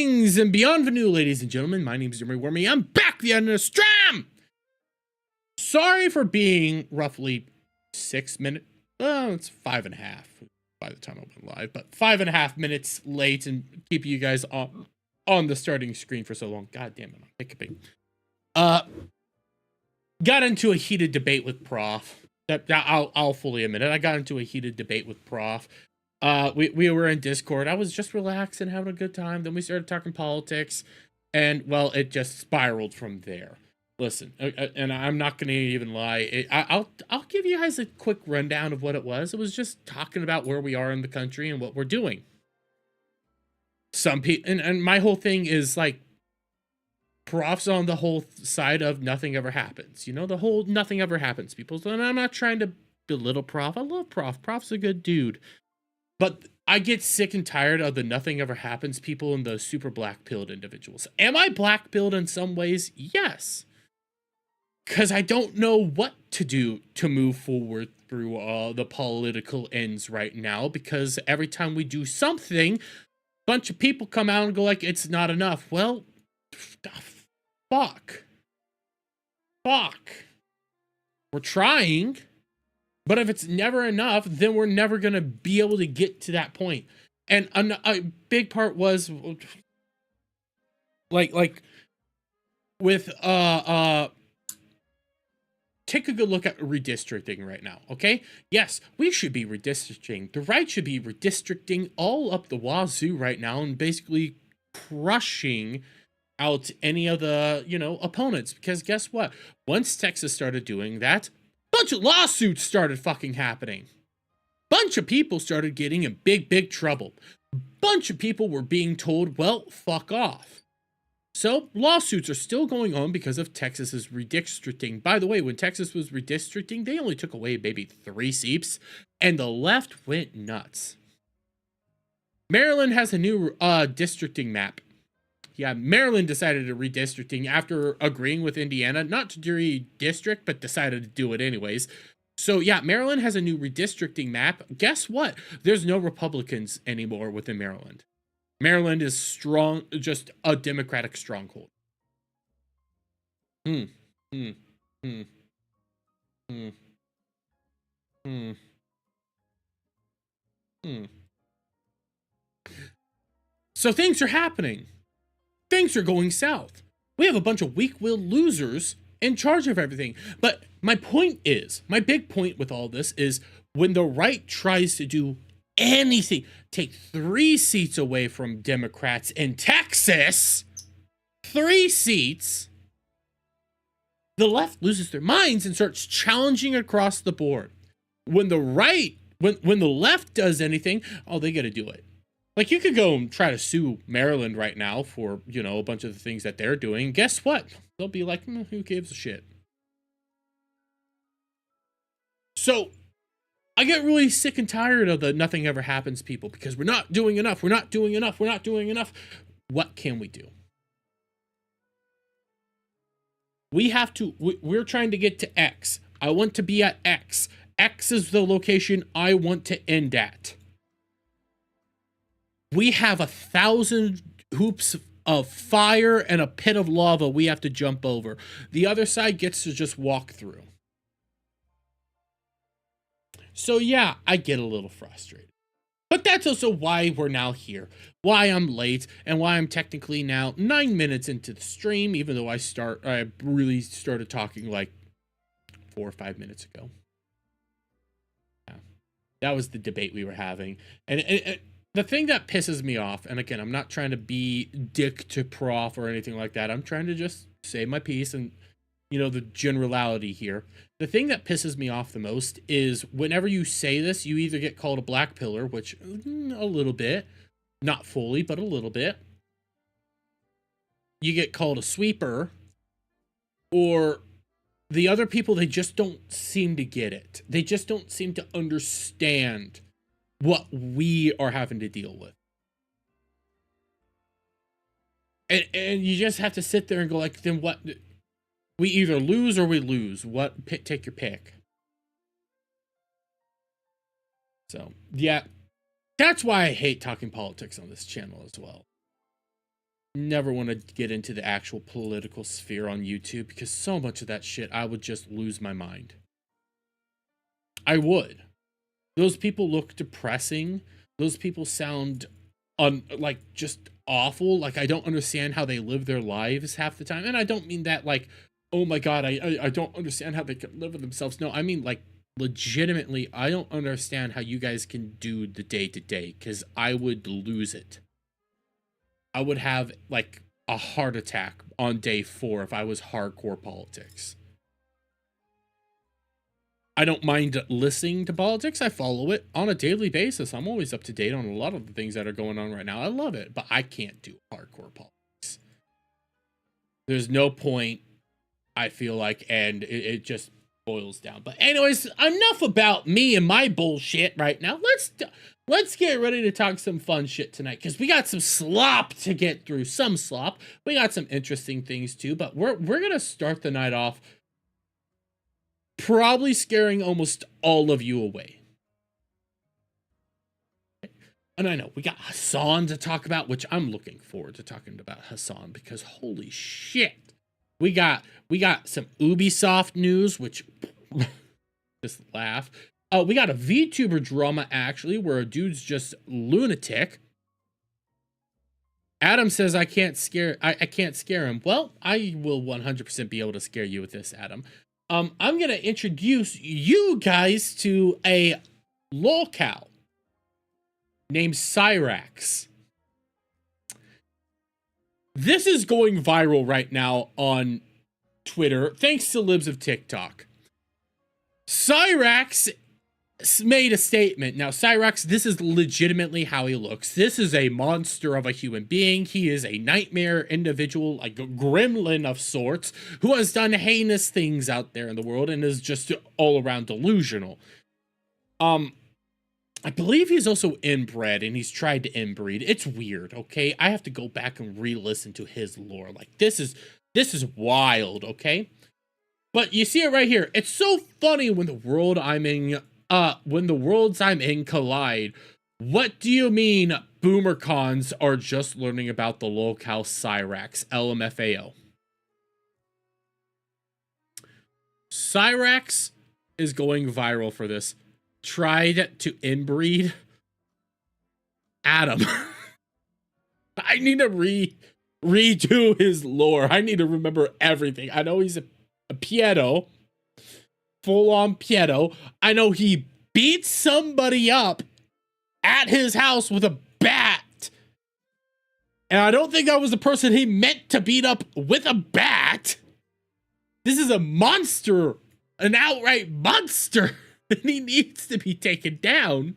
Greetings and beyond Venue, ladies and gentlemen. My name is Jeremy Wormy. I'm back the the stream. Sorry for being roughly 6 minutes. It's 5.5 by the time I went live, but 5.5 minutes late and keep you guys on the starting screen for so long. God damn it, I'm hiccuping. Got into a heated debate with Prof. I'll fully admit it. I got into a heated debate with Prof. We were in Discord. I was just relaxing, having a good time. Then we started talking politics, and well, it just spiraled from there. Listen, and I'm not gonna even lie. I'll give you guys a quick rundown of what it was. It was just talking about where we are in the country and what we're doing. Some people, and my whole thing is like, Prof's on the whole side of nothing ever happens. You know, the whole nothing ever happens people. And I'm not trying to belittle Prof. I love Prof. Prof's a good dude. But I get sick and tired of the nothing ever happens people and the super black-pilled individuals. Am I black-pilled in some ways? Yes. Because I don't know what to do to move forward through the political ends right now. Because every time we do something, a bunch of people come out and go like, it's not enough. Well, fuck. We're trying. But if it's never enough, then we're never going to be able to get to that point. And a big part was like with take a good look at redistricting right now, okay? Yes, we should be redistricting. The right should be redistricting all up the wazoo right now and basically crushing out any of the, opponents. Because guess what? Once Texas started doing that, bunch of lawsuits started fucking happening. Bunch of people started getting in big trouble. Bunch of people were being told, well, fuck off. So lawsuits are still going on because of Texas's redistricting. By the way, when Texas was redistricting, they only took away maybe 3 seats, and the left went nuts. Maryland has a new districting map. Yeah, Maryland decided to redistricting after agreeing with Indiana, not to redistrict, but decided to do it anyways. So yeah, Maryland has a new redistricting map. Guess what? There's no Republicans anymore within Maryland. Maryland is strong, just a Democratic stronghold. So things are happening. Things are going south. We have a bunch of weak-willed losers in charge of everything. But my big point with all this is when the right tries to do anything, take 3 seats away from Democrats in Texas, 3 seats, the left loses their minds and starts challenging across the board. When the right, when the left does anything, oh, they got to do it. Like, you could go and try to sue Maryland right now for, a bunch of the things that they're doing. Guess what? They'll be like, who gives a shit? So, I get really sick and tired of the nothing ever happens people because we're not doing enough. We're not doing enough. What can we do? We have to, we're trying to get to X. I want to be at X. X is the location I want to end at. We have 1,000 hoops of fire and a pit of lava we have to jump over. The other side gets to just walk through. So yeah, I get a little frustrated. But that's also why we're now here. Why I'm late, and why I'm technically now 9 minutes into the stream, even though I really started talking like 4 or 5 minutes ago. Yeah. That was the debate we were having. And the thing that pisses me off, and again, I'm not trying to be dick to Prof or anything like that. I'm trying to just say my piece and, the generality here. The thing that pisses me off the most is whenever you say this, you either get called a black pillar, which a little bit, not fully, but a little bit. You get called a sweeper, or the other people, they just don't seem to get it. They just don't seem to understand what we are having to deal with. And you just have to sit there and go like, then what? We either lose or we lose. What? Take your pick. So, yeah. That's why I hate talking politics on this channel as well. never want to get into the actual political sphere on YouTube because so much of that shit, I would just lose my mind. I would. Those people look depressing. Those people sound like just awful. Like I don't understand how they live their lives half the time. And I don't mean that like, oh my god, I don't understand how they can live with themselves. No, I mean like legitimately, I don't understand how you guys can do the day to day because I would lose it. I would have like a heart attack on day 4 if I was hardcore politics. I don't mind listening to politics. I follow it on a daily basis. I'm always up to date on a lot of the things that are going on right now. I love it, but I can't do hardcore politics. There's no point, I feel like, and it just boils down. But anyways, enough about me and my bullshit right now. Let's get ready to talk some fun shit tonight, because we got some slop to get through. Some slop. We got some interesting things too, but we're gonna start the night off probably scaring almost all of you away. And I know we got Hasan to talk about, which I'm looking forward to talking about Hasan, because holy shit. We got some Ubisoft news, which just laugh. We got a VTuber drama actually, where a dude's just lunatic. Adam says I can't scare him. Well, I will 100% be able to scare you with this, Adam. I'm gonna introduce you guys to a lolcow named Cyrax. This is going viral right now on Twitter, thanks to libs of TikTok. Cyrax made a statement. Now, Cyrax, this is legitimately how he looks. This is a monster of a human being. He is a nightmare individual, like a gremlin of sorts, who has done heinous things out there in the world and is just all around delusional. I believe he's also inbred, and he's tried to inbreed. It's weird, okay? I have to go back and re-listen to his lore. Like, this is wild, okay? But you see it right here. It's so funny when the world I'm in, when the worlds I'm in collide. What do you mean boomer cons are just learning about the lolcow Cyrax? LMFAO. Cyrax is going viral for this. Tried to inbreed Adam. I need to redo his lore. I need to remember everything. I know he's a pedo. Full-on pedo. I know he beat somebody up at his house with a bat. And I don't think that was the person he meant to beat up with a bat. This is a monster. An outright monster. And he needs to be taken down.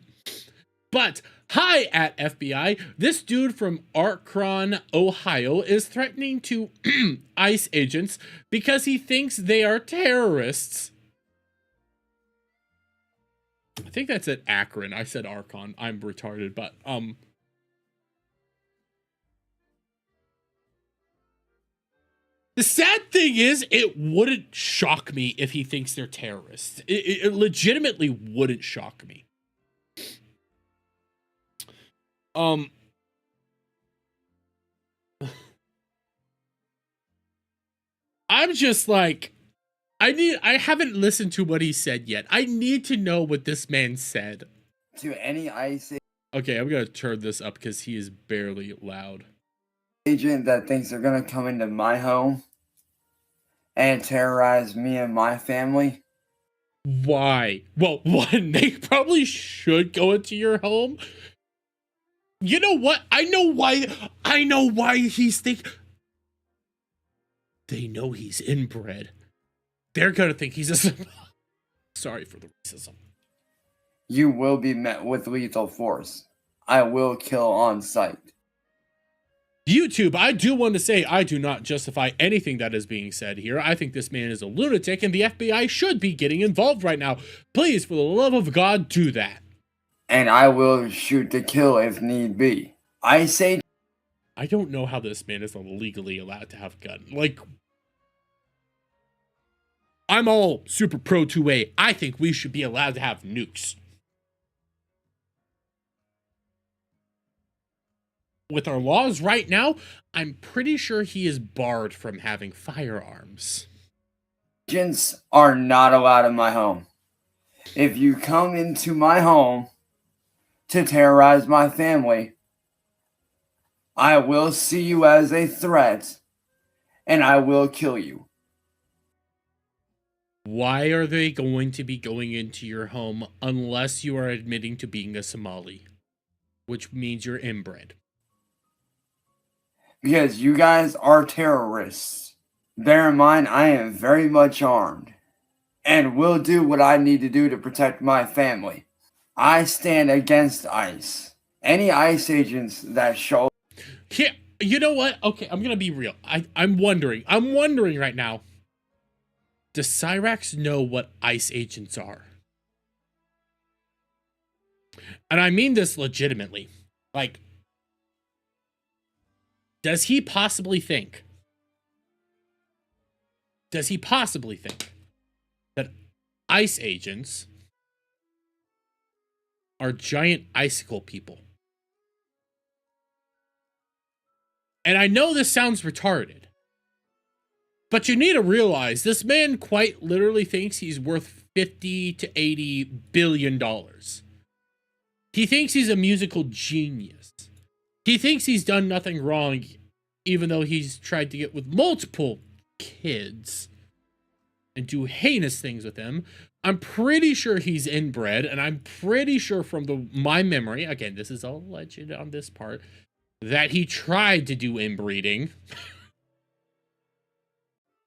But hi at FBI. This dude from Akron, Ohio is threatening to ICE agents because he thinks they are terrorists. I think that's at Akron. I said Archon. I'm retarded, but the sad thing is, it wouldn't shock me if he thinks they're terrorists. It legitimately wouldn't shock me. I'm just like, I haven't listened to what he said yet. I need to know what this man said. To any ICE Okay, I'm gonna turn this up because he is barely loud. Agent that thinks they're gonna come into my home and terrorize me and my family. Why? Well, one, they probably should go into your home. You know what? I know why he's thinking. They know he's inbred. They're gonna think he's a... Sorry for the racism. You will be met with lethal force. I will kill on sight. YouTube, I do want to say I do not justify anything that is being said here. I think this man is a lunatic and the FBI should be getting involved right now. Please, for the love of God, do that. And I will shoot to kill if need be. I don't know how this man is legally allowed to have a gun. Like, I'm all super pro 2A. I think we should be allowed to have nukes. with our laws right now, I'm pretty sure he is barred from having firearms. Agents are not allowed in my home. If you come into my home to terrorize my family, I will see you as a threat and I will kill you. Why are they going to be going into your home unless you are admitting to being a Somali? Which means you're inbred. Because you guys are terrorists. Bear in mind, I am very much armed and will do what I need to do to protect my family. I stand against ICE. Any ICE agents that show... Yeah, you know what? Okay, I'm gonna be real. I'm wondering right now, does Cyrax know what ICE agents are? And I mean this legitimately. Like, does he possibly think that ICE agents are giant icicle people? And I know this sounds retarded, but you need to realize this man quite literally thinks he's worth 50 to 80 billion dollars. He thinks he's a musical genius. He thinks he's done nothing wrong, even though he's tried to get with multiple kids and do heinous things with them. I'm pretty sure he's inbred, and I'm pretty sure from my memory, again, this is all alleged on this part, that he tried to do inbreeding.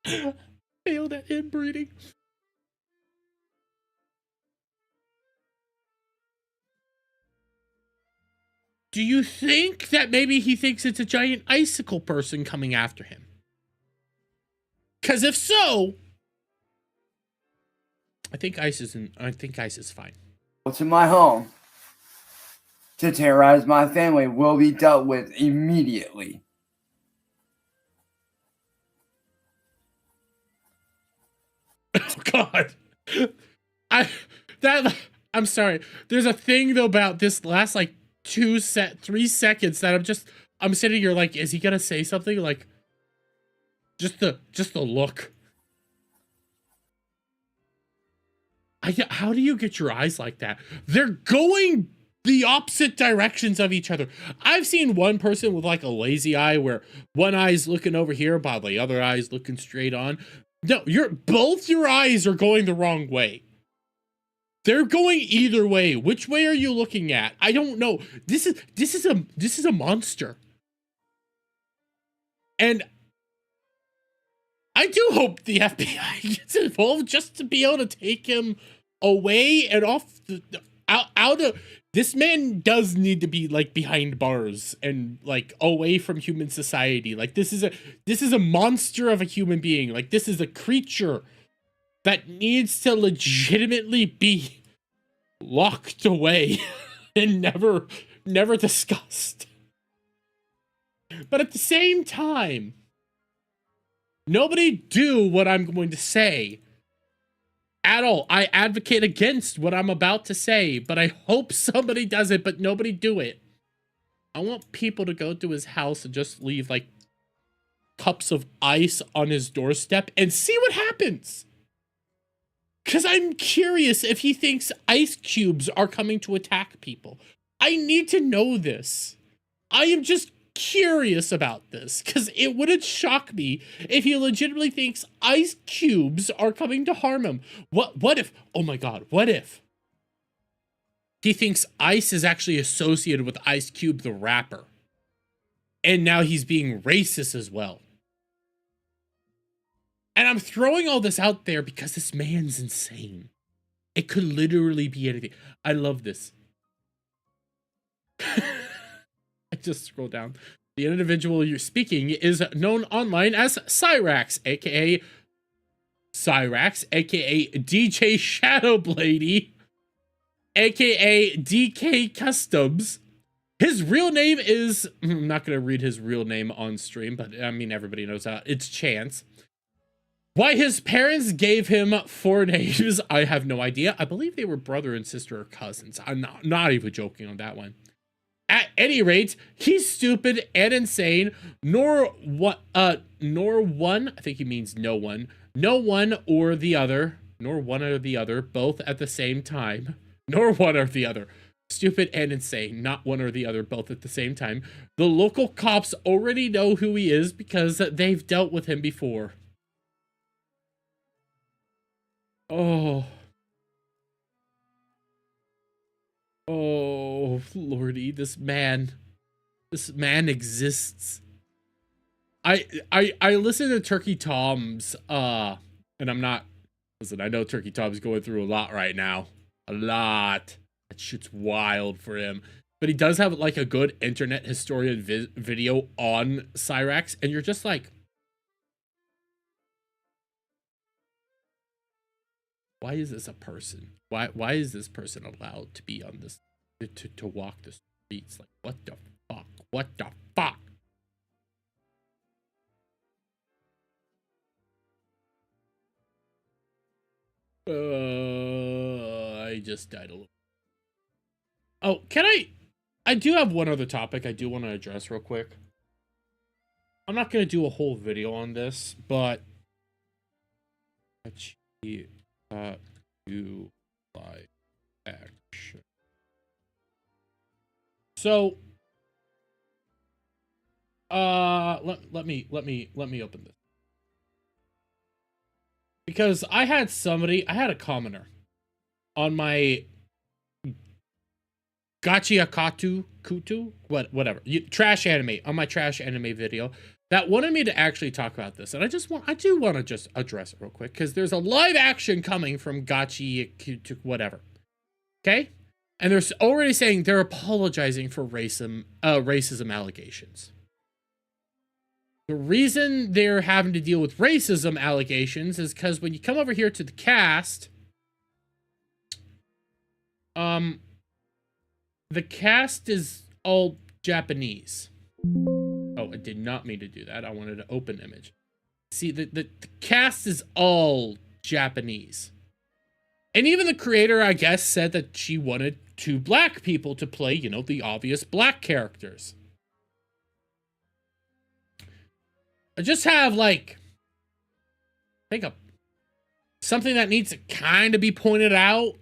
Failed at inbreeding. Do you think that maybe he thinks it's a giant icicle person coming after him? Because if so, I think ICE is fine. To my home to terrorize my family will be dealt with immediately. Oh God. I'm sorry. There's a thing though about this last like 3 seconds that I'm sitting here like, is he gonna say something? Like, just the look. How do you get your eyes like that? They're going the opposite directions of each other. I've seen one person with like a lazy eye where one eye's looking over here while the other eye's looking straight on. No, both your eyes are going the wrong way. They're going either way. Which way are you looking at? I don't know. This is a monster. And I do hope the FBI gets involved just to be able to take him away and off out of... This man does need to be like behind bars and like away from human society. Like this is a monster of a human being. Like this is a creature that needs to legitimately be locked away and never discussed. But at the same time, nobody do what I'm going to say at all. I advocate against what I'm about to say, but I hope somebody does it, but nobody do it. I want people to go to his house and just leave like cups of ice on his doorstep and see what happens. Because I'm curious if he thinks ice cubes are coming to attack people. I need to know this. I am just curious about this, because it wouldn't shock me if he legitimately thinks ice cubes are coming to harm him. What if, oh my God, what if he thinks ice is actually associated with Ice Cube the rapper, and now he's being racist as well? And I'm throwing all this out there because this man's insane. It could literally be anything. I love this. I just scroll down. The individual you're speaking is known online as Cyrax, aka DJ Shadowblady, aka DK Customs. His real name is... I'm not going to read his real name on stream, but I mean, everybody knows that. It's Chance. Why his parents gave him 4 names, I have no idea. I believe they were brother and sister or cousins. I'm not even joking on that one. At any rate, he's stupid and insane, nor one, I think he means no one, or the other, nor one or the other, both at the same time, nor one or the other. Stupid and insane, not one or the other, both at the same time. The local cops already know who he is because they've dealt with him before. Oh. Oh, lordy, this man exists. I listen to Turkey Tom's, and I'm not, listen, I know Turkey Tom's going through a lot right now. A lot. That shit's wild for him. But he does have, like, a good internet historian video on Cyrax, and you're just like, why is this a person? Why is this person allowed to be on this, to walk the streets? Like, what the fuck? What the fuck? I just died a little. Oh, I do have one other topic I do want to address real quick. I'm not going to do a whole video on this, but do live action. So, let me open this. Because I had a commenter on my Kutu, whatever, trash anime, on my trash anime video that wanted me to actually talk about this. And I do want to just address it real quick because there's a live action coming from Kutu, whatever. Okay? And they're already saying they're apologizing for racism allegations. The reason they're having to deal with racism allegations is because when you come over here to the cast, the cast is all Japanese. Oh, I did not mean to do that. I wanted to open image. See, the cast is all Japanese. And even the creator, I guess, said that she wanted 2 black people to play, you know, the obvious black characters. I just have, like, I think something that needs to kind of be pointed out.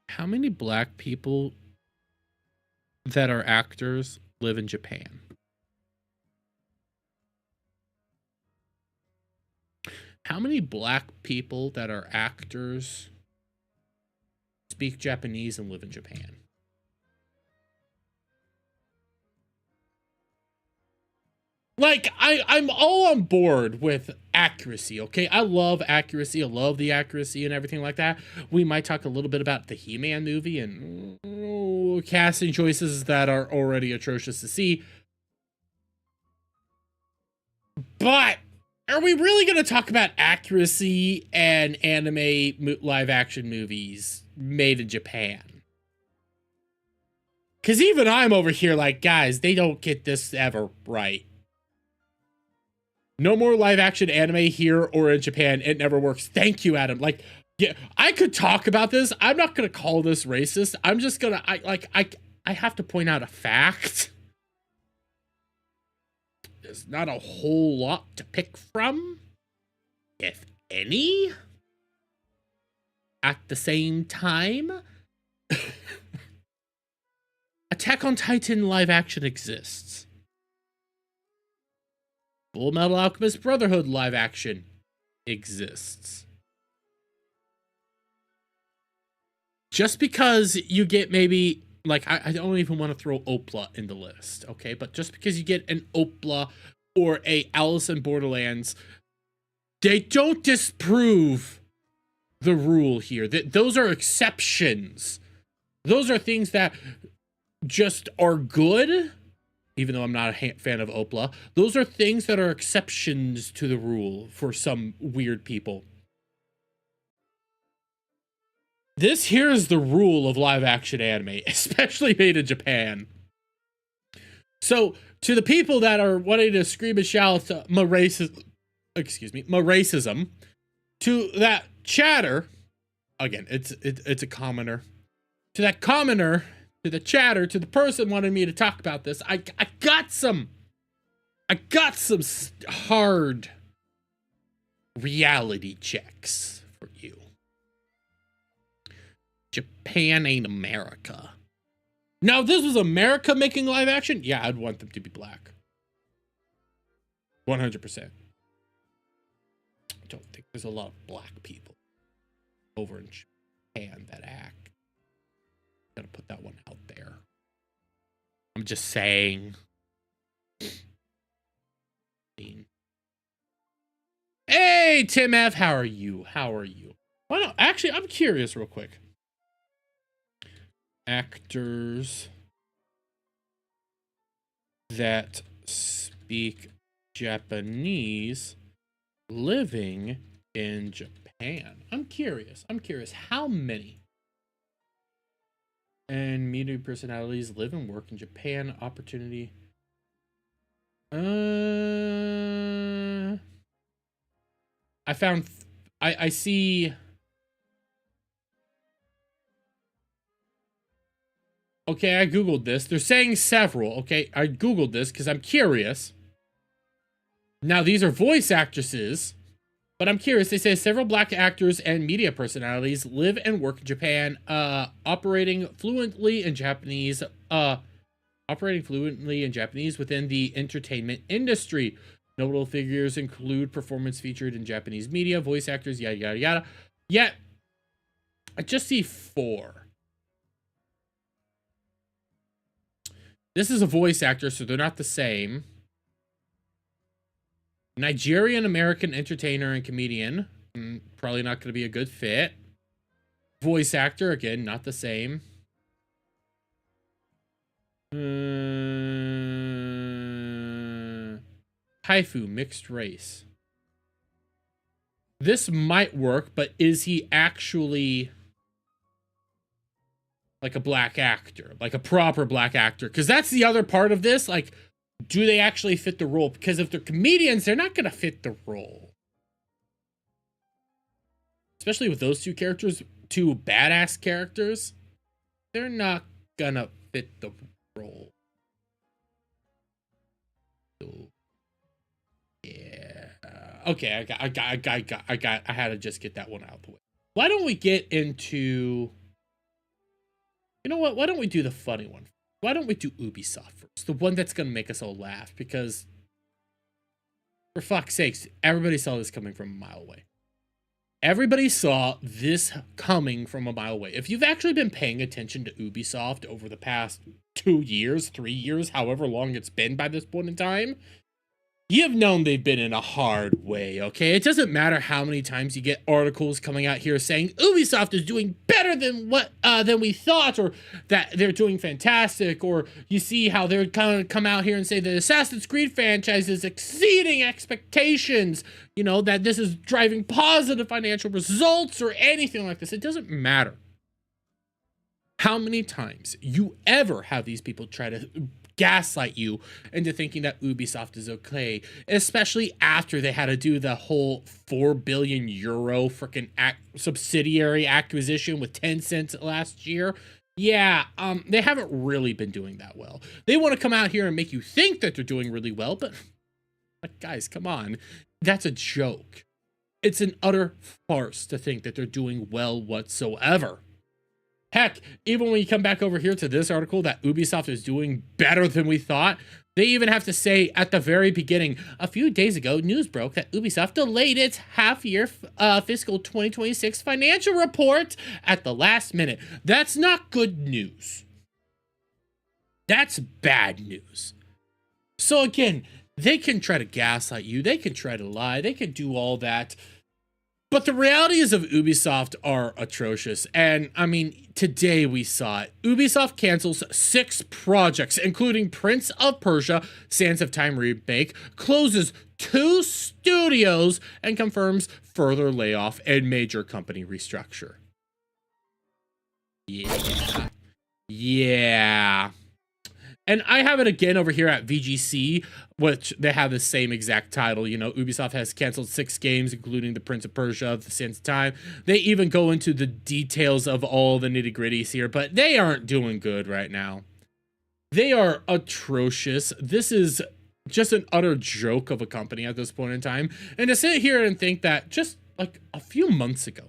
How many black people that are actors live in Japan? How many black people that are actors speak Japanese and live in Japan? Like, I'm all on board with accuracy, okay? I love accuracy. I love the accuracy and everything like that. We might talk a little bit about the He-Man movie and casting choices that are already atrocious to see. But are we really going to talk about accuracy and anime live-action movies made in Japan? Because even I'm over here like, guys, they don't get this ever right. No more live action anime here or in Japan. It never works. Thank you, Adam. Like, yeah, I could talk about this. I'm not going to call this racist. I'm just going to, I have to point out a fact. There's not a whole lot to pick from, if any. At the same time, Attack on Titan live action exists. Full Metal Alchemist Brotherhood live action exists. Just because you get maybe, like, I don't even want to throw Opla in the list, okay? But just because you get an Opla or a Alice in Borderlands, they don't disprove the rule here. Those are exceptions. Those are things that just are good. Even though I'm not a fan of Opla, those are things that are exceptions to the rule for some weird people. This here is the rule of live action anime, especially made in Japan. So, to the people that are wanting to scream and shout racism, to that chatter, again, it's a commoner. To that commoner, to the chatter, to the person wanting me to talk about this, I got some hard reality checks for you. Japan ain't America. Now, if this was America making live action, yeah, I'd want them to be black. 100%. I don't think there's a lot of black people over in Japan that act. Gotta put that one out there. I'm just saying. Hey, Tim F, how are you? How are you? Why not? Actually, I'm curious real quick. Actors that speak Japanese living in Japan. I'm curious. How many? And media personalities live and work in Japan. Opportunity. I see. Okay, I Googled this. They're saying several. Okay, I Googled this because I'm curious. Now, these are voice actresses, but I'm curious. They say several black actors and media personalities live and work in Japan, operating fluently in Japanese within the entertainment industry. Notable figures include performance featured in Japanese media, voice actors, yada, yada, yada. Yet, I just see 4. This is a voice actor, so they're not the same. Nigerian-American entertainer and comedian. Probably not going to be a good fit. Voice actor, again, not the same. Haifu, mixed race. This might work, but is he actually like a black actor? Like a proper black actor? Because that's the other part of this. Like, do they actually fit the role? Because if they're comedians, they're not going to fit the role. Especially with those 2 characters, 2 badass characters. They're not going to fit the role. So, yeah. Okay, I had to just get that one out of the way. Why don't we get into... You know what? Why don't we do the funny one? Why don't we do Ubisoft first? The one that's going to make us all laugh. Because, for fuck's sakes, everybody saw this coming from a mile away. Everybody saw this coming from a mile away. If you've actually been paying attention to Ubisoft over the past 2 years, 3 years, however long it's been by this point in time, you've known they've been in a hard way, okay? It doesn't matter how many times you get articles coming out here saying Ubisoft is doing better than than we thought, or that they're doing fantastic, or you see how they're kind of come out here and say the Assassin's Creed franchise is exceeding expectations, you know, that this is driving positive financial results or anything like this. It doesn't matter how many times you ever have these people try to gaslight you into thinking that Ubisoft is okay, especially after they had to do the whole 4 billion euro freaking subsidiary acquisition with Tencent last year. Yeah, they haven't really been doing that well. They want to come out here and make you think that they're doing really well, but like, guys, come on. That's a joke. It's an utter farce to think that they're doing well whatsoever. Heck, even when you come back over here to this article that Ubisoft is doing better than we thought, they even have to say at the very beginning, a few days ago, news broke that Ubisoft delayed its half-year fiscal 2026 financial report at the last minute. That's not good news. That's bad news. So again, they can try to gaslight you, they can try to lie, they can do all that. But the realities of Ubisoft are atrocious. And, I mean, today we saw it. Ubisoft cancels 6 projects, including Prince of Persia, Sands of Time remake, closes 2 studios, and confirms further layoff and major company restructure. Yeah. And I have it again over here at VGC, which they have the same exact title. You know, Ubisoft has canceled 6 games, including The Prince of Persia, The Sands of Time. They even go into the details of all the nitty-gritties here, but they aren't doing good right now. They are atrocious. This is just an utter joke of a company at this point in time. And to sit here and think that just like a few months ago,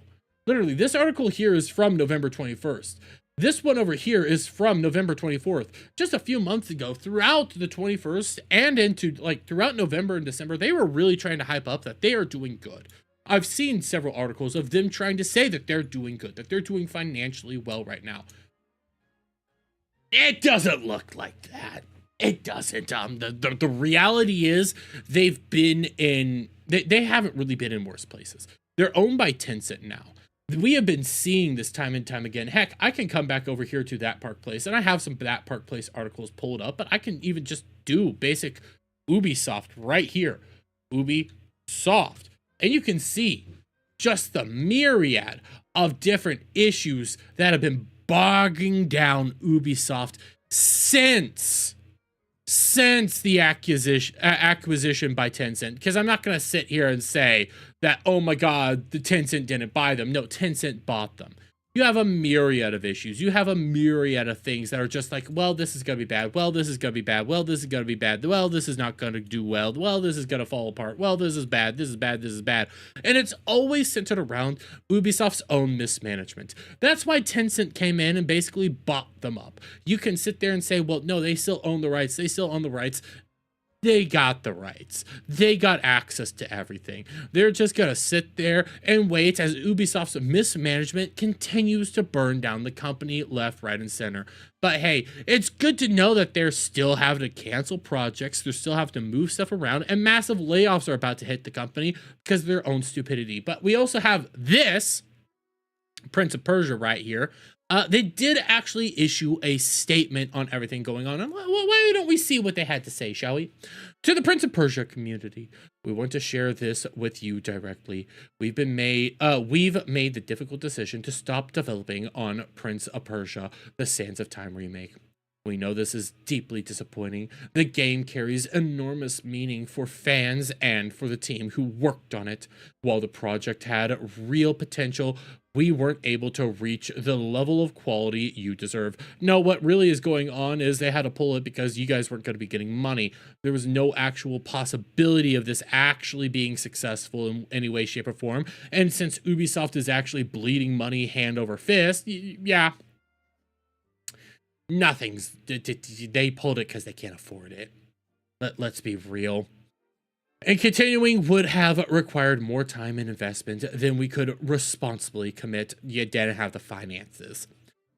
literally, this article here is from November 21st. This one over here is from November 24th. Just a few months ago, throughout the 21st and into like throughout November and December, they were really trying to hype up that they are doing good. I've seen several articles of them trying to say that they're doing good, that they're doing financially well right now. It doesn't look like that. It doesn't. The reality is they've been in, they haven't really been in worse places. They're owned by Tencent now. We have been seeing this time and time again. Heck, I can come back over here to That Park Place, and I have some That Park Place articles pulled up, but I can even just do basic Ubisoft right here. Ubisoft. And you can see just the myriad of different issues that have been bogging down Ubisoft since the acquisition by Tencent. Because I'm not going to sit here and say that, oh my god, the Tencent didn't buy them. No, Tencent bought them. You have a myriad of issues. You have a myriad of things that are just like, well, this is going to be bad. Well, this is going to be bad. Well, this is going to be bad. Well, this is not going to do well. Well, this is going to fall apart. Well, this is bad. This is bad. This is bad. And it's always centered around Ubisoft's own mismanagement. That's why Tencent came in and basically bought them up. You can sit there and say, well, no, they still own the rights. They still own the rights. They got the rights. They got access to everything. They're just going to sit there and wait as Ubisoft's mismanagement continues to burn down the company left, right, and center. But hey, it's good to know that they're still having to cancel projects. They're still having to move stuff around, and massive layoffs are about to hit the company because of their own stupidity. But we also have this Prince of Persia right here. They did actually issue a statement on everything going on. And why don't we see what they had to say, shall we? To the Prince of Persia community, we want to share this with you directly. We've made the difficult decision to stop developing on Prince of Persia: The Sands of Time remake. We know this is deeply disappointing. The game carries enormous meaning for fans and for the team who worked on it. While the project had real potential, we weren't able to reach the level of quality you deserve. No, what really is going on is they had to pull it because you guys weren't going to be getting money. There was no actual possibility of this actually being successful in any way, shape, or form. And since Ubisoft is actually bleeding money hand over fist, yeah, nothing's, they pulled it because they can't afford it. Let's be real. And continuing would have required more time and investment than we could responsibly commit. You didn't have the finances.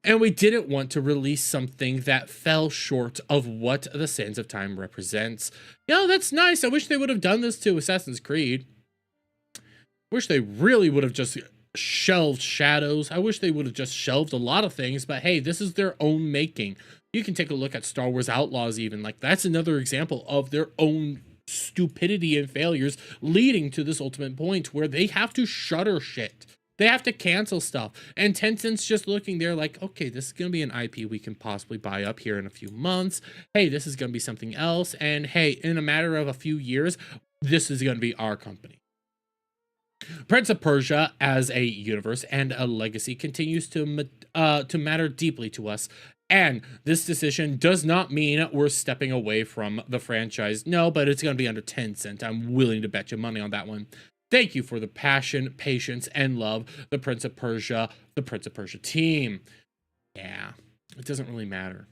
And we didn't want to release something that fell short of what the Sands of Time represents. You know, that's nice. I wish they would have done this to Assassin's Creed. Wish they really would have just shelved Shadows. I wish they would have just shelved a lot of things, but hey, this is their own making. You can take a look at Star Wars Outlaws even. Like, that's another example of their own stupidity and failures leading to this ultimate point where they have to shutter shit. They have to cancel stuff. And Tencent's just looking there like, okay, this is going to be an IP we can possibly buy up here in a few months. Hey, this is going to be something else. And hey, in a matter of a few years, this is going to be our company. Prince of Persia as a universe and a legacy continues to matter deeply to us. And this decision does not mean we're stepping away from the franchise. No, but it's going to be under Tencent. I'm willing to bet you money on that one. Thank you for the passion, patience, and love, the Prince of Persia team. Yeah, it doesn't really matter.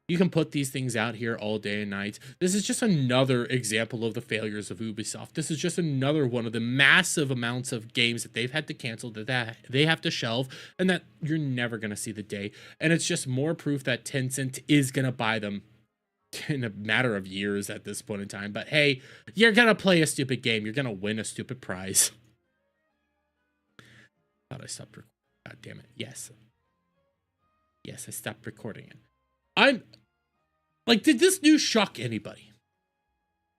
You can put these things out here all day and night. This is just another example of the failures of Ubisoft. This is just another one of the massive amounts of games that they've had to cancel, that they have to shelve, and that you're never going to see the day. And it's just more proof that Tencent is going to buy them in a matter of years at this point in time. But hey, you're going to play a stupid game. You're going to win a stupid prize. Thought I stopped recording. God damn it. Yes. Yes, I stopped recording it. I'm like, did this news shock anybody?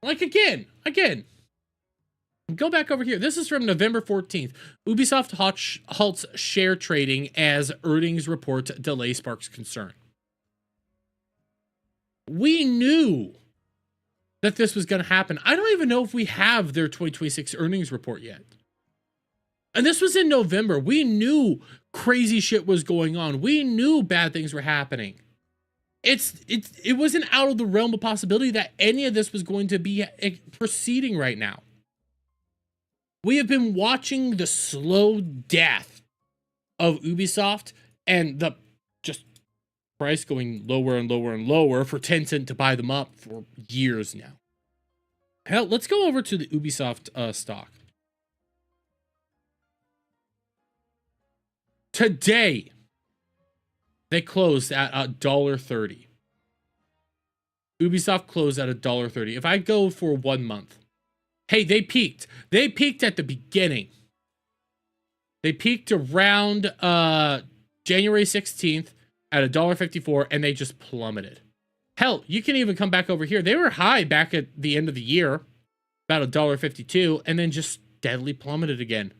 Like, again, go back over here. This is from November 14th. Ubisoft halts share trading as earnings report delay sparks concern. We knew that this was going to happen. I don't even know if we have their 2026 earnings report yet. And this was in November. We knew crazy shit was going on. We knew bad things were happening. It wasn't out of the realm of possibility that any of this was going to be proceeding right now. We have been watching the slow death of Ubisoft and the just price going lower and lower and lower for Tencent to buy them up for years now. Hell, let's go over to the Ubisoft stock. Today, they closed at $1.30. Ubisoft closed at $1.30. If I go for 1 month, hey, they peaked. They peaked at the beginning. They peaked around January 16th at $1.54, and they just plummeted. Hell, you can even come back over here. They were high back at the end of the year, about $1.52, and then just steadily plummeted again.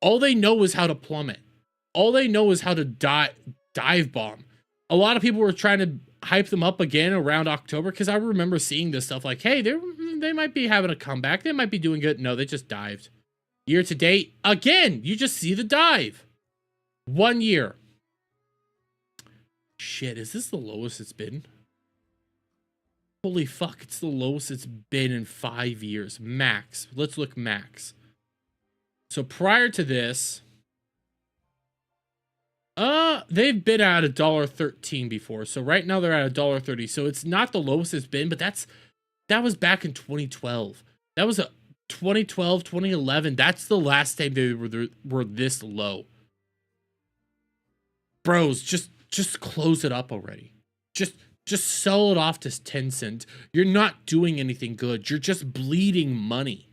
All they know is how to plummet. All they know is how to dive bomb. A lot of people were trying to hype them up again around October, because I remember seeing this stuff like, hey, they might be having a comeback. They might be doing good. No, they just dived. Year to date, again, you just see the dive. 1 year. Shit, is this the lowest it's been? Holy fuck, it's the lowest it's been in 5 years. Max. Let's look max. So prior to this, they've been at $1.13 before. So right now they're at $1.30. So it's not the lowest it's been, but that was back in 2012. That was a 2012, 2011. That's the last time they were this low. Bros, just close it up already. Just sell it off to Tencent. You're not doing anything good. You're just bleeding money.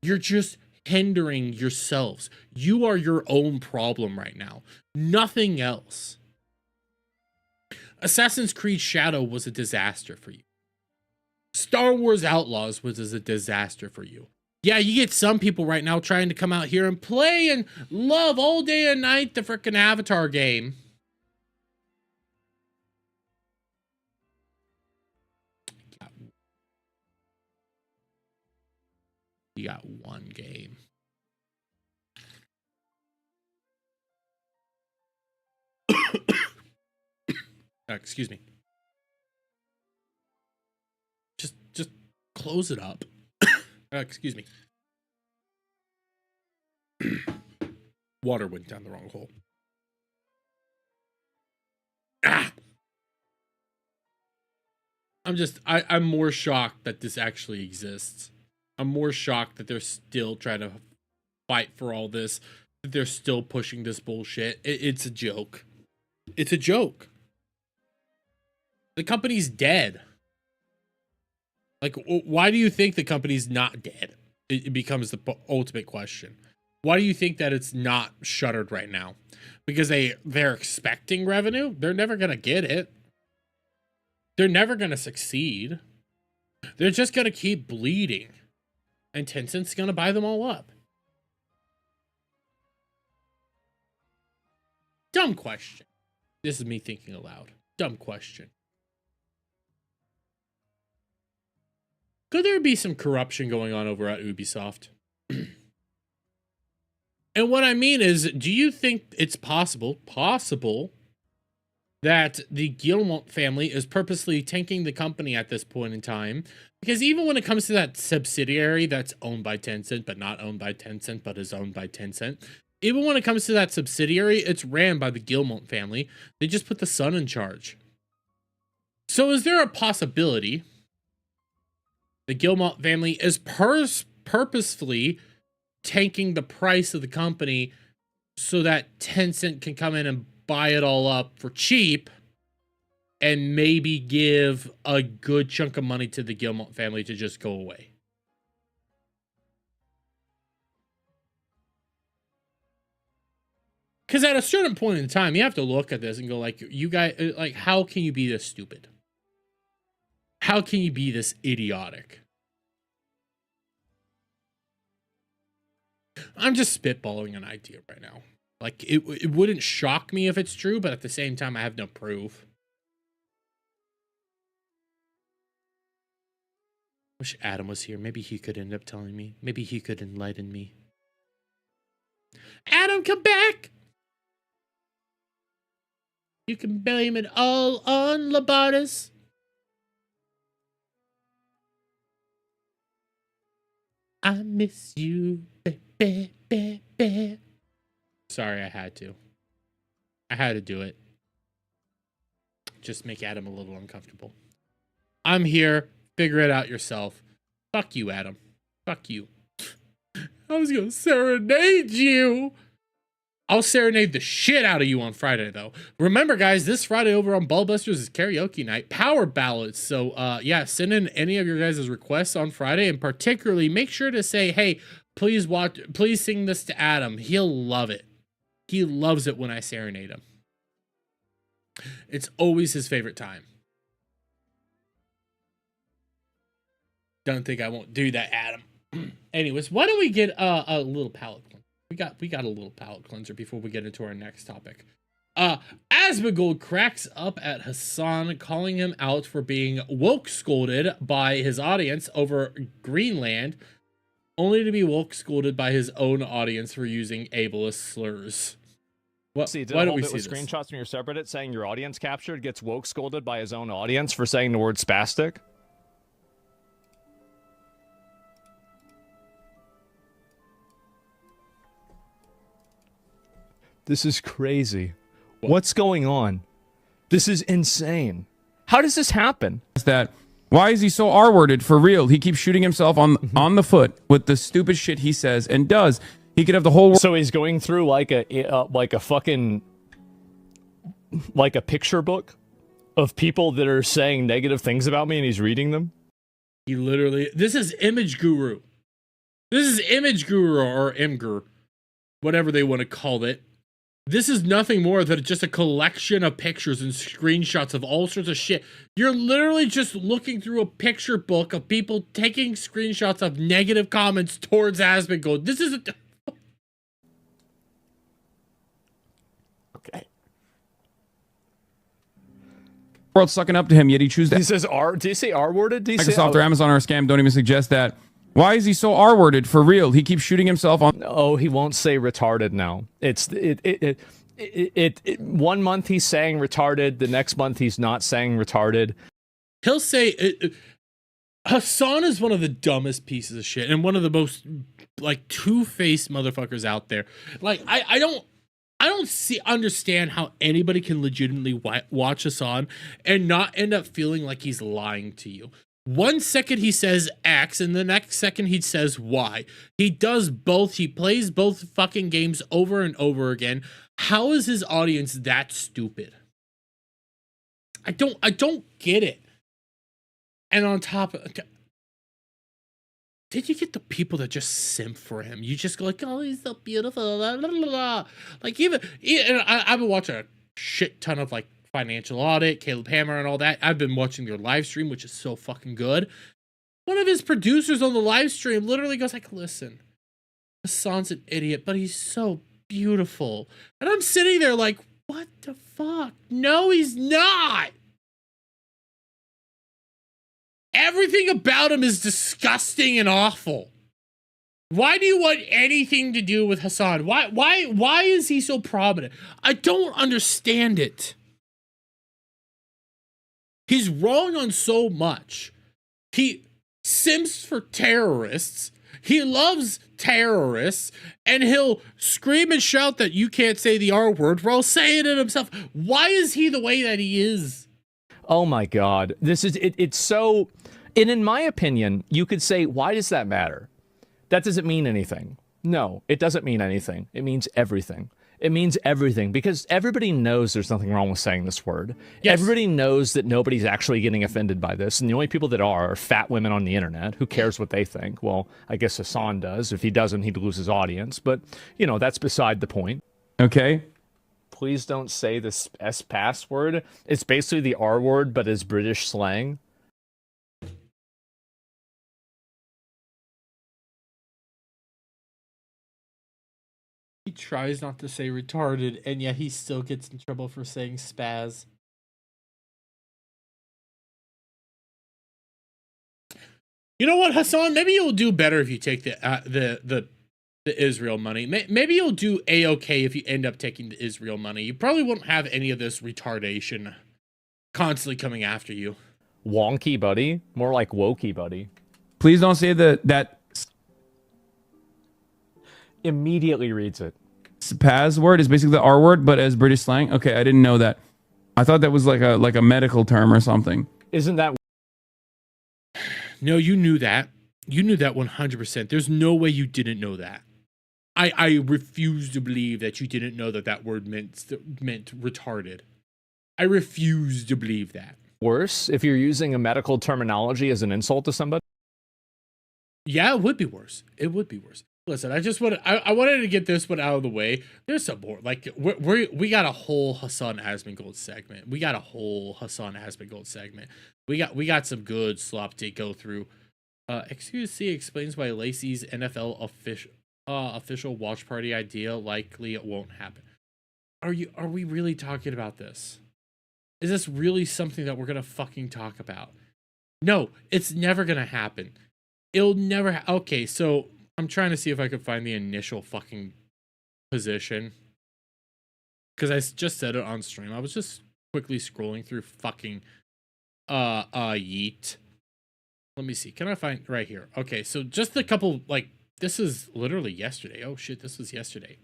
You're just hindering yourselves. You are your own problem right now. Nothing else. Assassin's Creed Shadow was a disaster for you. Star Wars Outlaws was a disaster for you. Yeah, you get some people right now trying to come out here and play and love all day and night the frickin' Avatar game. You got one game. Excuse me. Just close it up. Excuse me. Water went down the wrong hole. Ah! I'm more shocked that this actually exists. I'm more shocked that they're still trying to fight for all this. That they're still pushing this bullshit. It's a joke. It's a joke. The company's dead. Like, why do you think the company's not dead? It becomes the ultimate question. Why do you think that it's not shuttered right now? Because they're expecting revenue? They're never going to get it. They're never going to succeed. They're just going to keep bleeding. And Tencent's going to buy them all up. Dumb question. This is me thinking aloud. Dumb question. Could there be some corruption going on over at Ubisoft? And what I mean is, do you think it's possible that the Guillemot family is purposely tanking the company at this point in time? Because even when it comes to that subsidiary that's owned by Tencent, but not owned by Tencent, but is owned by Tencent, even when it comes to that subsidiary, it's ran by the Guillemot family. They just put the son in charge. So is there a possibility the Guillemot family is purposefully tanking the price of the company so that Tencent can come in and buy it all up for cheap and maybe give a good chunk of money to the Guillemot family to just go away? Because at a certain point in time, you have to look at this and go like, you guys, like, how can you be this stupid? How can you be this idiotic? I'm just spitballing an idea right now. Like, it wouldn't shock me if it's true, but at the same time, I have no proof. Wish Adam was here. Maybe he could end up telling me. Maybe he could enlighten me. Adam, come back! You can blame it all on Lobotus. I miss you, baby. Sorry, I had to. I had to do it. Just make Adam a little uncomfortable. I'm here. Figure it out yourself. Fuck you, Adam. Fuck you. I was gonna serenade you. I'll serenade the shit out of you on Friday, though. Remember, guys, this Friday over on Ballbusters is karaoke night, power ballads. So, yeah, send in any of your guys' requests on Friday, and particularly make sure to say, hey, please sing this to Adam. He'll love it. He loves it when I serenade him. It's always his favorite time. Don't think I won't do that, Adam. Anyways, why don't we get a little palate cleanser? We got a little palate cleanser before we get into our next topic. Asmongold cracks up at Hasan, calling him out for being woke scolded by his audience over Greenland, only to be woke scolded by his own audience for using ableist slurs. Why don't we see this? Screenshots from your subreddit saying your audience captured gets woke scolded by his own audience for saying the word spastic. This is crazy. What's going on? This is insane. How does this happen? That why is he so R-worded for real? He keeps shooting himself on the foot with the stupid shit he says and does. He could have the whole world. So he's going through like a fucking like a picture book of people that are saying negative things about me, and he's reading them. He literally. This is Image Guru. This is Image Guru or Imgur, whatever they want to call it. This is nothing more than just a collection of pictures and screenshots of all sorts of shit. You're literally just looking through a picture book of people taking screenshots of negative comments towards Asmongold. This is Okay. World sucking up to him, yet he chooses to. He says R. Did he say R-worded? Microsoft or Amazon or a scam don't even suggest that. Why is he so R-worded for real? He keeps shooting himself on. Oh, he won't say retarded now. It's 1 month he's saying retarded, the next month he's not saying retarded. He'll say Hasan is one of the dumbest pieces of shit and one of the most like two-faced motherfuckers out there. Like I don't understand how anybody can legitimately watch Hasan and not end up feeling like he's lying to you. 1 second he says X and the next second he says Y. He does both. He plays both fucking games over and over again. How is his audience that stupid? I don't get it. And on top of did you get the people that just simp for him? You just go like, oh, he's so beautiful. Blah, blah, blah. Like even I've been watching a shit ton of like Financial Audit, Caleb Hammer, and all that. I've been watching their live stream, which is so fucking good. One of his producers on the live stream literally goes like, listen, Hasan's an idiot, but he's so beautiful. And I'm sitting there like, what the fuck? No, he's not. Everything about him is disgusting and awful. Why do you want anything to do with Hasan? Why is he so prominent? I don't understand it. He's wrong on so much. He simps for terrorists. He loves terrorists. And he'll scream and shout that you can't say the R word while saying it himself. Why is he the way that he is? Oh my God. This is, it's so, and in my opinion, you could say, why does that matter? That doesn't mean anything. No, it doesn't mean anything. It means everything. It means everything because everybody knows there's nothing wrong with saying this word. Yes. Everybody knows that nobody's actually getting offended by this. And the only people that are fat women on the internet. Who cares what they think? Well, I guess Hasan does. If he doesn't, he'd lose his audience. But, you know, that's beside the point. Okay. Please don't say this S password. It's basically the R word, but as British slang. He tries not to say retarded, and yet he still gets in trouble for saying spaz. You know what, Hasan? Maybe you'll do better if you take the Israel money. Maybe you'll do a-okay if you end up taking the Israel money. You probably won't have any of this retardation constantly coming after you. Wonky, buddy. More like wokey, buddy. Please don't say that Immediately reads it. spaz word is basically the R word, but as British slang. Okay, I didn't know that. I thought that was like a medical term or something. Isn't that No, you knew that. You knew that 100%. There's no way you didn't know that. I refuse to believe that you didn't know that word meant retarded. I refuse to believe that. worse if you're using a medical terminology as an insult to somebody? Yeah, it would be worse. It would be worse. Listen, I wanted to get this one out of the way. There's some more. Like we got a whole Hasan Asmongold segment. We got some good slop to go through. XQC explains why Lacey's NFL official watch party idea likely it won't happen. Are we really talking about this? Is this really something that we're gonna fucking talk about? No, it's never gonna happen. It'll never. Okay, so I'm trying to see if I could find the initial fucking position, because I just said it on stream. I was just quickly scrolling through fucking Yeet. Let me see. Can I find right here? Okay, so just a couple, like, this is literally yesterday. Oh shit, this was yesterday.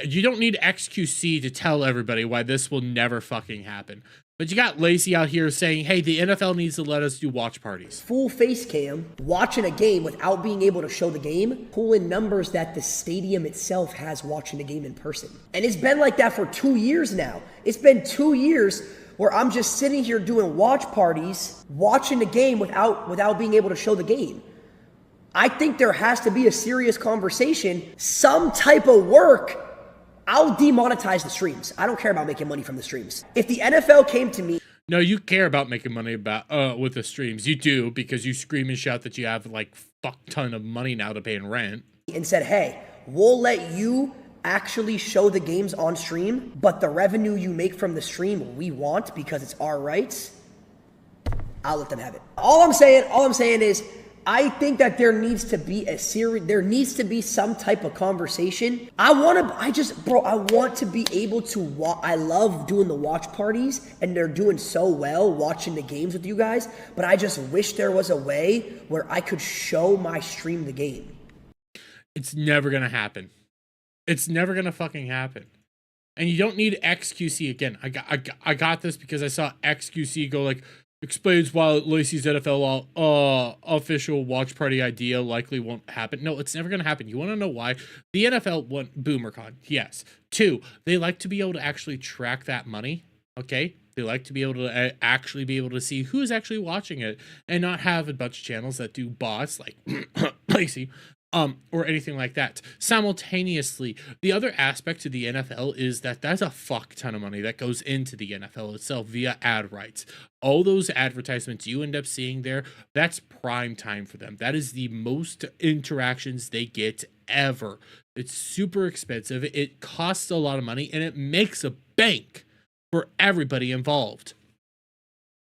You don't need XQC to tell everybody why this will never fucking happen. But you got Lacey out here saying, hey, the NFL needs to let us do watch parties. Full face cam, watching a game without being able to show the game, pulling numbers that the stadium itself has watching the game in person. And it's been like that for 2 years now. It's been 2 years where I'm just sitting here doing watch parties, watching the game without being able to show the game. I think there has to be a serious conversation, some type of work. I'll demonetize the streams. I don't care about making money from the streams. If the NFL came to me... No, you care about making money about with the streams. You do, because you scream and shout that you have like fuck ton of money now to pay in rent. And said, hey, we'll let you actually show the games on stream, but the revenue you make from the stream we want because it's our rights. I'll let them have it. All I'm saying is, I think that there needs to be some type of conversation. I want to be able to I love doing the watch parties, and they're doing so well watching the games with you guys, but I just wish there was a way where I could show my stream the game. It's never gonna happen. It's never gonna fucking happen. And you don't need XQC again. I got this because I saw XQC go like, explains why Lacey's NFL official watch party idea likely won't happen. No, it's never going to happen. You want to know why? The NFL want BoomerCon. Yes. 2, they like to be able to actually track that money. Okay. They like to be able to actually be able to see who's actually watching it and not have a bunch of channels that do bots like Lacey. Or anything like that. Simultaneously, the other aspect to the NFL is that that's a fuck ton of money that goes into the NFL itself via ad rights. All those advertisements you end up seeing there, that's prime time for them. That is the most interactions they get ever. It's super expensive. It costs a lot of money, and it makes a bank for everybody involved.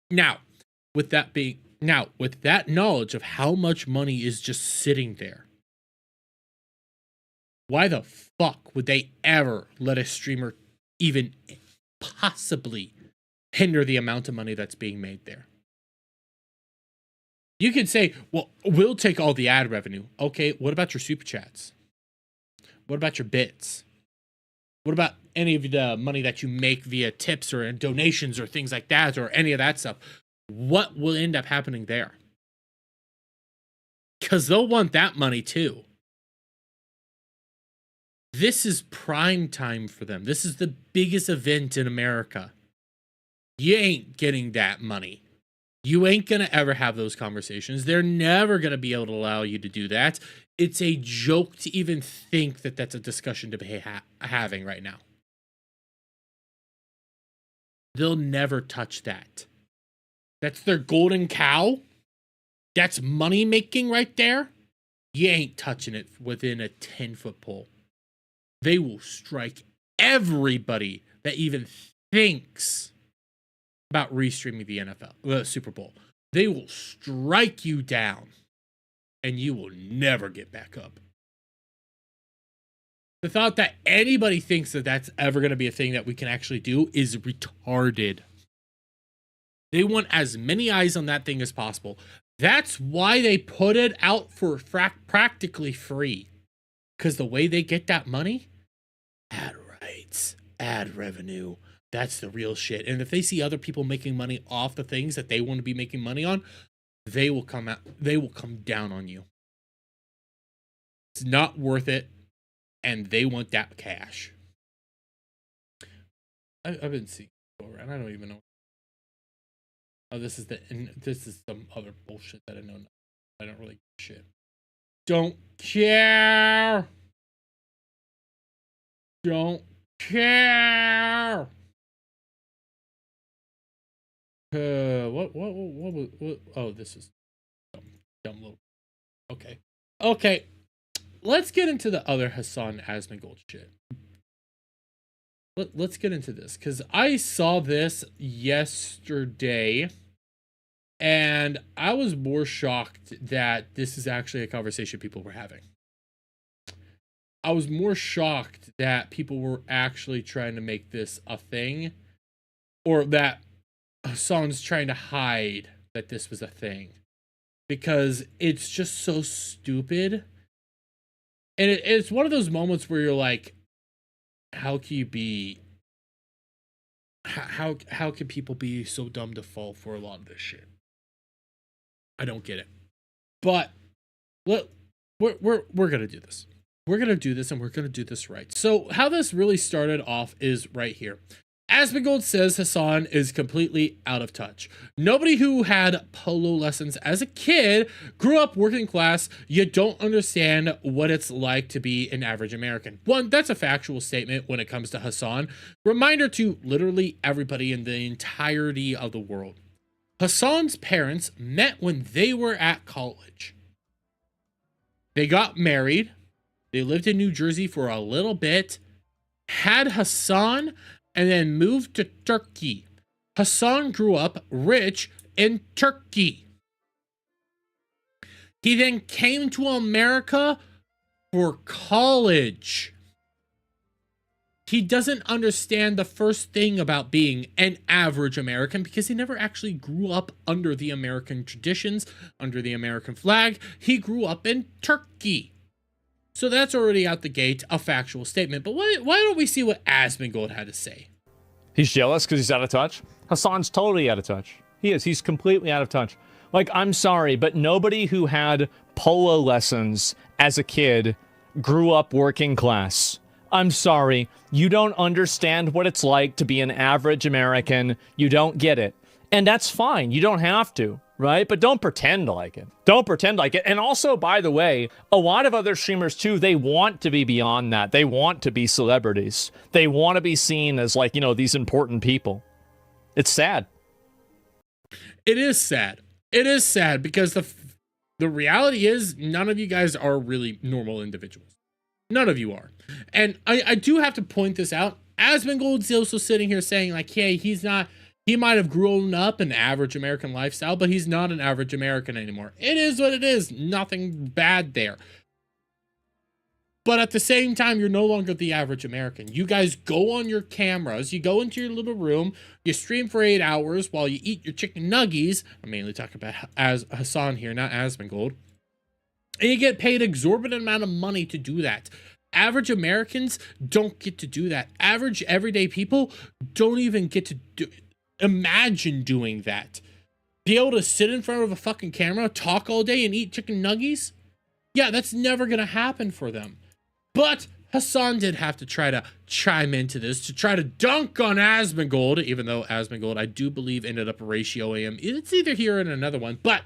Now, with that knowledge of how much money is just sitting there, why the fuck would they ever let a streamer even possibly hinder the amount of money that's being made there? You can say, well, we'll take all the ad revenue. Okay, what about your super chats? What about your bits? What about any of the money that you make via tips or donations or things like that, or any of that stuff? What will end up happening there? Because they'll want that money too. This is prime time for them. This is the biggest event in America. You ain't getting that money. You ain't going to ever have those conversations. They're never going to be able to allow you to do that. It's a joke to even think that that's a discussion to be having right now. They'll never touch that. That's their golden cow. That's money making right there. You ain't touching it within a 10-foot pole. They will strike everybody that even thinks about restreaming the Super Bowl. they will strike you down and you will never get back up. The thought that anybody thinks that that's ever going to be a thing that we can actually do is retarded. They want as many eyes on that thing as possible. That's why they put it out for practically free. Because the way they get that money, ad rights, ad revenue, that's the real shit. And if they see other people making money off the things that they want to be making money on, they will come down on you. It's not worth it. And they want that cash. I've been seeing it go around. I don't even know. Oh, this is some other bullshit that I know. I don't really give a shit. Don't care. Don't care. What? Oh, this is dumb little. Okay. Let's get into the other Hasan Asmongold shit. Let's get into this, because I saw this yesterday, and I was more shocked that this is actually a conversation people were having. I was more shocked that people were actually trying to make this a thing, or that Hasan's trying to hide that this was a thing, because it's just so stupid. And it's one of those moments where you're like, how can you be, how can people be so dumb to fall for a lot of this shit? I don't get it. But we're gonna do this. We're gonna do this, and we're gonna do this right. So how this really started off is right here. Asmongold says Hasan is completely out of touch. Nobody who had polo lessons as a kid grew up working class. You don't understand what it's like to be an average American. One, that's a factual statement when it comes to Hasan. Reminder to literally everybody in the entirety of the world. Hasan's parents met when they were at college. They got married. They lived in New Jersey for a little bit. Had Hasan, and then moved to Turkey. Hasan grew up rich in Turkey. He then came to America for college. He doesn't understand the first thing about being an average American because he never actually grew up under the American traditions, under the American flag. He grew up in Turkey. So that's already out the gate, a factual statement. But why don't we see what Asmongold had to say? He's jealous because he's out of touch? Hasan's totally out of touch. He is. He's completely out of touch. Like, I'm sorry, but nobody who had polo lessons as a kid grew up working class. I'm sorry. You don't understand what it's like to be an average American. You don't get it. And that's fine. You don't have to. Right? But don't pretend like it. Don't pretend like it. And also, by the way, a lot of other streamers too, they want to be beyond that. They want to be celebrities. They want to be seen as, like, you know, these important people. It's sad. It is sad. It is sad because the reality is none of you guys are really normal individuals. None of you are. And I do have to point this out. Asmongold's also sitting here saying, like, hey, he might have grown up an average American lifestyle, but he's not an average American anymore. It is what it is. Nothing bad there. But at the same time, you're no longer the average American. You guys go on your cameras, you go into your little room, you stream for 8 hours while you eat your chicken nuggies. I'm mainly talking about Hasan here, not Asmongold. And you get paid exorbitant amount of money to do that. Average Americans don't get to do that. Average everyday people don't even get to imagine doing that. Be able to sit in front of a fucking camera, talk all day, and eat chicken nuggies? Yeah, that's never gonna happen for them. But Hasan did have to try to chime into this to try to dunk on Asmongold, even though Asmongold, I do believe, ended up ratioing him. It's either here or in another one, but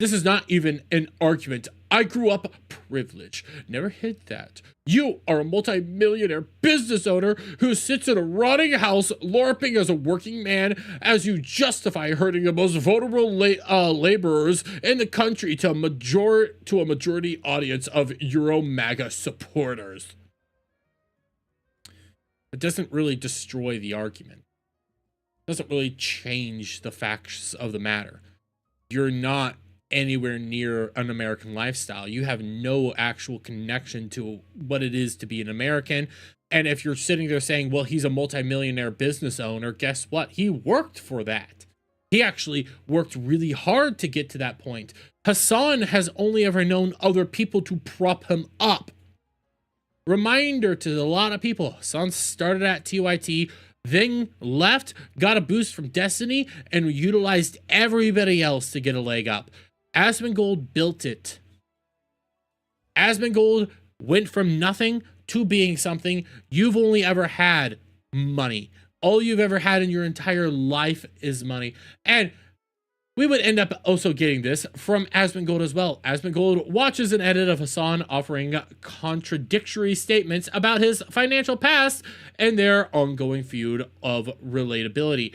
this is not even an argument. I grew up privileged. Never hid that. You are a multi-millionaire business owner who sits in a rotting house LARPing as a working man as you justify hurting the most vulnerable laborers in the country to a majority audience of Euro MAGA supporters. It doesn't really destroy the argument. It doesn't really change the facts of the matter. you're not anywhere near an American lifestyle. You have no actual connection to what it is to be an American. And if you're sitting there saying, well, he's a multimillionaire business owner, guess what? He worked for that. He actually worked really hard to get to that point. Hasan has only ever known other people to prop him up. Reminder to a lot of people, Hasan started at TYT, then left, got a boost from Destiny, and utilized everybody else to get a leg up. Asmongold built it. Asmongold went from nothing to being something. You've only ever had money. All you've ever had in your entire life is money. And we would end up also getting this from Asmongold as well. Asmongold watches an edit of Hasan offering contradictory statements about his financial past and their ongoing feud of relatability.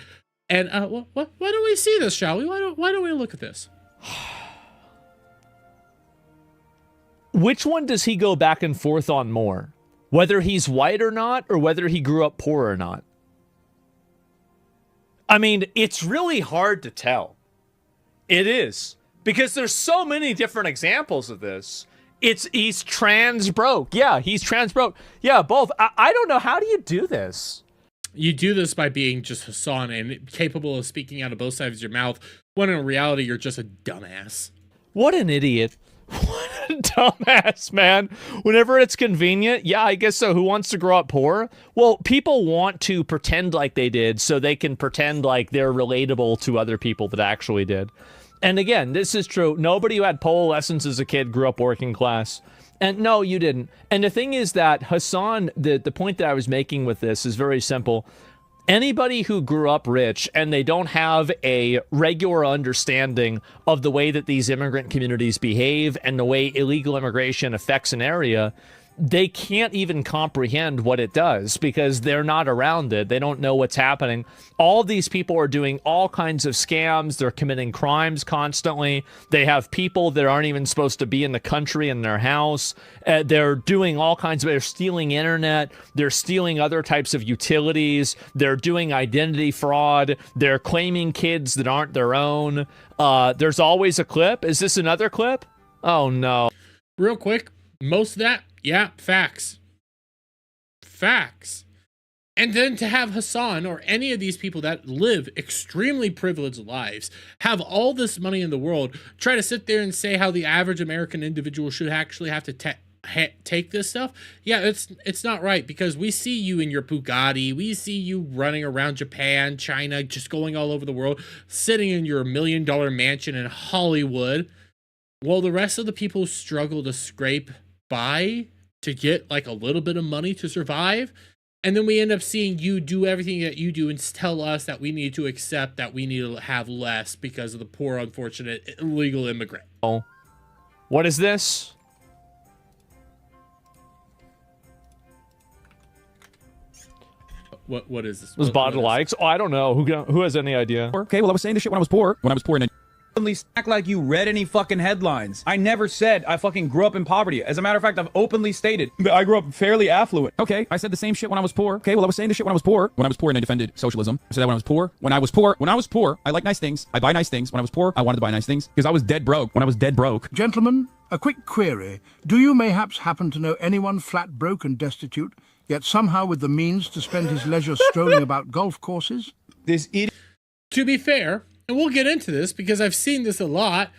And why don't we see this, shall we? Why don't we look at this? Which one does he go back and forth on more? Whether he's white or not, or whether he grew up poor or not? I mean, it's really hard to tell. It is. Because there's so many different examples of this. He's trans broke. Yeah, he's trans broke. Yeah, both. I don't know. How do you do this? You do this by being just Hasan and capable of speaking out of both sides of your mouth, when in reality, you're just a dumbass. What an idiot. What a dumbass, man. Whenever it's convenient, yeah, I guess so. Who wants to grow up poor? Well, people want to pretend like they did so they can pretend like they're relatable to other people that actually did. And again, this is true. Nobody who had pole lessons as a kid grew up working class. And no, you didn't. And the thing is that Hasan, the point that I was making with this is very simple. Anybody who grew up rich and they don't have a regular understanding of the way that these immigrant communities behave and the way illegal immigration affects an area, they can't even comprehend what it does because they're not around it. They don't know what's happening. All these people are doing all kinds of scams. They're committing crimes constantly. They have people that aren't even supposed to be in the country in their house. They're doing all kinds of, they're stealing internet. They're stealing other types of utilities. They're doing identity fraud. They're claiming kids that aren't their own. There's always a clip. Is this another clip? Oh no. Real quick, most of that, yeah, facts. Facts. And then to have Hasan or any of these people that live extremely privileged lives, have all this money in the world, try to sit there and say how the average American individual should actually have to take this stuff. Yeah, it's not right, because we see you in your Bugatti. We see you running around Japan, China, just going all over the world, sitting in your $1 million mansion in Hollywood, while the rest of the people struggle to scrape by to get like a little bit of money to survive. And then we end up seeing you do everything that you do and tell us that we need to accept that we need to have less because of the poor, unfortunate illegal immigrant. Oh, what is this? What is this? This bot likes? Oh, I don't know. Who has any idea? Okay, well, I was saying this shit when I was poor. And Openly act like you read any fucking headlines. I never said I fucking grew up in poverty. As a matter of fact, I've openly stated that I grew up fairly affluent. okay, I said the same shit when I was poor. Okay, well, I was saying this shit when I was poor. When I was poor and I defended socialism. I said that when I was poor. When I was poor, I like nice things. I buy nice things. When I was poor, I wanted to buy nice things because I was dead broke. When I was dead broke. Gentlemen, a quick query. Do you mayhaps happen to know anyone flat broke and destitute, yet somehow with the means to spend his leisure strolling about golf courses? This idiot. To be fair, and we'll get into this because I've seen this a lot.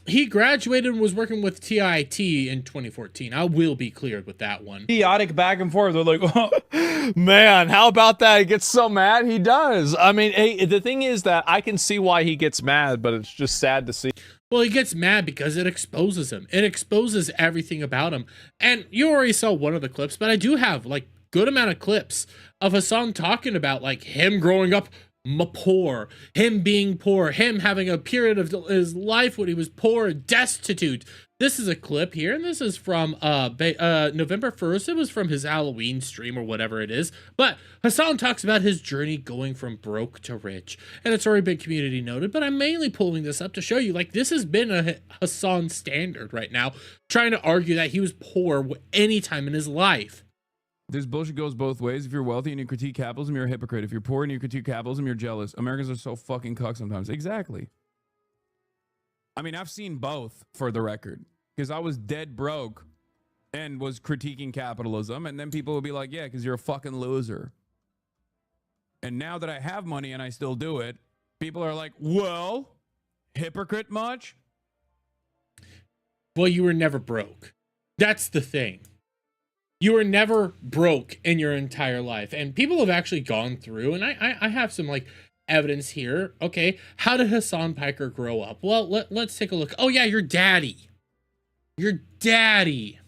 He graduated and was working with TIT in 2014. I will be cleared with that one. Idiotic back and forth. They're like, oh. Man, how about that? He gets so mad. He does. I mean, hey, the thing is that I can see why he gets mad, but it's just sad to see. Well, he gets mad because it exposes him. It exposes everything about him. And you already saw one of the clips, but I do have like good amount of clips of Hasan talking about like him growing up poor, him being poor, him having a period of his life when he was poor and destitute. This is a clip here, and this is from November 1st. It was from his Halloween stream or whatever it is. But Hasan talks about his journey going from broke to rich. And it's already been community noted, but I'm mainly pulling this up to show you, like, this has been a Hasan standard right now, trying to argue that he was poor any time in his life. This bullshit goes both ways. If you're wealthy and you critique capitalism, you're a hypocrite. If you're poor and you critique capitalism, you're jealous. Americans are so fucking cuck sometimes. Exactly. I mean, I've seen both for the record, because I was dead broke and was critiquing capitalism. And then people would be like, yeah, because you're a fucking loser. And now that I have money and I still do it, people are like, well, hypocrite much? Well, you were never broke. That's the thing. You were never broke in your entire life. And people have actually gone through, and I have some like evidence here. Okay, how did Hasan Piker grow up? Well, let's take a look. Oh yeah, your daddy. Your daddy.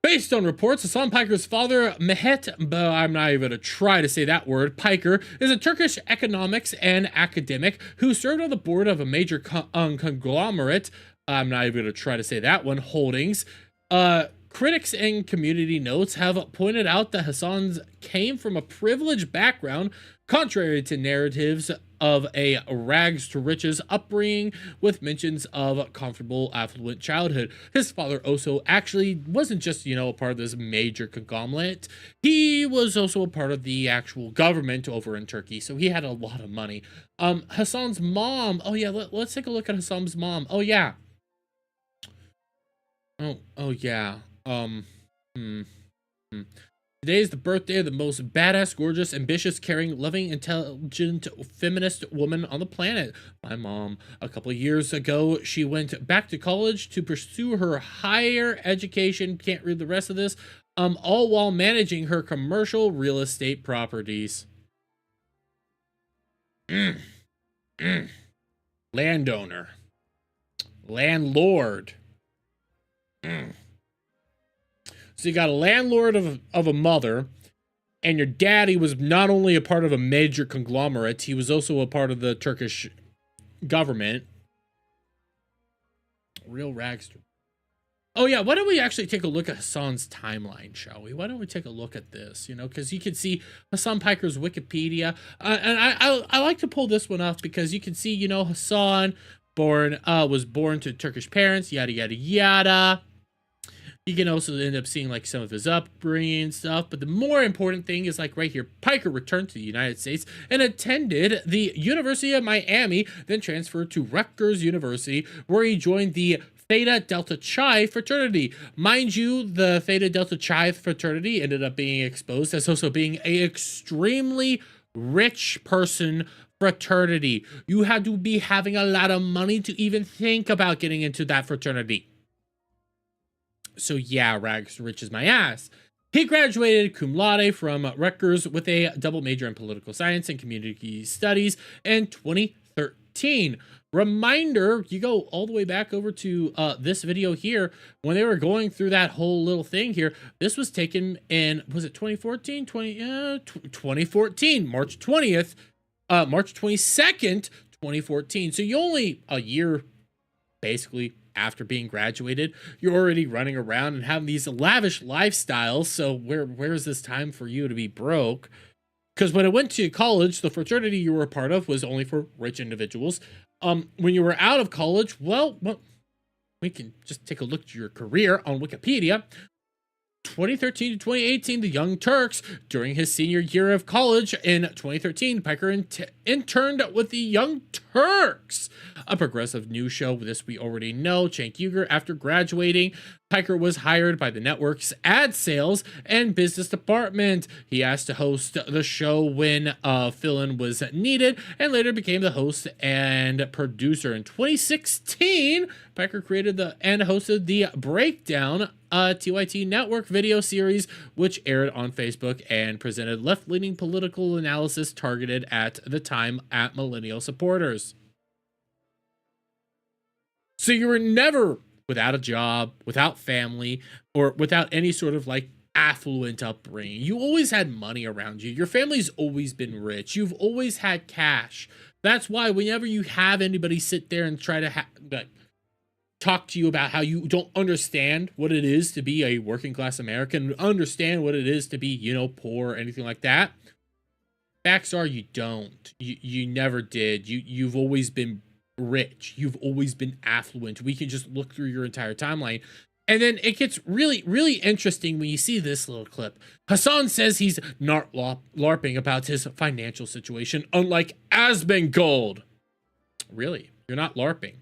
Based on reports, Hasan Piker's father, Mehmet, I'm not even going to try to say that word, Piker, is a Turkish economics and academic who served on the board of a major conglomerate, I'm not even going to try to say that one, holdings. Critics and community notes have pointed out that Hasan's came from a privileged background, contrary to narratives of a rags to riches upbringing with mentions of comfortable, affluent childhood. His father also actually wasn't just, a part of this major conglomerate. He was also a part of the actual government over in Turkey, so he had a lot of money. Hasan's mom, oh yeah, let's take a look at Hasan's mom. Oh yeah. Oh yeah. Today is the birthday of the most badass, gorgeous, ambitious, caring, loving, intelligent, feminist woman on the planet. My mom. A couple of years ago, she went back to college to pursue her higher education. Can't read the rest of this. All while managing her commercial real estate properties. Landowner. Landlord. So you got a landlord of a mother, and your daddy was not only a part of a major conglomerate, he was also a part of the Turkish government. Real rags. Oh yeah, why don't we actually take a look at Hasan's timeline, shall we? Why don't we take a look at this, because you can see Hasan Piker's Wikipedia. And I like to pull this one up because you can see, Hasan was born to Turkish parents, yada, yada, yada. You can also end up seeing like some of his upbringing and stuff. But the more important thing is like right here, Piker returned to the United States and attended the University of Miami, then transferred to Rutgers University, where he joined the Theta Delta Chi fraternity. Mind you, the Theta Delta Chi fraternity ended up being exposed as also being an extremely rich person fraternity. You had to be having a lot of money to even think about getting into that fraternity. So yeah, rags rich as my ass. He graduated cum laude from Rutgers with a double major in political science and community studies in 2013. Reminder, you go all the way back over to this video here when they were going through that whole little thing here. This was taken in, was it 2014? 2014, March 20th, March 22nd, 2014. So you only a year basically after being graduated, you're already running around and having these lavish lifestyles. So where is this time for you to be broke? Because when I went to college, the fraternity you were a part of was only for rich individuals. When you were out of college, well, we can just take a look at your career on Wikipedia. 2013 to 2018, the Young Turks. During his senior year of college in 2013, Piker interned with the Young Turks, a progressive news show. This we already know. Cenk Uygur. After graduating, Piker was hired by the network's ad sales and business department. He asked to host the show when fill-in was needed, and later became the host and producer. In 2016, Piker created and hosted the Breakdown, TYT network video series, which aired on Facebook and presented left-leaning political analysis targeted at the time at millennial supporters. So you were never without a job, without family, or without any sort of like affluent upbringing. You always had money around you. Your family's always been rich. You've always had cash. That's why whenever you have anybody sit there and try to talk to you about how you don't understand what it is to be a working class American, understand what it is to be, poor or anything like that, facts are you don't. You never did. You've always been rich. You've always been affluent. We can just look through your entire timeline. And then it gets really, really interesting when you see this little clip. Hasan says he's not LARPing about his financial situation, unlike Asmongold. Really? You're not LARPing?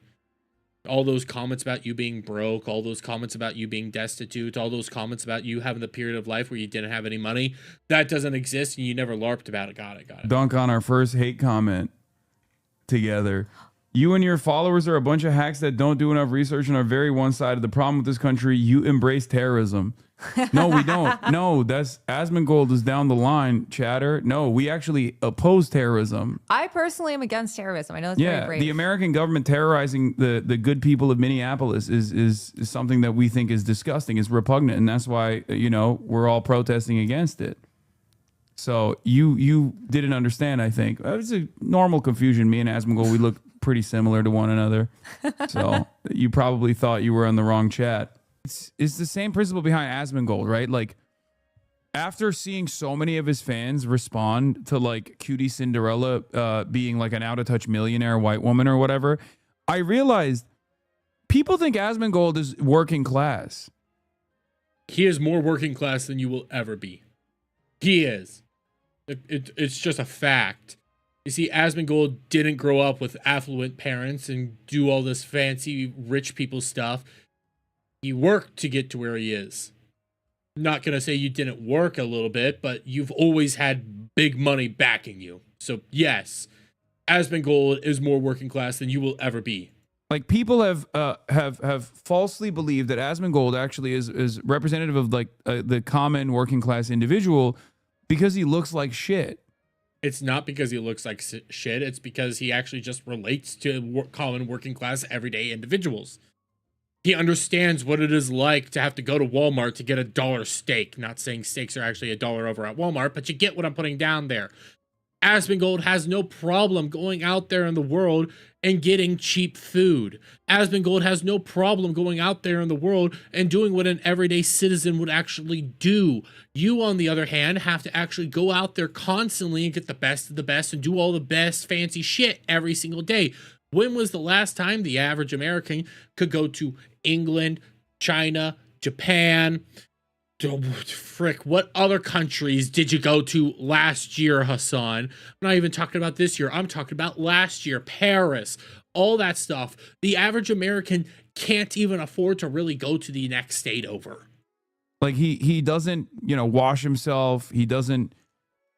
All those comments about you being broke, all those comments about you being destitute, all those comments about you having the period of life where you didn't have any money, that doesn't exist and you never LARPed about it. Got it. Dunk on our first hate comment together. You and your followers are a bunch of hacks that don't do enough research and are very one-sided. The problem with this country, you embrace terrorism. No, we don't. No, that's Asmongold is down the line, chatter. No, we actually oppose terrorism. I personally am against terrorism. I know it's very brave. The American government terrorizing the good people of Minneapolis is something that we think is disgusting. It's repugnant, and that's why we're all protesting against it. So you didn't understand. I think it was a normal confusion. Me and Asmongold, we look pretty similar to one another. So you probably thought you were on the wrong chat. It's the same principle behind Asmongold, right? Like, after seeing so many of his fans respond to like Cutie Cinderella being like an out of touch millionaire white woman or whatever, I realized people think Asmongold is working class. He is more working class than you will ever be. He is. It's just a fact. You see, Asmongold didn't grow up with affluent parents and do all this fancy rich people stuff. He worked to get to where he is. I'm not going to say you didn't work a little bit, but you've always had big money backing you. So yes, Asmongold is more working class than you will ever be. Like, people have falsely believed that Asmongold actually is representative of like the common working class individual because he looks like shit. It's not because he looks like shit. It's because he actually just relates to common working class everyday individuals. He understands what it is like to have to go to Walmart to get $1 steak. Not saying steaks are actually $1 over at Walmart, but you get what I'm putting down there. Asmongold has no problem going out there in the world and getting cheap food. Asmongold has no problem going out there in the world and doing what an everyday citizen would actually do. You, on the other hand, have to actually go out there constantly and get the best of the best and do all the best fancy shit every single day. When was the last time the average American could go to England, China, Japan? What other countries did you go to last year, Hasan? I'm not even talking about this year. I'm talking about last year. Paris, all that stuff. The average American can't even afford to really go to the next state over. Like, he doesn't, wash himself. He doesn't,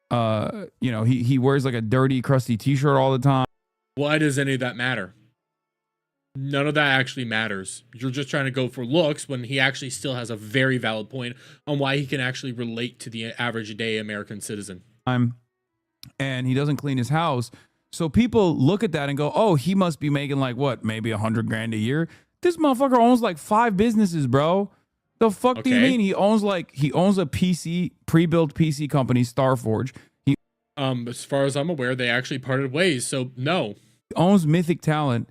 he wears like a dirty, crusty t-shirt all the time. Why does any of that matter? None of that actually matters. You're just trying to go for looks when he actually still has a very valid point on why he can actually relate to the average day American citizen. And he doesn't clean his house. So people look at that and go, oh, he must be making like what, maybe $100,000 a year. This motherfucker owns like 5 businesses, bro. The fuck do you mean? He owns a PC, pre-built PC company, Starforge. As far as I'm aware, they actually parted ways. So no. He owns Mythic Talent.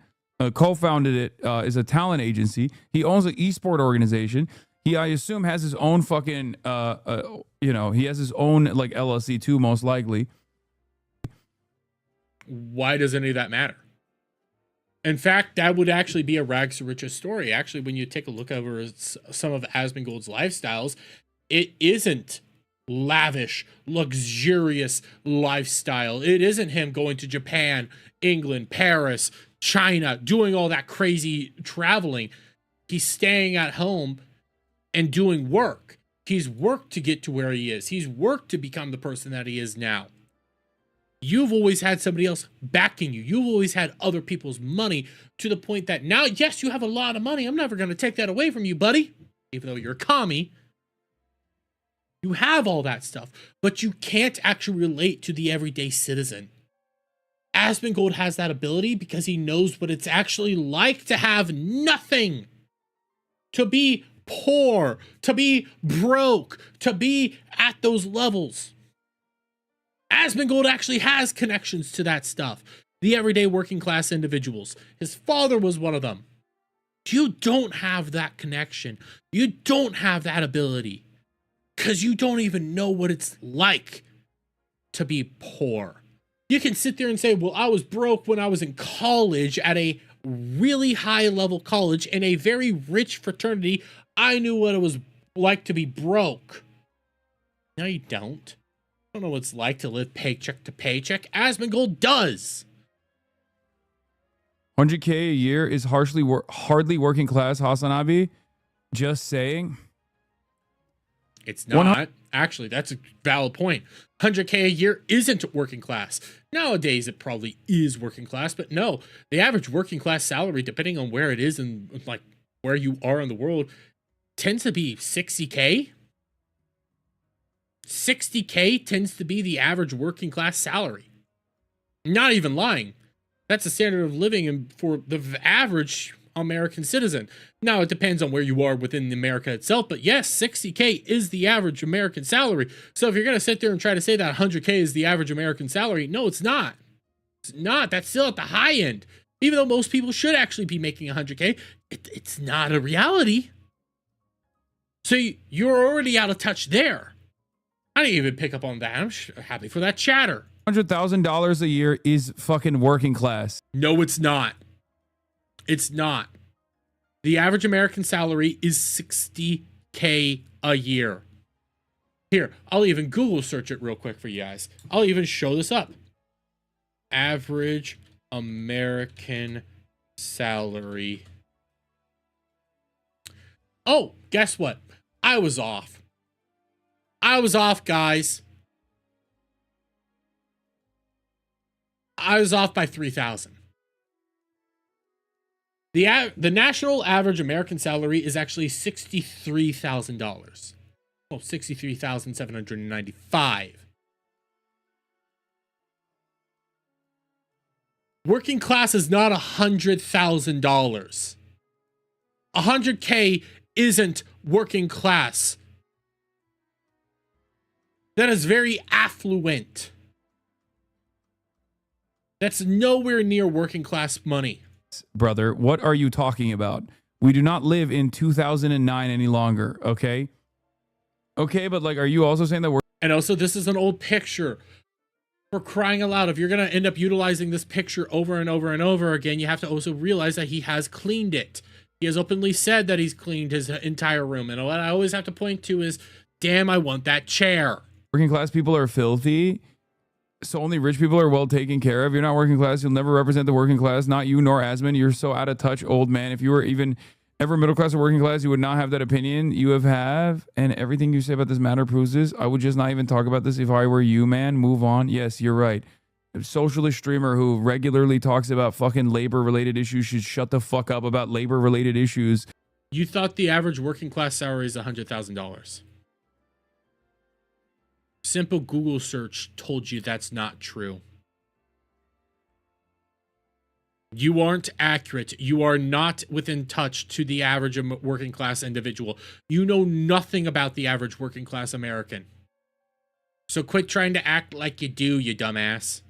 Co-founded it, is a talent agency. He owns an esport organization. He, I assume, has his own fucking, he has his own like LLC too, most likely. Why does any of that matter? In fact, that would actually be a rags to riches story. Actually, when you take a look over some of Asmongold's lifestyles, it isn't lavish, luxurious lifestyle. It isn't him going to Japan, England, Paris, China, doing all that crazy traveling. He's staying at home and doing work. He's worked to get to where he is. He's worked to become the person that he is now. You've always had somebody else backing you. You've always had other people's money to the point that now, yes, you have a lot of money. I'm never going to take that away from you, buddy. Even though you're a commie, you have all that stuff, but you can't actually relate to the everyday citizen. Asmongold has that ability because he knows what it's actually like to have nothing, to be poor, to be broke, to be at those levels. Asmongold actually has connections to that stuff. The everyday working class individuals. His father was one of them. You don't have that connection. You don't have that ability because you don't even know what it's like to be poor. You can sit there and say, well, I was broke when I was in college at a really high level college in a very rich fraternity. I knew what it was like to be broke. No, you don't. You don't know what it's like to live paycheck to paycheck. Asmongold does. 100K a year is hardly working class, Hasan Abi. Just saying. It's not. Actually, that's a valid point. 100K a year isn't working class. Nowadays, it probably is working class, but no. The average working class salary, depending on where it is and like where you are in the world, tends to be 60K. 60K tends to be the average working class salary. Not even lying. That's the standard of living for the average American citizen. Now, it depends on where you are within America itself, but yes, 60K is the average American salary. So if you're going to sit there and try to say that 100K is the average American salary, no, it's not. It's not. That's still at the high end. Even though most people should actually be making 100K, it's not a reality. So you're already out of touch there. I didn't even pick up on that. I'm happy for that chatter. $100,000 a year is fucking working class. No, it's not. It's not. The average American salary is 60K a year. Here, I'll even Google search it real quick for you guys. I'll even show this up. Average American salary. Oh, guess what? I was off. I was off, guys. I was off by 3,000. The national average American salary is actually $63,000. Well, $63,795. Working class is not $100,000. 100K isn't working class. That is very affluent. That's nowhere near working class money. Brother, what are you talking about? We do not live in 2009 any longer, okay? Okay, but like, are you also saying that we're... And also, this is an old picture. For crying out loud, if you're going to end up utilizing this picture over and over and over again, you have to also realize that he has cleaned it. He has openly said that he's cleaned his entire room. And what I always have to point to is, damn, I want that chair. Working class people are filthy. So only rich people are well taken care of. You're not working class. You'll never represent the working class. Not you nor Asmund. You're so out of touch, old man. If you were even ever middle class or working class, you would not have that opinion you have. And everything you say about this matter proves this. I would just not even talk about this if I were you, man. Move on. Yes, you're right. A socialist streamer who regularly talks about fucking labor-related issues should shut the fuck up about labor-related issues. You thought the average working class salary is $100,000. Simple Google search told you that's not true. You aren't accurate. You are not within touch to the average working class individual. You know nothing about the average working class American. So quit trying to act like you do, you dumbass.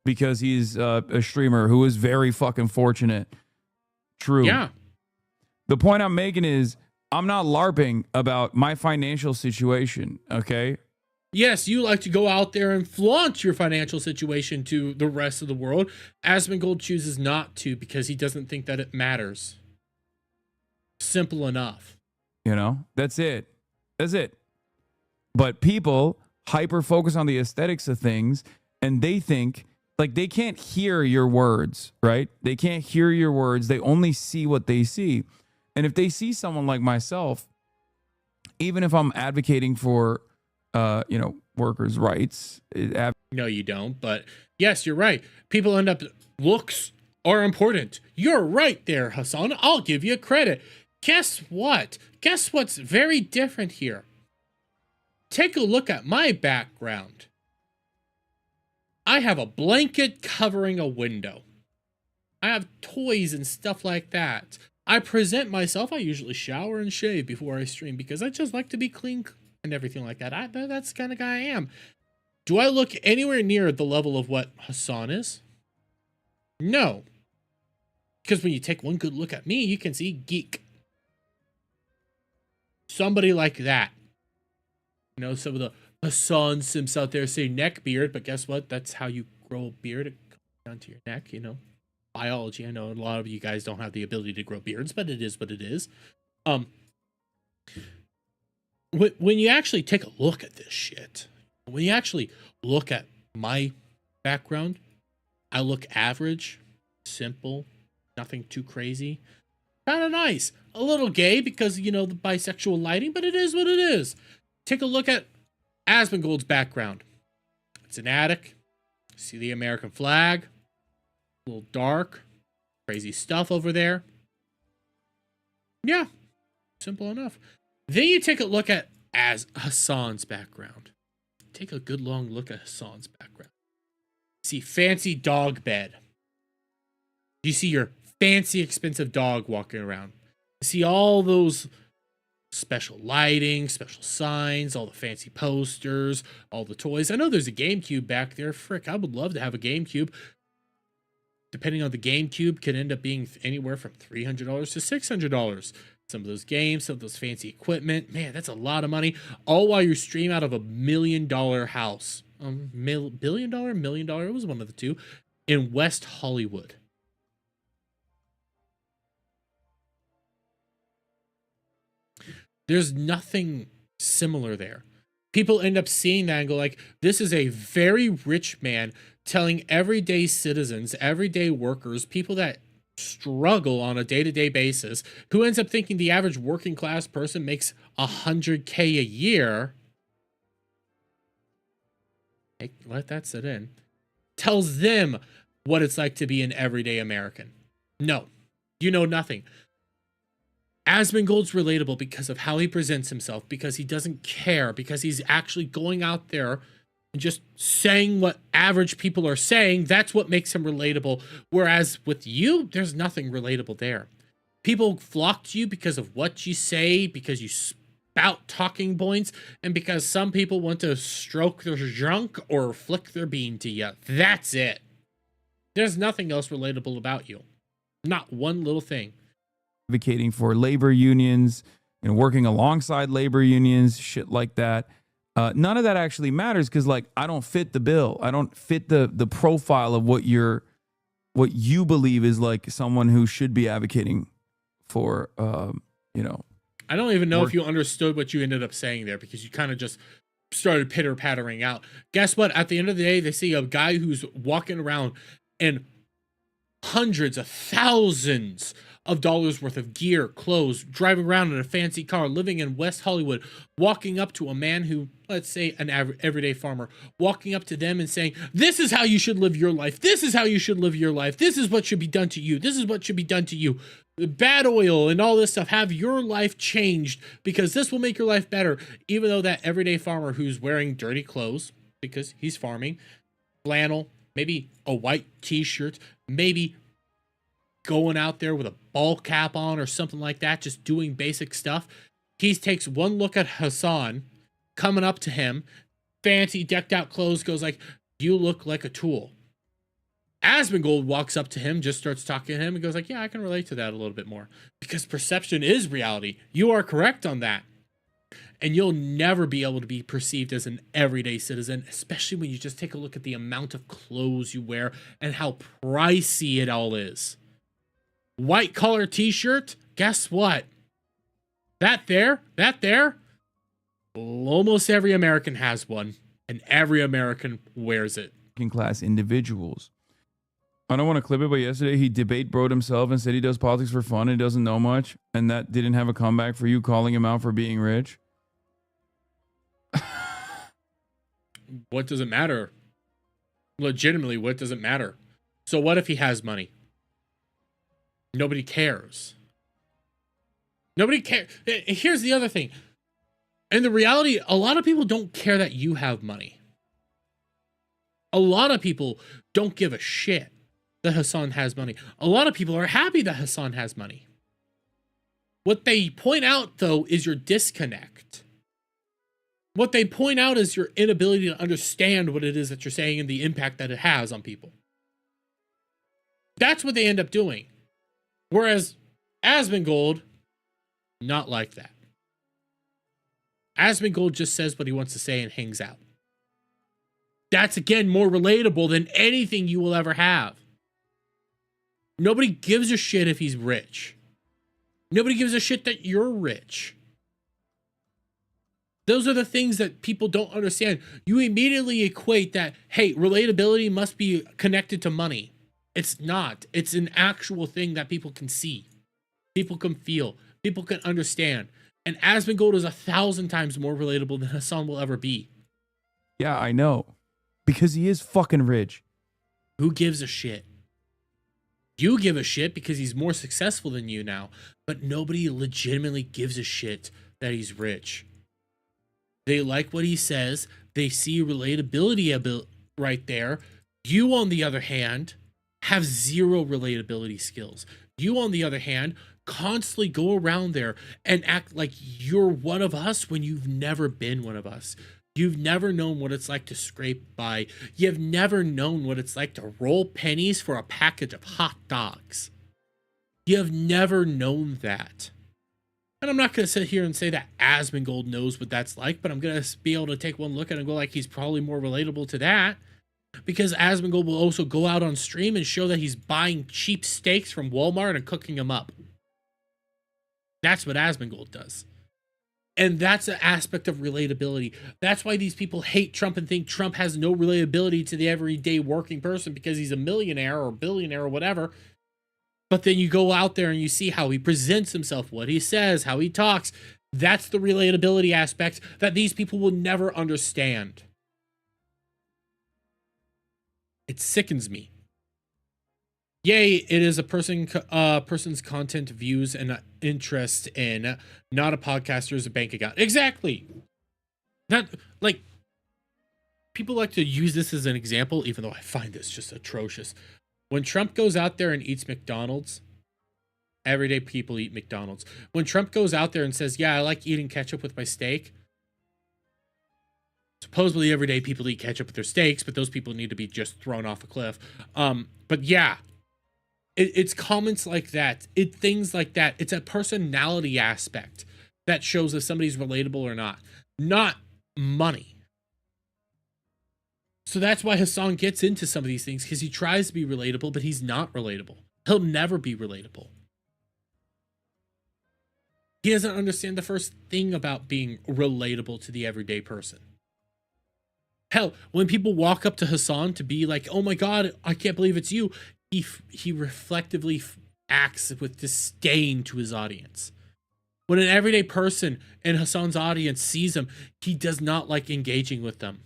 Because he's a streamer who is very fucking fortunate. True. Yeah. The point I'm making is I'm not LARPing about my financial situation, okay? Yes, you like to go out there and flaunt your financial situation to the rest of the world. Asmongold chooses not to because he doesn't think that it matters. Simple enough. You know, that's it. That's it. But people hyper focus on the aesthetics of things and they think like they can't hear your words, right? They can't hear your words. They only see what they see. And if they see someone like myself, even if I'm advocating for workers' rights. No, you don't. But yes, you're right. People end up, looks are important. You're right there, Hasan. I'll give you credit. Guess what? Guess what's very different here? Take a look at my background. I have a blanket covering a window. I have toys and stuff like that. I present myself. I usually shower and shave before I stream because I just like to be clean and everything like that. That's the kind of guy I am. Do I look anywhere near the level of what Hasan is? No. Because when you take one good look at me, you can see geek. Somebody like that. You know, some of the Hasan simps out there say neck beard, but guess what? That's how you grow a beard. It comes down to your neck, you know. Biology. I know a lot of you guys don't have the ability to grow beards, but it is what it is. When you actually take a look at this shit, when you actually look at my background, I look average, simple, Nothing too crazy. Kind of nice. A little gay because, you know, the bisexual lighting, but it is what it is. Take a look at Asmongold's background. It's an attic. See the American flag. A little dark. Crazy stuff over there. Yeah. Simple enough. Then you take a look at Hasan's background. Take a good long look at Hasan's background. See fancy dog bed. You see your fancy expensive dog walking around. You see all those special lighting, special signs, all the fancy posters, all the toys. I know there's a GameCube back there. Frick, I would love to have a GameCube. Depending on the GameCube, can end up being anywhere from $300 to $600. Some of those games, some of those fancy equipment. Man, that's a lot of money. All while you stream out of $1 million house. $1 million? It was one of the two. In West Hollywood. There's nothing similar there. People end up seeing that and go like, this is a very rich man telling everyday citizens, everyday workers, people that struggle on a day-to-day basis, who ends up thinking the average working class person makes $100K a year. Hey, let that sit in. Tells them what it's like to be an everyday American. No, you know nothing. Asmongold's relatable because of how he presents himself, because he doesn't care, because he's actually going out there and just saying what average people are saying. That's what makes him relatable. Whereas with you, there's nothing relatable there. People flock to you because of what you say, because you spout talking points, and because some people want to stroke their junk or flick their bean to you. That's it. There's nothing else relatable about you. Not one little thing. Advocating for labor unions and working alongside labor unions, shit like that. None of that actually matters because, like, I don't fit the bill. I don't fit the profile of what you believe is like someone who should be advocating for. You know, I don't even know if you understood what you ended up saying there because you kind of just started pitter-pattering out. Guess what? At the end of the day, they see a guy who's walking around in hundreds of thousands of dollars worth of gear, clothes, driving around in a fancy car, living in West Hollywood, walking up to a man who, let's say an everyday farmer, walking up to them and saying, this is how you should live your life. This is how you should live your life. This is what should be done to you. This is what should be done to you. Bad oil and all this stuff. Have your life changed because this will make your life better. Even though that everyday farmer who's wearing dirty clothes because he's farming, flannel, maybe a white t-shirt, maybe going out there with a ball cap on or something like that, just doing basic stuff. He takes one look at Hasan, coming up to him, fancy decked out clothes, goes like, you look like a tool. Asmongold walks up to him, just starts talking to him and goes like, yeah, I can relate to that a little bit more because perception is reality. You are correct on that. And you'll never be able to be perceived as an everyday citizen, especially when you just take a look at the amount of clothes you wear and how pricey it all is. White collar t-shirt, guess what? That there, almost every American has one, and every American wears it. Working class individuals. I don't want to clip it, but yesterday he debate broed himself and said he does politics for fun and he doesn't know much, and that didn't have a comeback for you calling him out for being rich. What does it matter? Legitimately, what does it matter? So what if he has money? Nobody cares. Nobody cares. Here's the other thing. In the reality, a lot of people don't care that you have money. A lot of people don't give a shit that Hasan has money. A lot of people are happy that Hasan has money. What they point out, though, is your disconnect. What they point out is your inability to understand what it is that you're saying and the impact that it has on people. That's what they end up doing. Whereas Asmongold, not like that. Asmongold just says what he wants to say and hangs out. That's, again, more relatable than anything you will ever have. Nobody gives a shit if he's rich. Nobody gives a shit that you're rich. Those are the things that people don't understand. You immediately equate that, hey, relatability must be connected to money. It's not. It's an actual thing that people can see, people can feel, people can understand. And Asmongold is 1,000 times more relatable than Hasan will ever be. Yeah, I know. Because he is fucking rich. Who gives a shit? You give a shit because he's more successful than you now, but nobody legitimately gives a shit that he's rich. They like what he says. They see relatability right there. You, on the other hand, have zero relatability skills. You, on the other hand, constantly go around there and act like you're one of us when you've never been one of us. You've never known what it's like to scrape by. You've never known what it's like to roll pennies for a package of hot dogs. You've never known that. And I'm not going to sit here and say that Asmongold knows what that's like, but I'm going to be able to take one look at it and go like he's probably more relatable to that. Because Asmongold will also go out on stream and show that he's buying cheap steaks from Walmart and cooking them up. That's what Asmongold does. And that's an aspect of relatability. That's why these people hate Trump and think Trump has no relatability to the everyday working person because he's a millionaire or billionaire or whatever. But then you go out there and you see how he presents himself, what he says, how he talks. That's the relatability aspect that these people will never understand. It sickens me. Yay, it is a person's content, views, and interest in, not a podcaster's bank account. Exactly. That, like, people like to use this as an example, even though I find this just atrocious. When Trump goes out there and eats McDonald's, everyday people eat McDonald's. When Trump goes out there and says, yeah, I like eating ketchup with my steak, supposedly everyday people eat ketchup with their steaks, but those people need to be just thrown off a cliff. But yeah. It's comments like that. Things like that. It's a personality aspect that shows if somebody's relatable or not money. So that's why Hasan gets into some of these things, because he tries to be relatable, but he's not relatable. He'll never be relatable. He doesn't understand the first thing about being relatable to the everyday person. Hell, when people walk up to Hasan to be like, oh my God, I can't believe it's you, he reflectively acts with disdain to his audience. When an everyday person in Hasan's audience sees him, he does not like engaging with them.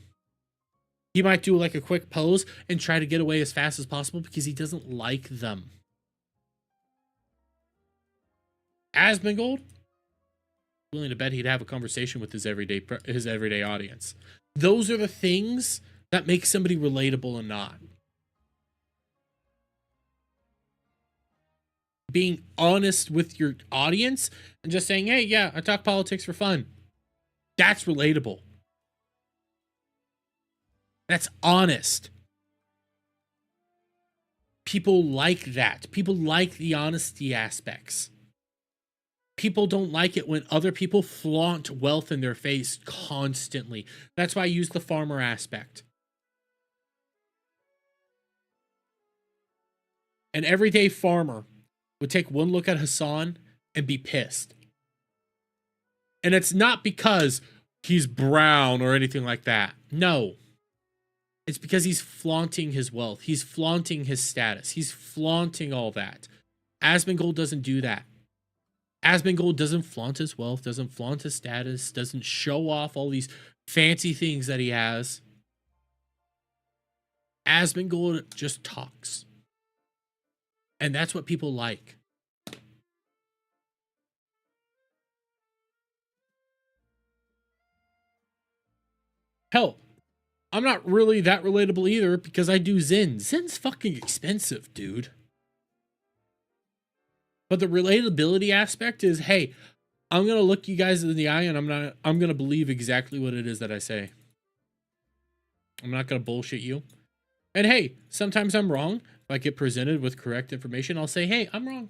He might do like a quick pose and try to get away as fast as possible because he doesn't like them. Asmongold, willing to bet he'd have a conversation with his everyday audience. Those are the things that make somebody relatable and not. Being honest with your audience and just saying, hey, yeah, I talk politics for fun. That's relatable. That's honest. People like that. People like the honesty aspects. People don't like it when other people flaunt wealth in their face constantly. That's why I use the farmer aspect. An everyday farmer would take one look at Hasan and be pissed. And it's not because he's brown or anything like that. No. It's because he's flaunting his wealth. He's flaunting his status. He's flaunting all that. Asmongold doesn't do that. Asmongold doesn't flaunt his wealth, doesn't flaunt his status, doesn't show off all these fancy things that he has. Asmongold just talks. And that's what people like. Hell, I'm not really that relatable either because I do Zen. Zen's fucking expensive, dude. But the relatability aspect is, hey, I'm going to look you guys in the eye and I'm going to believe exactly what it is that I say. I'm not going to bullshit you. And hey, sometimes I'm wrong. If I get presented with correct information, I'll say, hey, I'm wrong.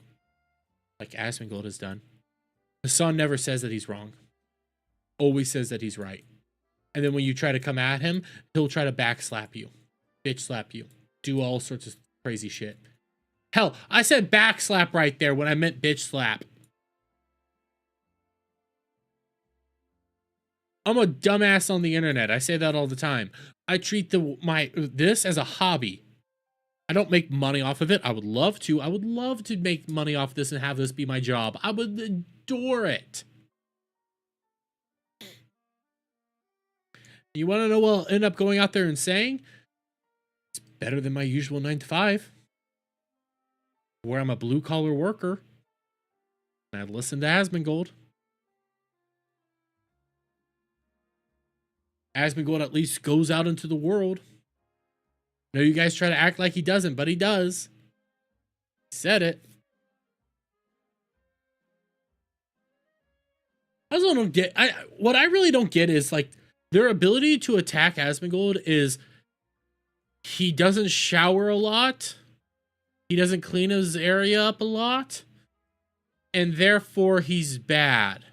Like Asmongold has done. Hasan never says that he's wrong. Always says that he's right. And then when you try to come at him, he'll try to backslap you. Bitch slap you. Do all sorts of crazy shit. Hell, I said backslap right there when I meant bitch slap. I'm a dumbass on the internet. I say that all the time. I treat this as a hobby. I don't make money off of it. I would love to. I would love to make money off this and have this be my job. I would adore it. You want to know what I'll end up going out there and saying? It's better than my usual 9 to 5, where I'm a blue collar worker. And I listen to Asmongold. Asmongold at least goes out into the world. I know you guys try to act like he doesn't, but he does. He said it. I also don't get. What I really don't get is like their ability to attack Asmongold is he doesn't shower a lot. He doesn't clean his area up a lot. And therefore he's bad.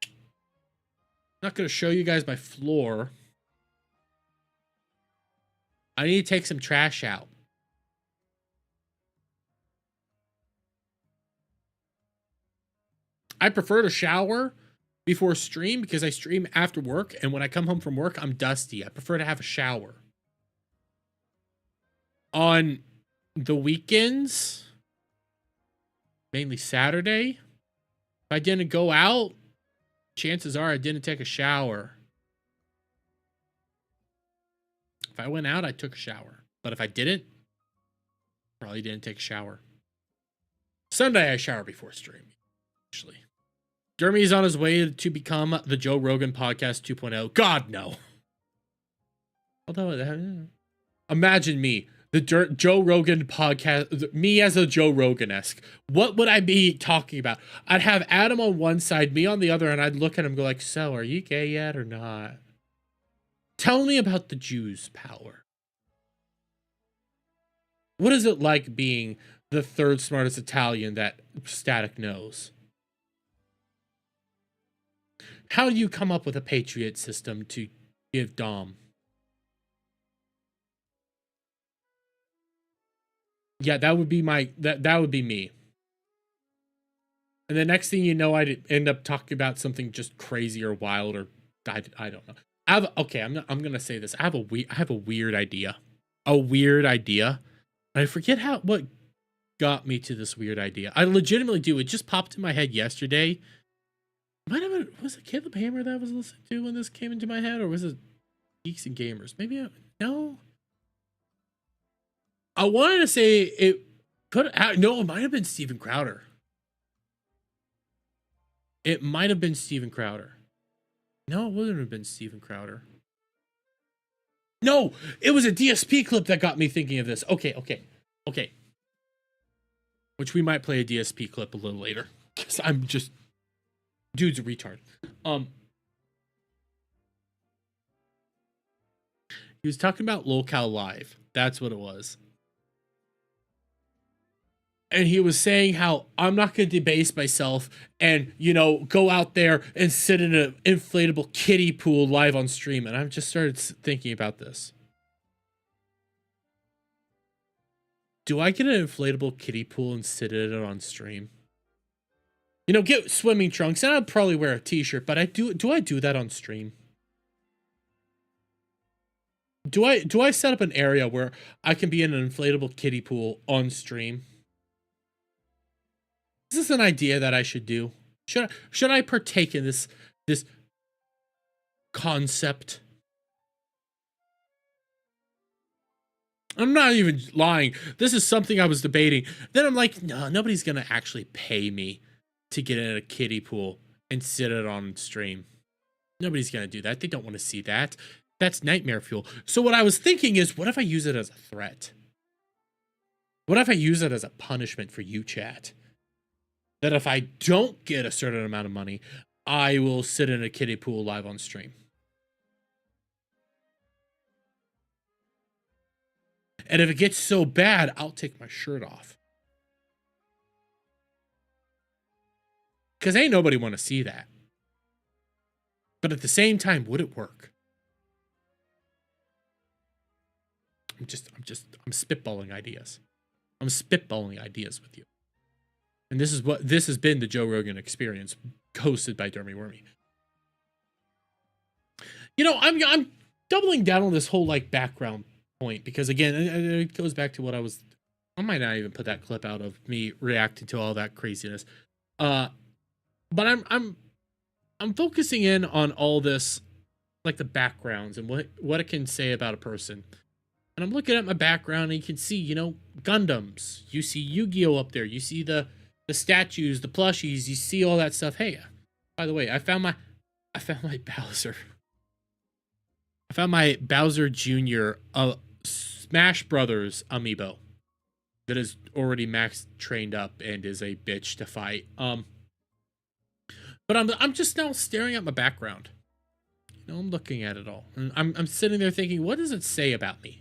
I'm not going to show you guys my floor. I need to take some trash out. I prefer to shower before stream because I stream after work, and when I come home from work, I'm dusty. I prefer to have a shower. On the weekends, mainly Saturday, if I didn't go out, chances are I didn't take a shower. If I went out, I took a shower. But if I didn't, probably didn't take a shower. Sunday, I shower before stream, actually. Dermy's on his way to become the Joe Rogan Podcast 2.0. God, no. Although, imagine me, the Joe Rogan Podcast, me as a Joe Rogan-esque. What would I be talking about? I'd have Adam on one side, me on the other, and I'd look at him and go like, so, are you gay yet or not? Tell me about the Jews' power. What is it like being the third smartest Italian that Static knows? How do you come up with a Patriot system to give Dom? Yeah, that would be my that would be me. And the next thing you know, I'd end up talking about something just crazy or wild or I don't know. I'm gonna say this. I have a weird idea. A weird idea. I forget what got me to this weird idea. I legitimately do. It just popped in my head yesterday. Was it Caleb Hammer that I was listening to when this came into my head, or was it Geeks and Gamers? Maybe no. I wanted to say it might have been Steven Crowder. It might have been Steven Crowder. No, it wouldn't have been Steven Crowder. No, it was a DSP clip that got me thinking of this. Okay. Which we might play a DSP clip a little later. Because I'm just... Dude's a retard. He was talking about Locale Live. That's what it was. And he was saying how I'm not going to debase myself and, go out there and sit in an inflatable kiddie pool live on stream. And I've just started thinking about this. Do I get an inflatable kiddie pool and sit in it on stream? Get swimming trunks, and I'd probably wear a t-shirt, but do I do that on stream? Do I set up an area where I can be in an inflatable kiddie pool on stream? Is this an idea that I should do? Should I partake in this concept? I'm not even lying. This is something I was debating. Then I'm like, no, nobody's gonna actually pay me to get in a kiddie pool and sit it on stream. Nobody's gonna do that. They don't want to see that. That's nightmare fuel. So what I was thinking is, what if I use it as a threat? What if I use it as a punishment for you, chat? That if I don't get a certain amount of money, I will sit in a kiddie pool live on stream. And if it gets so bad, I'll take my shirt off. Because ain't nobody want to see that. But at the same time, would it work? I'm spitballing ideas. I'm spitballing ideas with you. And this has been the Joe Rogan Experience, hosted by Dermy Wormy. I'm doubling down on this whole like background point, because again, it goes back to what I might not even put that clip out of me reacting to all that craziness. But I'm focusing in on all this, like the backgrounds and what it can say about a person. And I'm looking at my background and you can see, you know, Gundams. You see Yu-Gi-Oh up there. You see the statues, the plushies. You see all that stuff. Hey, by the way, I found my Bowser. I found my Bowser Jr. Smash Brothers amiibo that is already max trained up and is a bitch to fight. But I'm just now staring at my background. You know, I'm looking at it all, and I'm sitting there thinking, what does it say about me?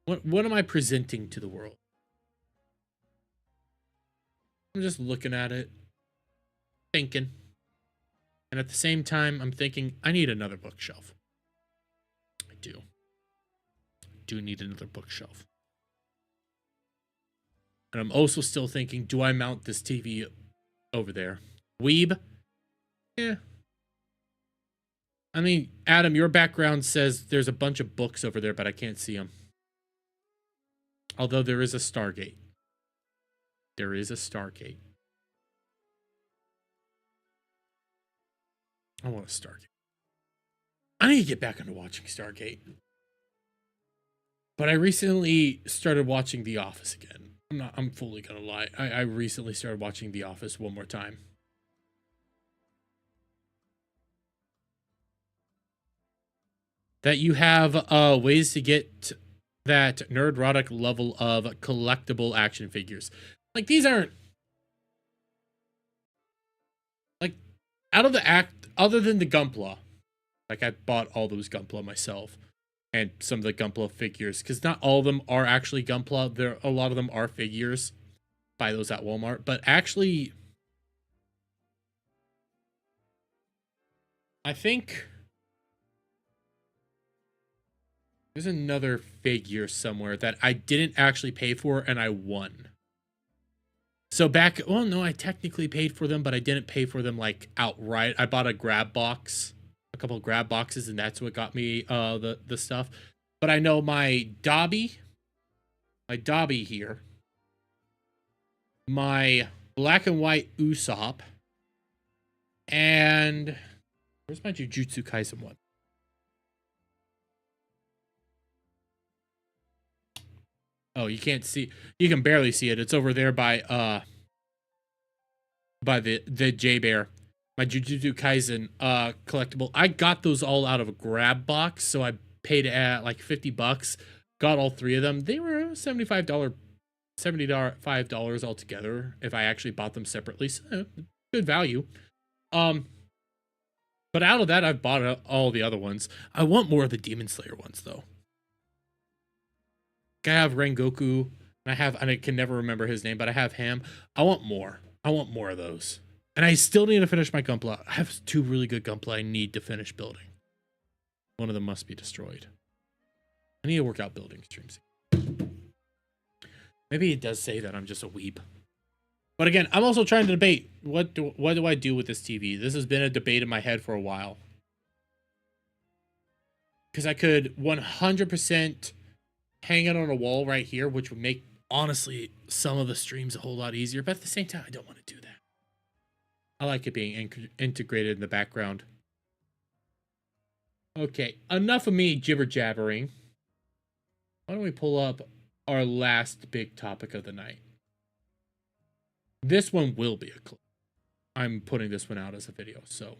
What am I presenting to the world? I'm just looking at it, thinking, and at the same time, I'm thinking, I need another bookshelf. I do need another bookshelf. And I'm also still thinking, do I mount this TV over there? Weeb? Yeah. I mean, Adam, your background says there's a bunch of books over there, but I can't see them. Although there is a Stargate. There is a Stargate. I want a Stargate. I need to get back into watching Stargate. But I recently started watching The Office again. I'm fully gonna lie. I recently started watching The Office one more time. That you have ways to get that nerdrotic level of collectible action figures. Like, these aren't, like, out of the act, other than the Gunpla. Like, I bought all those Gunpla myself. And some of the Gunpla figures. Because not all of them are actually Gunpla. A lot of them are figures. Buy those at Walmart. But actually, I think there's another figure somewhere that I didn't actually pay for and I won. So well, no, I technically paid for them, but I didn't pay for them like outright. I bought a grab box, a couple of grab boxes, and that's what got me the stuff. But I know my Dobby here, my black and white Usopp, and where's my Jujutsu Kaisen one? Oh, you can't see. You can barely see it. It's over there by the J Bear. My Jujutsu Kaisen collectible. I got those all out of a grab box, so I paid at like $50. Got all three of them. They were $75 altogether if I actually bought them separately. So, good value. But out of that, I've bought all the other ones. I want more of the Demon Slayer ones though. I have Rengoku, and I can never remember his name, but I have him. I want more. I want more of those. And I still need to finish my Gunpla. I have 2 really good Gunpla I need to finish building. One of them must be destroyed. I need to work out building streams. Maybe it does say that I'm just a weeb. But again, I'm also trying to debate, what do I do with this TV? This has been a debate in my head for a while. Because I could 100% hang it on a wall right here, which would make, honestly, some of the streams a whole lot easier. But at the same time, I don't want to do that. I like it being integrated in the background. Okay, enough of me jibber-jabbering. Why don't we pull up our last big topic of the night? This one will be a clip. I'm putting this one out as a video, so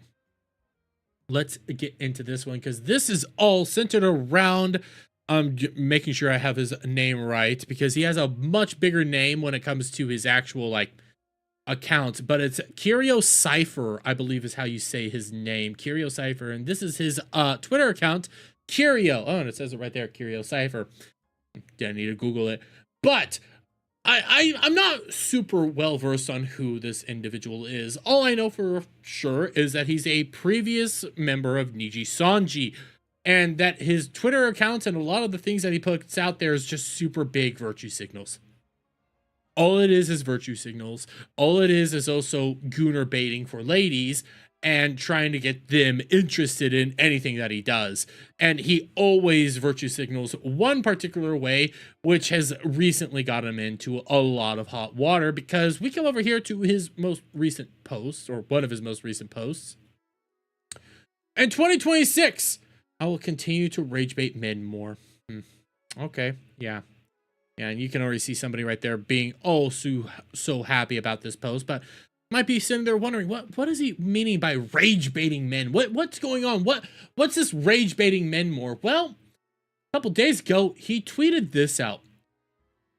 let's get into this one, because this is all centered around making sure I have his name right, because he has a much bigger name when it comes to his actual like account, but it's Curio Cypher, I believe is how you say his name, Curio Cypher, and this is his Twitter account, Curio. Oh, and it says it right there, Curio Cypher. Didn't need to Google it, but I'm not super well versed on who this individual is. All I know for sure is that he's a previous member of Niji Sanji, and that his Twitter account and a lot of the things that he puts out there is just super big virtue signals. All it is virtue signals. All it is also gooner baiting for ladies. and trying to get them interested in anything that he does. And he always virtue signals one particular way, which has recently got him into a lot of hot water, because we come over here to his most recent post, or one of his most recent posts. In 2026, I will continue to rage bait men more. Okay, yeah. Yeah, and you can already see somebody right there being so happy about this post, but might be sitting there wondering, what is he meaning by rage baiting men? What's going on? What's this rage baiting men more? Well, a couple days ago, he tweeted this out.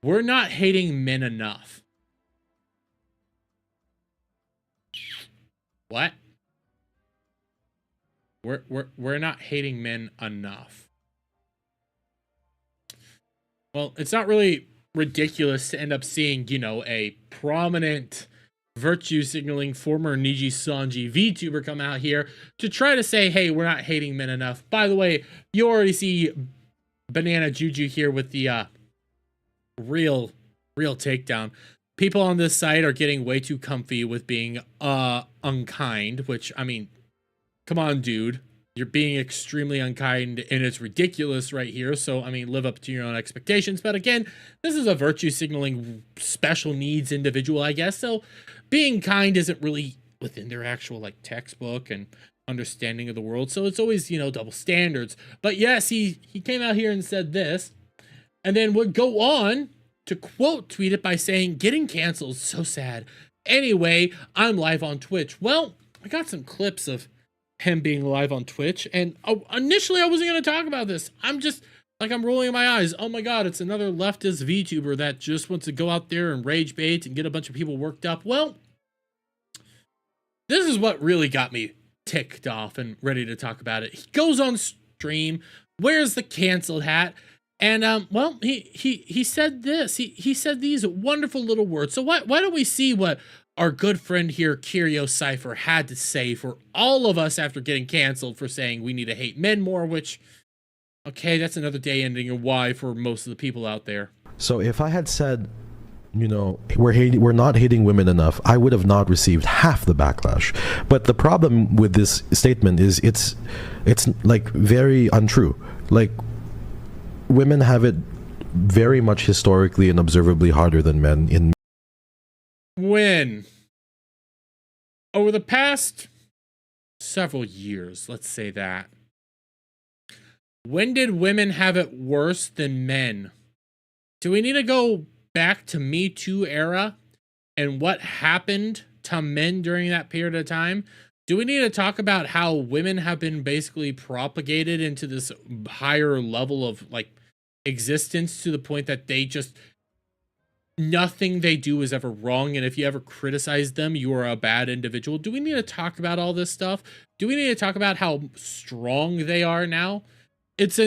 We're not hating men enough. What? We're not hating men enough. Well, it's not really ridiculous to end up seeing, you know, a prominent virtue signaling former Niji Sanji VTuber come out here to try to say, hey, we're not hating men enough. By the way, you already see Banana Juju here with the real takedown. People on this site are getting way too comfy with being unkind, which, I mean, come on, dude. You're being extremely unkind, and it's ridiculous right here. So, I mean, live up to your own expectations. But again, this is a virtue signaling special needs individual, I guess. So being kind isn't really within their actual, like, textbook and understanding of the world. So it's always, you know, double standards. But yes, he came out here and said this, and then would go on to quote tweet it by saying, getting canceled is so sad. Anyway, I'm live on Twitch. Well, I got some clips of him being live on Twitch, and initially I wasn't going to talk about this. I'm just like, I'm rolling my eyes. Oh my god, it's another leftist VTuber that just wants to go out there and rage bait and get a bunch of people worked up. Well, this is what really got me ticked off and ready to talk about it. He goes on stream, wears the canceled hat, and well, he said this. He said these wonderful little words. So why don't we see what our good friend here, Curio Cypher, had to say for all of us after getting canceled for saying we need to hate men more, which, okay, that's another day ending in Y for most of the people out there. So if I had said, you know, we're not hating women enough, I would have not received half the backlash. But the problem with this statement is it's like very untrue. Like, women have it very much historically and observably harder than men in when over the past several years, let's say that, when did women have it worse than men? Do we need to go back to Me Too era and what happened to men during that period of time? Do we need to talk about how women have been basically propagated into this higher level of, like, existence to the point that they just, nothing they do is ever wrong, and if you ever criticize them, you are a bad individual? Do we need to talk about all this stuff? Do we need to talk about how strong they are now? It's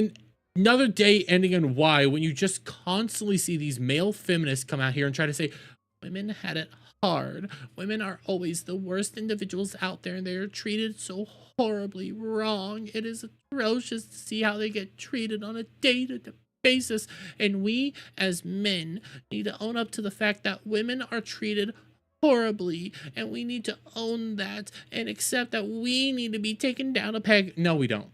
another day ending in Y when you just constantly see these male feminists come out here and try to say, women had it hard. Women are always the worst individuals out there, and they're treated so horribly wrong. It is atrocious to see how they get treated on a day-to-day basis, and we as men need to own up to the fact that women are treated horribly, and we need to own that and accept that we need to be taken down a peg. No, we don't.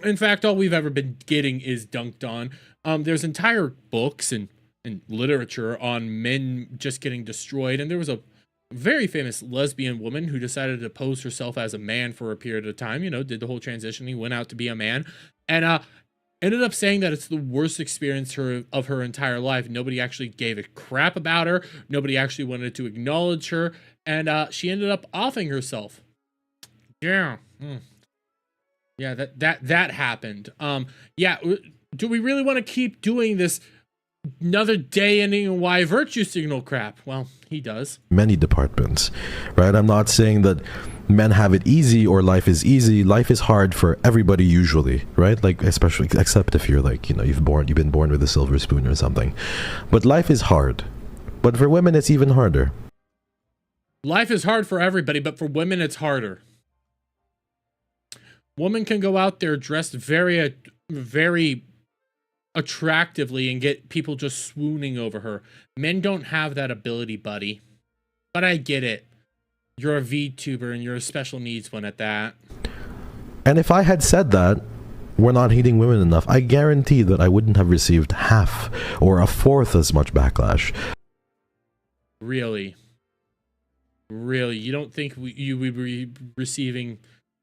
In fact, all we've ever been getting is dunked on. There's entire books and literature on men just getting destroyed, and there was a very famous lesbian woman who decided to pose herself as a man for a period of time, you know, did the whole transitioning, went out to be a man, and ended up saying that it's the worst experience of her entire life. Nobody actually gave a crap about her. Nobody actually wanted to acknowledge her. And she ended up offing herself. Yeah. Yeah, that happened. Yeah, do we really want to keep doing this another day ending in Y virtue signal crap? Well, he does. Many departments, right? I'm not saying that men have it easy or life is easy. Life is hard for everybody usually, right? Like, especially, except if you're like, you know, you've been born with a silver spoon or something. But life is hard. But for women, it's even harder. Life is hard for everybody, but for women, it's harder. Women can go out there dressed very, very attractively and get people just swooning over her. Men don't have that ability, buddy. But I get it. You're a VTuber and you're a special needs one at that. And if I had said that we're not hating women enough, I guarantee that I wouldn't have received half or a fourth as much backlash. Really? Really? You don't think you would be receiving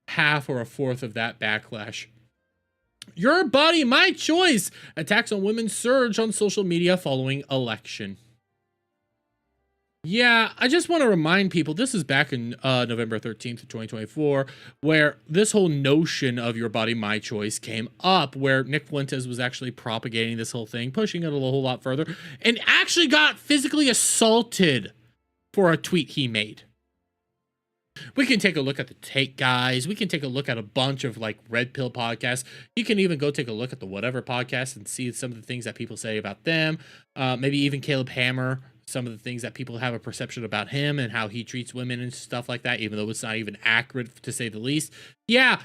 half or a fourth of that backlash? Your body, my choice. Attacks on women surge on social media following election. Yeah, I just want to remind people, this is back in November 13th of 2024, where this whole notion of your body, my choice came up, where Nick Fuentes was actually propagating this whole thing, pushing it a whole lot further, and actually got physically assaulted for a tweet he made. We can take a look at the Take Guys. We can take a look at a bunch of like Red Pill podcasts. You can even go take a look at the Whatever podcast and see some of the things that people say about them. Maybe even Caleb Hammer, some of the things that people have a perception about him and how he treats women and stuff like that, even though it's not even accurate to say the least. Yeah,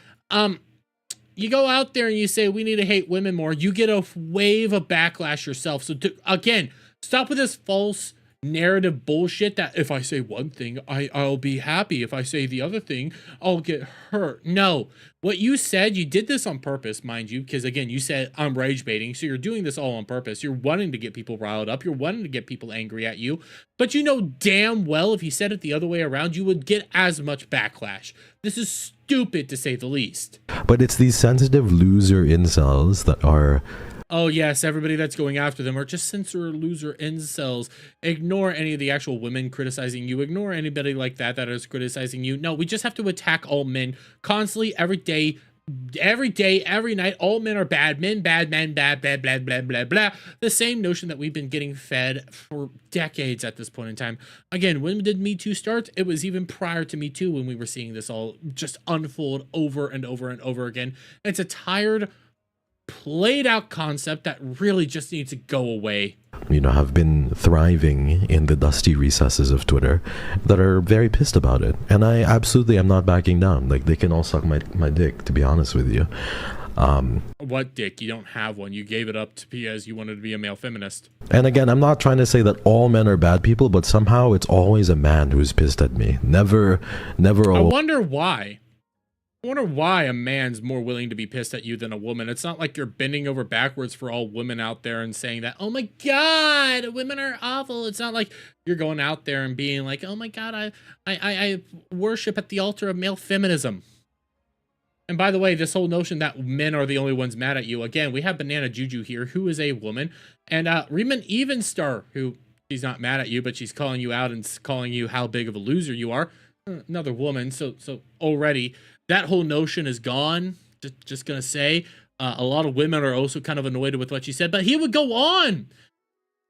you go out there and you say, we need to hate women more. You get a wave of backlash yourself. So again, stop with this false narrative bullshit that if I say one thing, I'll be happy. If I say the other thing, I'll get hurt. No, what you said, you did this on purpose, mind you, because again, you said I'm rage baiting. So you're doing this all on purpose. You're wanting to get people riled up. You're wanting to get people angry at you. But you know damn well if you said it the other way around, you would get as much backlash. This is stupid to say the least. But it's these sensitive loser incels that are... Oh, yes, everybody that's going after them are just censor loser incels. Ignore any of the actual women criticizing you. Ignore anybody like that is criticizing you. No, we just have to attack all men constantly, every day, every night. All men are bad. Men, bad, men, bad, blah, blah, blah, blah, blah. The same notion that we've been getting fed for decades at this point in time. Again, when did Me Too start? It was even prior to Me Too when we were seeing this all just unfold over and over and over again. It's a tired, played out concept that really just needs to go away. You know, have been thriving in the dusty recesses of Twitter that are very pissed about it. And I absolutely am not backing down. Like, they can all suck my dick, to be honest with you. What dick? You don't have one. You gave it up to because you wanted to be a male feminist. And again, I'm not trying to say that all men are bad people, but somehow it's always a man who's pissed at me. Never I wonder why. I wonder why a man's more willing to be pissed at you than a woman. It's not like you're bending over backwards for all women out there and saying that, oh my God, women are awful. It's not like you're going out there and being like, oh my God, I worship at the altar of male feminism. And by the way, this whole notion that men are the only ones mad at you. Again, we have Banana Juju here, who is a woman. And Riemann Evenstar, who she's not mad at you, but she's calling you out and calling you how big of a loser you are. Another woman. So already... that whole notion is gone. Just gonna say, a lot of women are also kind of annoyed with what she said, but he would go on.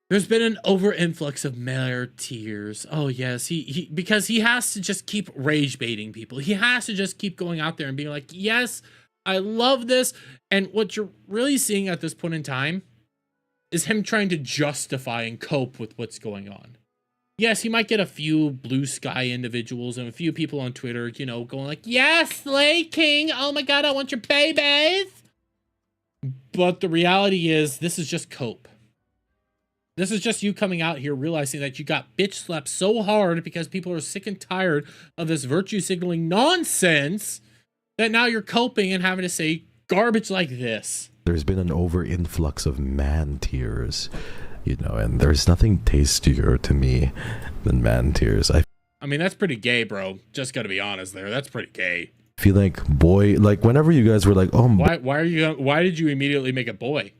There's been an over influx of male tears. Oh yes, he because he has to just keep rage baiting people. He has to just keep going out there and being like, yes, I love this. And what you're really seeing at this point in time is him trying to justify and cope with what's going on. Yes, he might get a few blue sky individuals and a few people on Twitter, you know, going like, yes, Slay King, oh my God, I want your babies. But the reality is, this is just cope. This is just you coming out here realizing that you got bitch slapped so hard because people are sick and tired of this virtue signaling nonsense that now you're coping and having to say garbage like this. There's been an over influx of man tears. You know, and there's nothing tastier to me than man tears. I mean, that's pretty gay, bro. Just gotta be honest there. That's pretty gay. Feel like boy, like whenever you guys were like, oh, why did you immediately make it boy?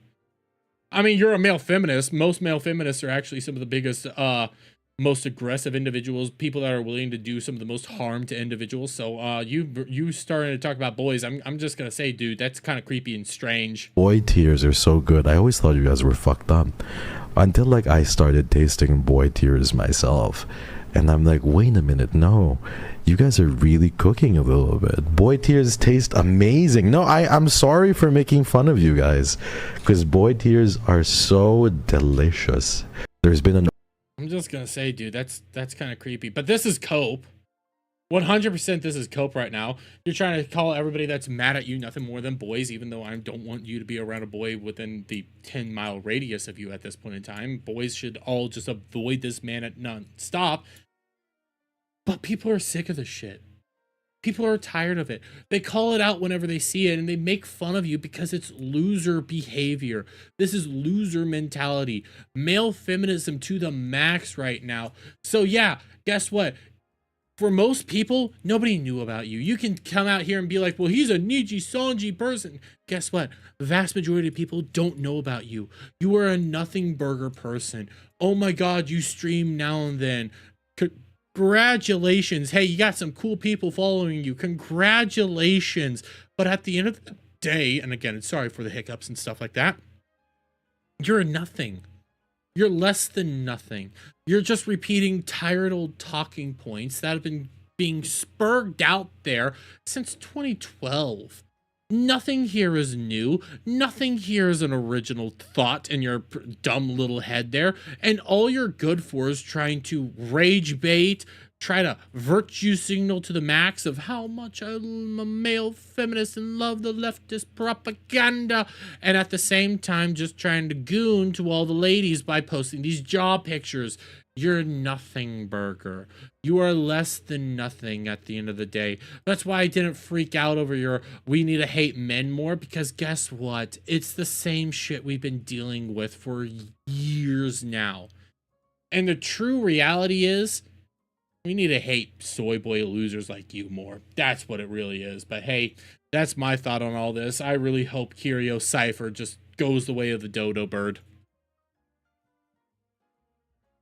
I mean, you're a male feminist. Most male feminists are actually some of the biggest, most aggressive individuals, people that are willing to do some of the most harm to individuals. So you starting to talk about boys. I'm just gonna say, dude, that's kind of creepy and strange. Boy tears are so good. I always thought you guys were fucked up until like I started tasting boy tears myself, and I'm like, wait a minute, no, you guys are really cooking a little bit. Boy tears taste amazing. No, I'm sorry for making fun of you guys, because boy tears are so delicious. There's been an I'm just gonna say, dude, that's kind of creepy. But this is cope. 100% this is cope right now. You're trying to call everybody that's mad at you nothing more than boys, even though I don't want you to be around a boy within the 10-mile radius of you at this point in time. Boys should all just avoid this man at non-stop. But people are sick of this shit. People are tired of it. They call it out whenever they see it, and they make fun of you because it's loser behavior. This is loser mentality. Male feminism to the max right now. So yeah, guess what? For most people, nobody knew about you. You can come out here and be like, well, he's a Niji Sanji person. Guess what? The vast majority of people don't know about you. You are a nothing burger person. Oh my God, you stream now and then. Congratulations. Hey, you got some cool people following you. Congratulations. But at the end of the day, and again, sorry for the hiccups and stuff like that, you're a nothing. You're less than nothing. You're just repeating tired old talking points that have been being spurred out there since 2012. Nothing here is new. Nothing here is an original thought in your dumb little head there. And all you're good for is trying to rage bait, try to virtue signal to the max of how much I'm a male feminist and love the leftist propaganda, and at the same time just trying to goon to all the ladies by posting these job pictures. You're nothing burger. You are less than nothing at the end of the day. That's why I didn't freak out over your we need to hate men more, because guess what? It's the same shit we've been dealing with for years now. And the true reality is, we need to hate soy boy losers like you more. That's what it really is. But hey, that's my thought on all this. I really hope Kirio Cypher just goes the way of the dodo bird.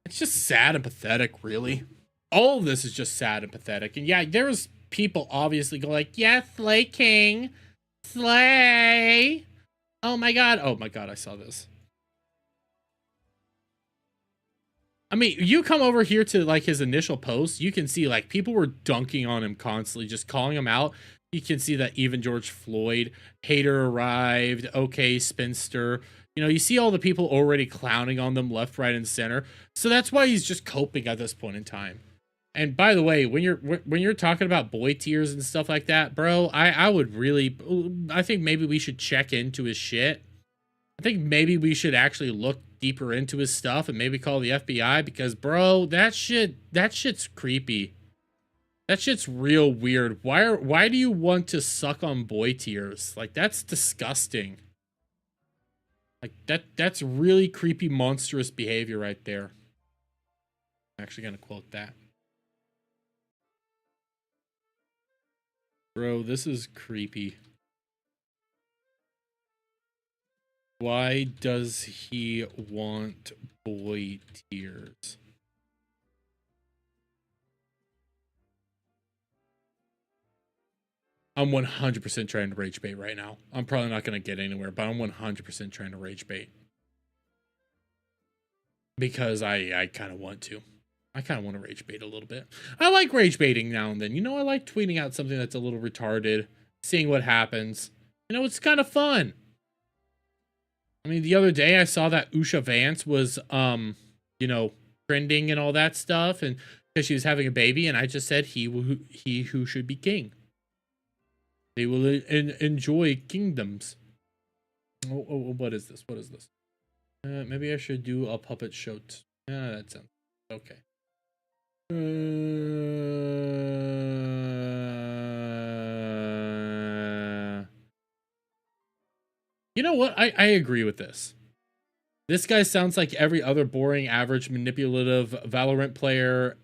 It's just sad and pathetic, really. All of this is just sad and pathetic. And yeah, there's people obviously go like, yeah, Slay King. Slay. Oh my god, I saw this. I mean, you come over here to like his initial post, you can see like people were dunking on him constantly, just calling him out. You can see that even George Floyd, hater arrived, okay, spinster. You know, you see all the people already clowning on them left, right, and center. So that's why he's just coping at this point in time. And by the way, when you're talking about boy tiers and stuff like that, bro, I would really, I think maybe we should check into his shit. I think maybe we should actually look deeper into his stuff and maybe call the FBI, because bro, that shit's creepy. That shit's real weird. Why do you want to suck on boy tiers? Like, that's disgusting. Like that's really creepy, monstrous behavior right there. I'm actually gonna quote that. Bro, this is creepy. Why does he want boy tears? I'm 100% trying to rage bait right now. I'm probably not going to get anywhere, but I'm 100% trying to rage bait. Because I kind of want to. I kind of want to rage bait a little bit. I like rage baiting now and then. You know, I like tweeting out something that's a little retarded, seeing what happens. You know, it's kind of fun. I mean, the other day I saw that Usha Vance was, you know, trending and all that stuff, and because she was having a baby, and I just said he who should be king. They will enjoy kingdoms. Oh, what is this? What is this? Maybe I should do a puppet show. That sounds okay. You know what? I agree with this. This guy sounds like every other boring, average, manipulative Valorant player,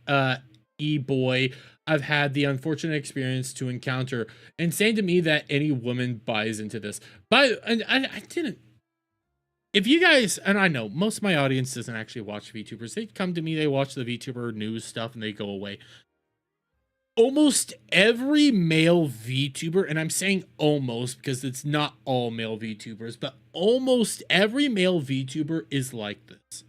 e-boy I've had the unfortunate experience to encounter. Insane to me that any woman buys into this. But I didn't. If you guys, and I know most of my audience doesn't actually watch VTubers. They come to me, they watch the VTuber news stuff, and they go away. Almost every male VTuber, and I'm saying almost because it's not all male VTubers, but almost every male VTuber is like this.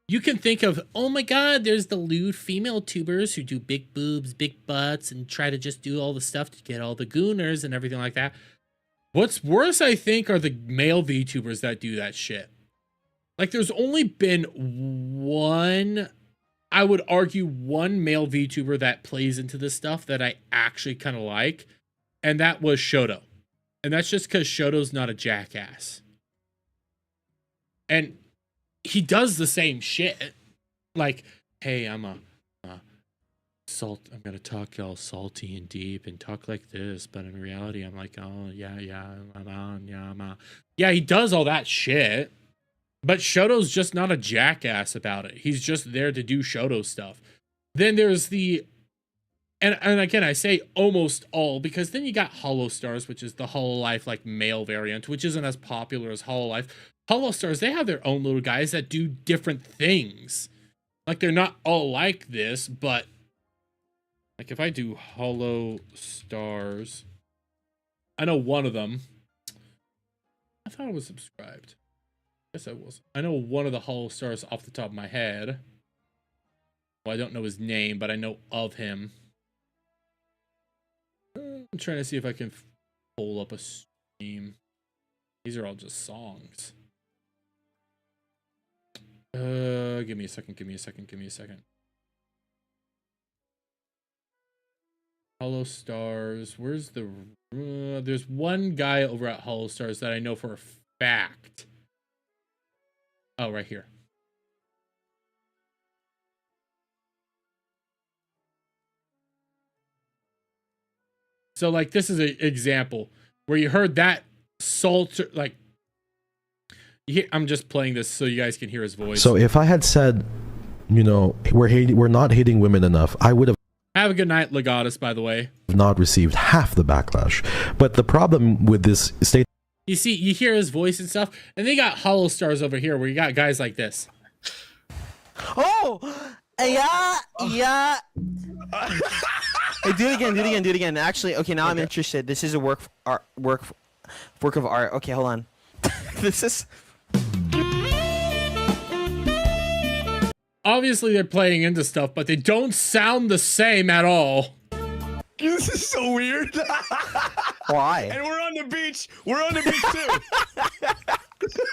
You can think of, oh my god, there's the lewd female tubers who do big boobs, big butts, and try to just do all the stuff to get all the gooners and everything like that. What's worse, I think, are the male VTubers that do that shit. Like, there's only been one, I would argue, one male VTuber that plays into this stuff that I actually kind of like, and that was Shoto. And that's just because Shoto's not a jackass. And he does the same shit. Like, hey, I'm a I'm gonna talk all salty and deep and talk like this, but in reality, I'm like, oh yeah, I'm on, I'm on. Yeah, he does all that shit, but Shoto's just not a jackass about it. He's just there to do Shoto stuff. Then there's the, and again, I say almost all because then you got Hollow Stars, which is the Hololive like male variant, which isn't as popular as Hololive. Hollow Stars, they have their own little guys that do different things. Like they're not all like this, but like if I do Hollow Stars, I know one of them. I thought I was subscribed. Yes, I was. I know one of the Hollow Stars off the top of my head. Well, I don't know his name, but I know of him. I'm trying to see if I can pull up a stream. These are all just songs. Give me a second. Hollow Stars. Where's the... there's one guy over at Hollow Stars that I know for a fact. Oh, right here. So, like, this is an example where you heard that Salter, like, I'm just playing this so you guys can hear his voice. So if I had said, you know, we're not hating women enough, I would have... Have a good night, Legatus, by the way. ...not received half the backlash. But the problem with this state... You see, you hear his voice and stuff, and they got Hollow Stars over here where you got guys like this. Oh! Yeah! Hey, do it again. Actually, okay, now I'm interested. This is a work of art. Okay, hold on. This is... Obviously, they're playing into stuff, but they don't sound the same at all. This is so weird. Why? And we're on the beach. We're on the beach too.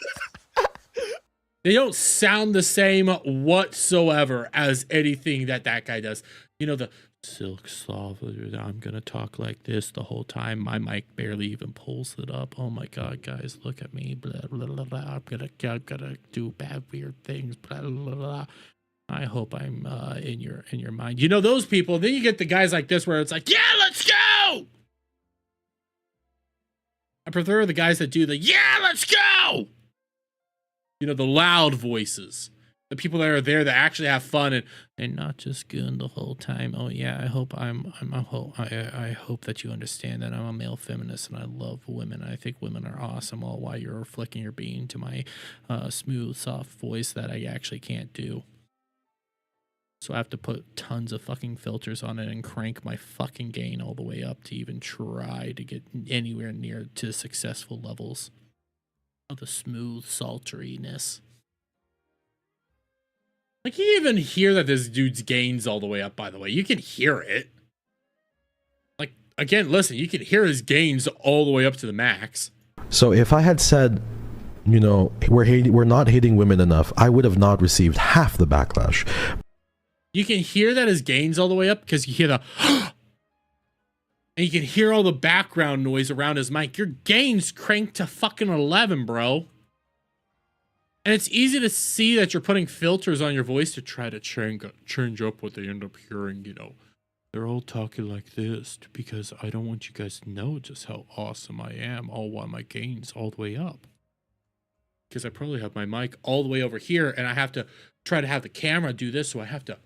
They don't sound the same whatsoever as anything that guy does. You know, the silk soft, I'm gonna talk like this the whole time. My mic barely even pulls it up. Oh my god, guys, look at me. Blah, blah, blah, blah. I'm gonna do bad weird things. Blah, blah, blah. I hope I'm in your mind. You know those people. Then you get the guys like this where it's like, yeah, let's go. I prefer the guys that do the yeah, let's go. You know, the loud voices. The people that are there that actually have fun and not just good the whole time. Oh yeah, I hope I hope that you understand that I'm a male feminist and I love women. I think women are awesome. All while you're flicking your bean to my smooth, soft voice that I actually can't do. So I have to put tons of fucking filters on it and crank my fucking gain all the way up to even try to get anywhere near to successful levels of the smooth sultriness. Like, you even hear that this dude's gain's all the way up, by the way. You can hear it. Like, again, listen, you can hear his gains all the way up to the max. So if I had said, you know, we're not hating women enough, I would have not received half the backlash. You can hear that his gain's all the way up because you hear the and you can hear all the background noise around his mic. Your gain's cranked to fucking 11, bro. And it's easy to see that you're putting filters on your voice to try to change up what they end up hearing, you know. They're all talking like this because I don't want you guys to know just how awesome I am, all while my gain's all the way up. Because I probably have my mic all the way over here, and I have to try to have the camera do this, so I have to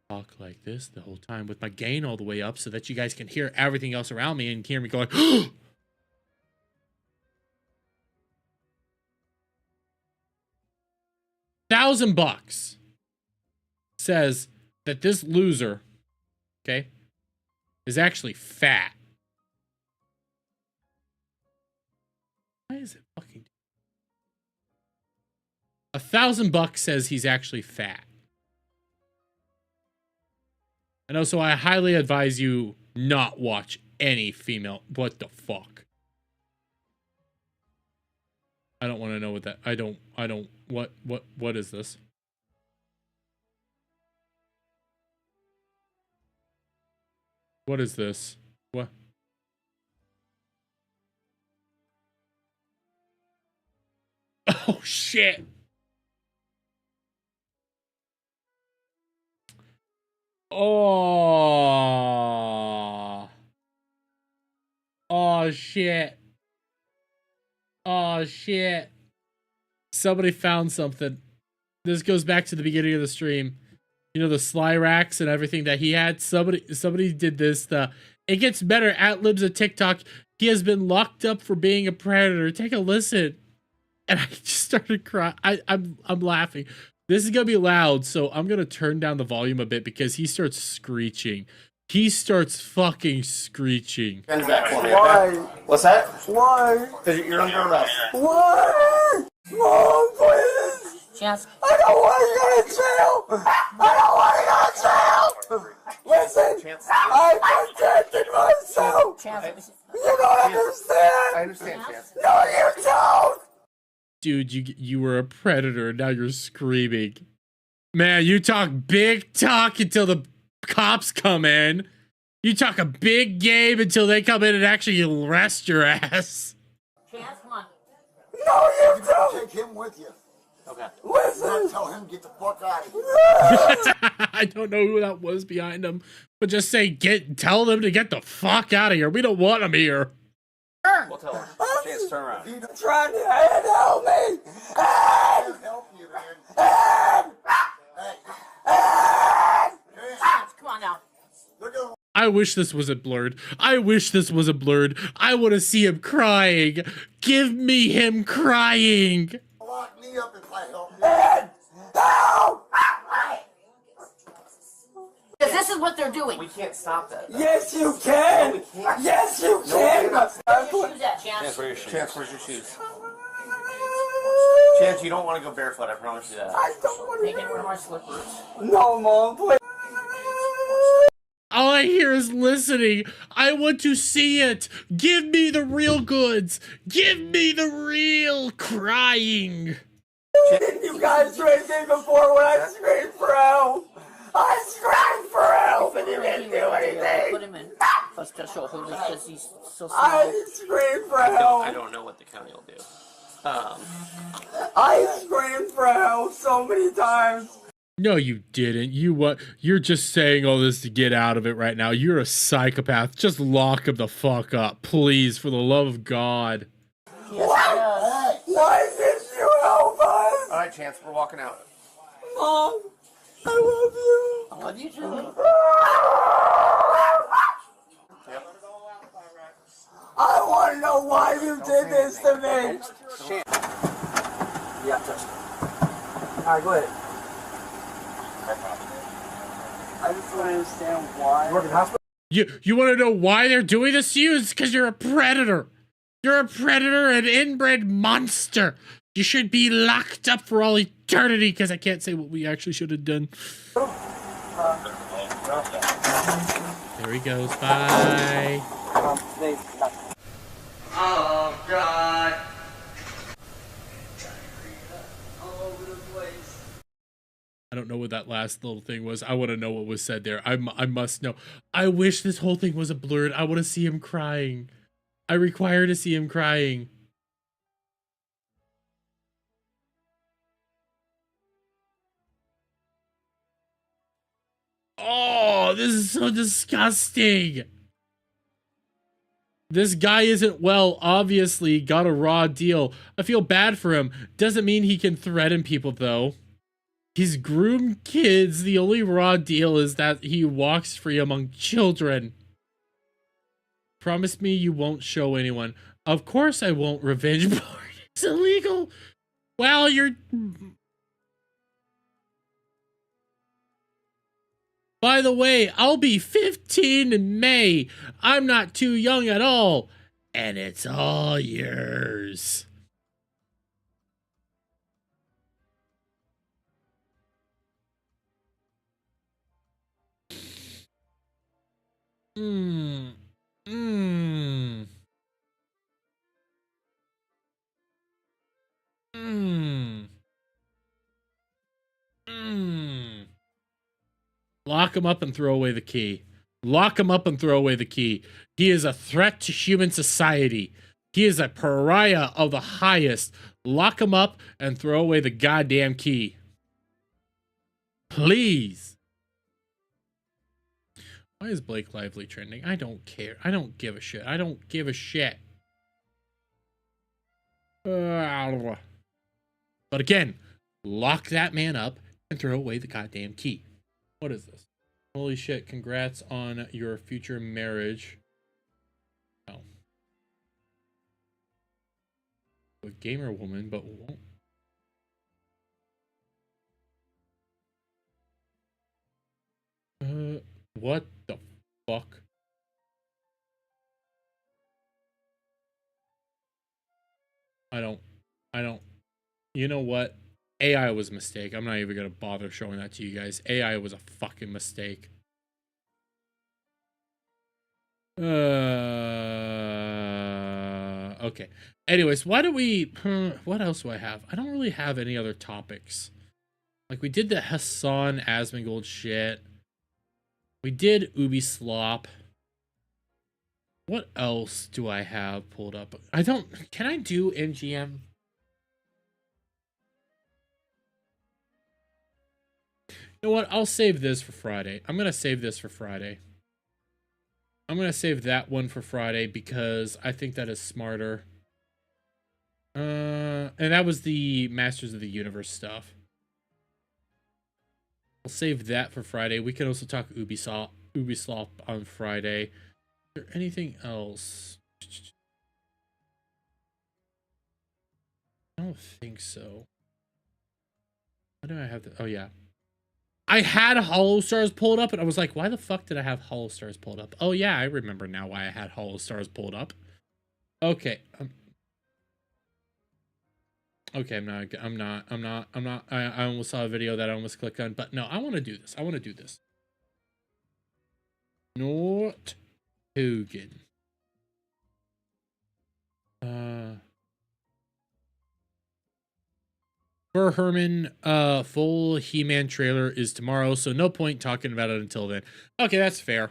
talk like this the whole time with my gain all the way up so that you guys can hear everything else around me and hear me going, $1,000 says that this loser, okay, is actually fat. Why is it fucking... $1,000 says he's actually fat. I know, so I highly advise you not watch any female. What the fuck? I don't want to know what that... I don't... What is this? What is this? What? Oh, shit. Oh. Oh shit. Oh shit. Somebody found something. This goes back to the beginning of the stream. You know, the sly racks and everything that he had. Somebody did this. It gets better. At-libs of TikTok. He has been locked up for being a predator. Take a listen. And I just started crying. I'm laughing. This is gonna be loud, so I'm gonna turn down the volume a bit because he starts screeching. He starts fucking screeching. Why? What's that? Why? Because you're under arrest. Why? Mom, please. Chance. I don't want to go to jail. I don't want to go to jail. Listen, I protected myself. Chance. You don't understand. I understand, Chance. No, you don't. Dude, you were a predator, and now you're screaming. Man, you talk big talk until the cops come in. You talk a big game until they come in and actually arrest your ass. Chance, come on. No, you don't. Take him with you. Okay. Listen. Tell him get the fuck out of here. I don't know who that was behind him, but just say tell them to get the fuck out of here. We don't want them here. We'll tell him. Chance, turn around. You're trying to help me. Help you, man. Chance, come on now. I wish this wasn't blurred. I wish this wasn't blurred. I want to see him crying. Give me him crying. Lock me up if I help you. Help! Because this is what they're doing. We can't stop that. Yes, you can. No, we can't. Yes, you can. Where's your shoes at, Chance? Chance, where are your shoes? Chance, where's your shoes? Chance, you don't want to go barefoot. I promise you that. I don't want Make it one of our slippers. No, Mom, please. All I hear is listening. I want to see it. Give me the real goods. Give me the real crying. Didn't you guys raise me before when I screamed for help? I screamed for help and you didn't do anything. Put him in a special holder because he's so small. I screamed for help. I don't know what the county will do. I screamed for help so many times. No, you didn't. You're just saying all this to get out of it right now. You're a psychopath. Just lock him the fuck up, please, for the love of God. What? Why didn't you help us? All right, Chance, we're walking out. Mom, I love you. I love you too. I want to know why you did this to me. Yeah, touch it. All right, go ahead. I just want to understand why. You work in hospital? You want to know why they're doing this to you? It's because you're a predator. You're a predator, an inbred monster. You should be locked up for all eternity, because I can't say what we actually should have done. There he goes. Bye. Oh, God. All over the place. I don't know what that last little thing was. I want to know what was said there. I must know. I wish this whole thing was a blurred. I want to see him crying. I require to see him crying. Oh, this is so disgusting. This guy isn't well, obviously got a raw deal. I feel bad for him. Doesn't mean he can threaten people, though. He's groomed kids. The only raw deal is that he walks free among children. Promise me you won't show anyone. Of course I won't. Revenge porn is illegal. Well, you're... By the way, I'll be 15 in May. I'm not too young at all. And it's all yours. Mmm. Mmm. Mmm. Mmm. Lock him up and throw away the key. Lock him up and throw away the key. He is a threat to human society. He is a pariah of the highest. Lock him up and throw away the goddamn key. Please. Why is Blake Lively trending? I don't care. I don't give a shit. I don't give a shit. But again, lock that man up and throw away the goddamn key. What is this? Holy shit, congrats on your future marriage. Oh. A gamer woman, but won't. What the fuck? I don't, you know what? AI was a mistake. I'm not even gonna bother showing that to you guys. AI was a fucking mistake. Okay. Anyways, why do we, what else do I have? I don't really have any other topics. Like, we did the Hasan Asmongold shit. We did Ubisoft. What else do I have pulled up? Can I do MGM? You know what? I'll save this for Friday. I'm going to save this for Friday. I'm going to save that one for Friday because I think that is smarter. And that was the Masters of the Universe stuff. I'll save that for Friday. We can also talk Ubisoft on Friday. Is there anything else? I don't think so. Why do I have to? Oh, yeah. I had Hollow Stars pulled up, and I was like, why the fuck did I have Hollow Stars pulled up? Oh, yeah, I remember now why I had Hollow Stars pulled up. Okay. Okay, I'm not. I almost saw a video that I almost clicked on, but no, I want to do this. I want to do this. Not Hogan. For Herman, full He-Man trailer is tomorrow, so no point talking about it until then. Okay, that's fair.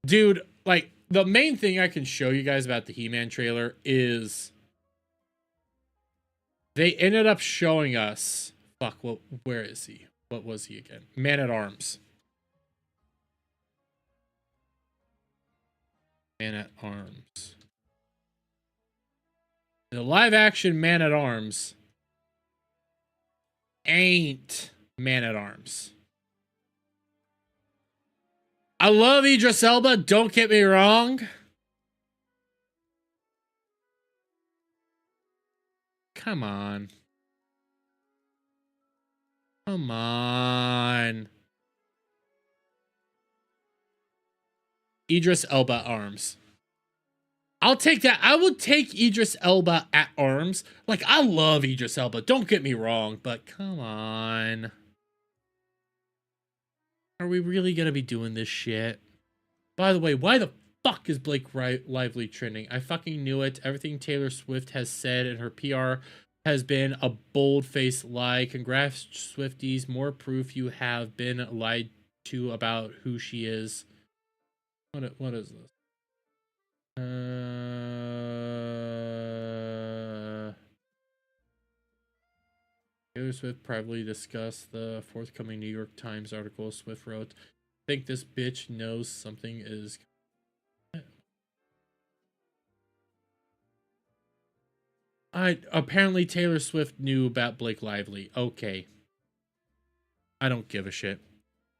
Dude, like, the main thing I can show you guys about the He-Man trailer is they ended up showing us, fuck, where is he? What was he again? Man-at-Arms. Man-at-Arms. The live-action Man-at-Arms ain't Man-at-Arms. I love Idris Elba, don't get me wrong. Come on. Come on. Idris Elba arms. I'll take that. I would take Idris Elba at arms. Like, I love Idris Elba. Don't get me wrong, but come on. Are we really going to be doing this shit? By the way, why the fuck is Blake Lively trending? I fucking knew it. Everything Taylor Swift has said in her PR has been a bold-faced lie. Congrats, Swifties. More proof you have been lied to about who she is. What is this? Taylor Swift privately discussed the forthcoming New York Times article. Swift wrote, "I think this bitch knows something is..." Apparently Taylor Swift knew about Blake Lively. Okay. I don't give a shit.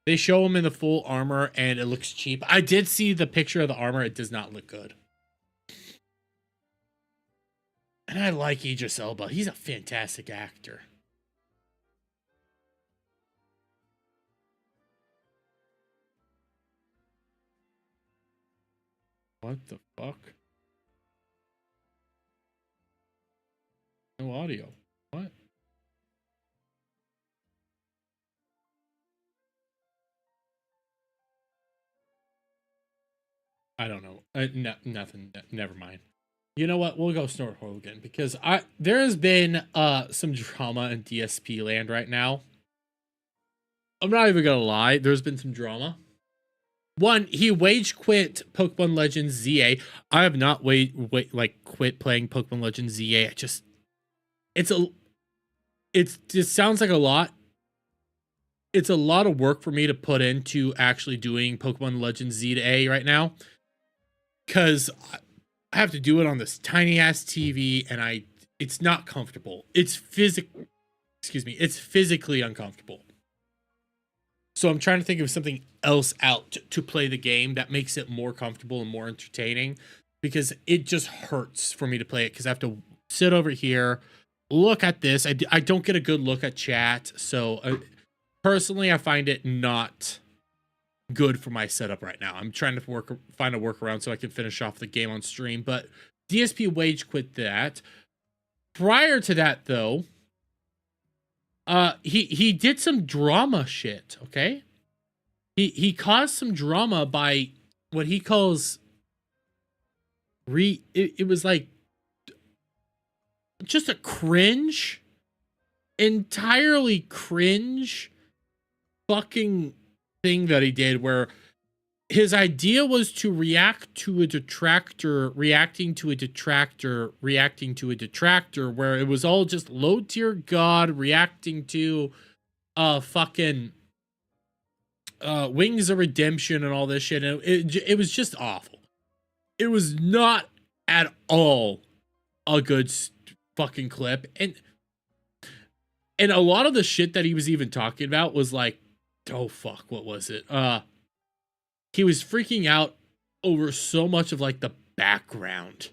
They show him in the full armor and it looks cheap. I did see the picture of the armor. It does not look good. And I like Idris Elba. He's a fantastic actor. What the fuck? No audio. What? I don't know. No, nothing. Never mind. You know what? We'll go snort Hogan because there has been some drama in DSP land right now. I'm not even gonna lie. There's been some drama. One, he wage quit Pokemon Legends ZA. I have not quit playing Pokemon Legends ZA. It just sounds like a lot. it's a lot of work for me to put into actually doing Pokemon Legends Z to A right now, because I have to do it on this tiny ass TV, and it's not comfortable. It's physically uncomfortable. So I'm trying to think of something else out to play the game that makes it more comfortable and more entertaining, because it just hurts for me to play it because I have to sit over here, look at this. I don't get a good look at chat. So personally, I find it not good for my setup right now. I'm trying to find a workaround so I can finish off the game on stream, but DSP Wage quit that. Prior to that, though, he did some drama shit, okay? He caused some drama by what he calls it was like just a entirely cringe fucking thing that he did, where his idea was to react to a detractor reacting to a detractor reacting to a detractor, where it was all just low tier god reacting to fucking Wings of Redemption and all this shit, and it was just awful. It was not at all a good fucking clip, and a lot of the shit that he was even talking about was like, oh fuck, what was it? He was freaking out over so much of like the background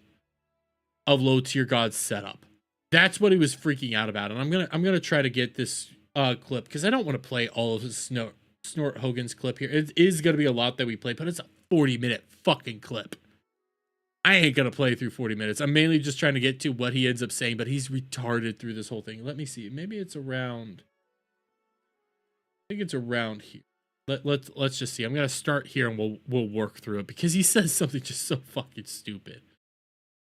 of low tier god's setup. That's what he was freaking out about, and I'm gonna try to get this clip, because I don't want to play all of his Snort Hogan's clip here. It is gonna be a lot that we play, but it's a 40-minute fucking clip. I ain't gonna play through 40 minutes. I'm mainly just trying to get to what he ends up saying, but he's retarded through this whole thing. Let me see. Maybe it's around. I think it's around here. Let's just see. I'm gonna start here and we'll work through it, because he says something just so fucking stupid.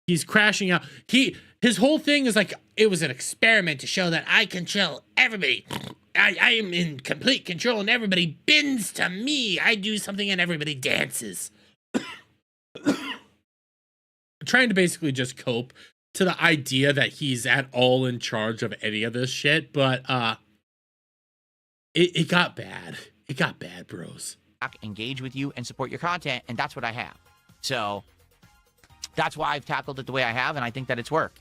He's crashing out. His whole thing is like, it was an experiment to show that I control everybody. I am in complete control and everybody bends to me. I do something and everybody dances. Trying to basically just cope to the idea that he's at all in charge of any of this shit, but it got bad. It got bad, bros. Engage with you and support your content, and that's what I have. So that's why I've tackled it the way I have, and I think that it's worked.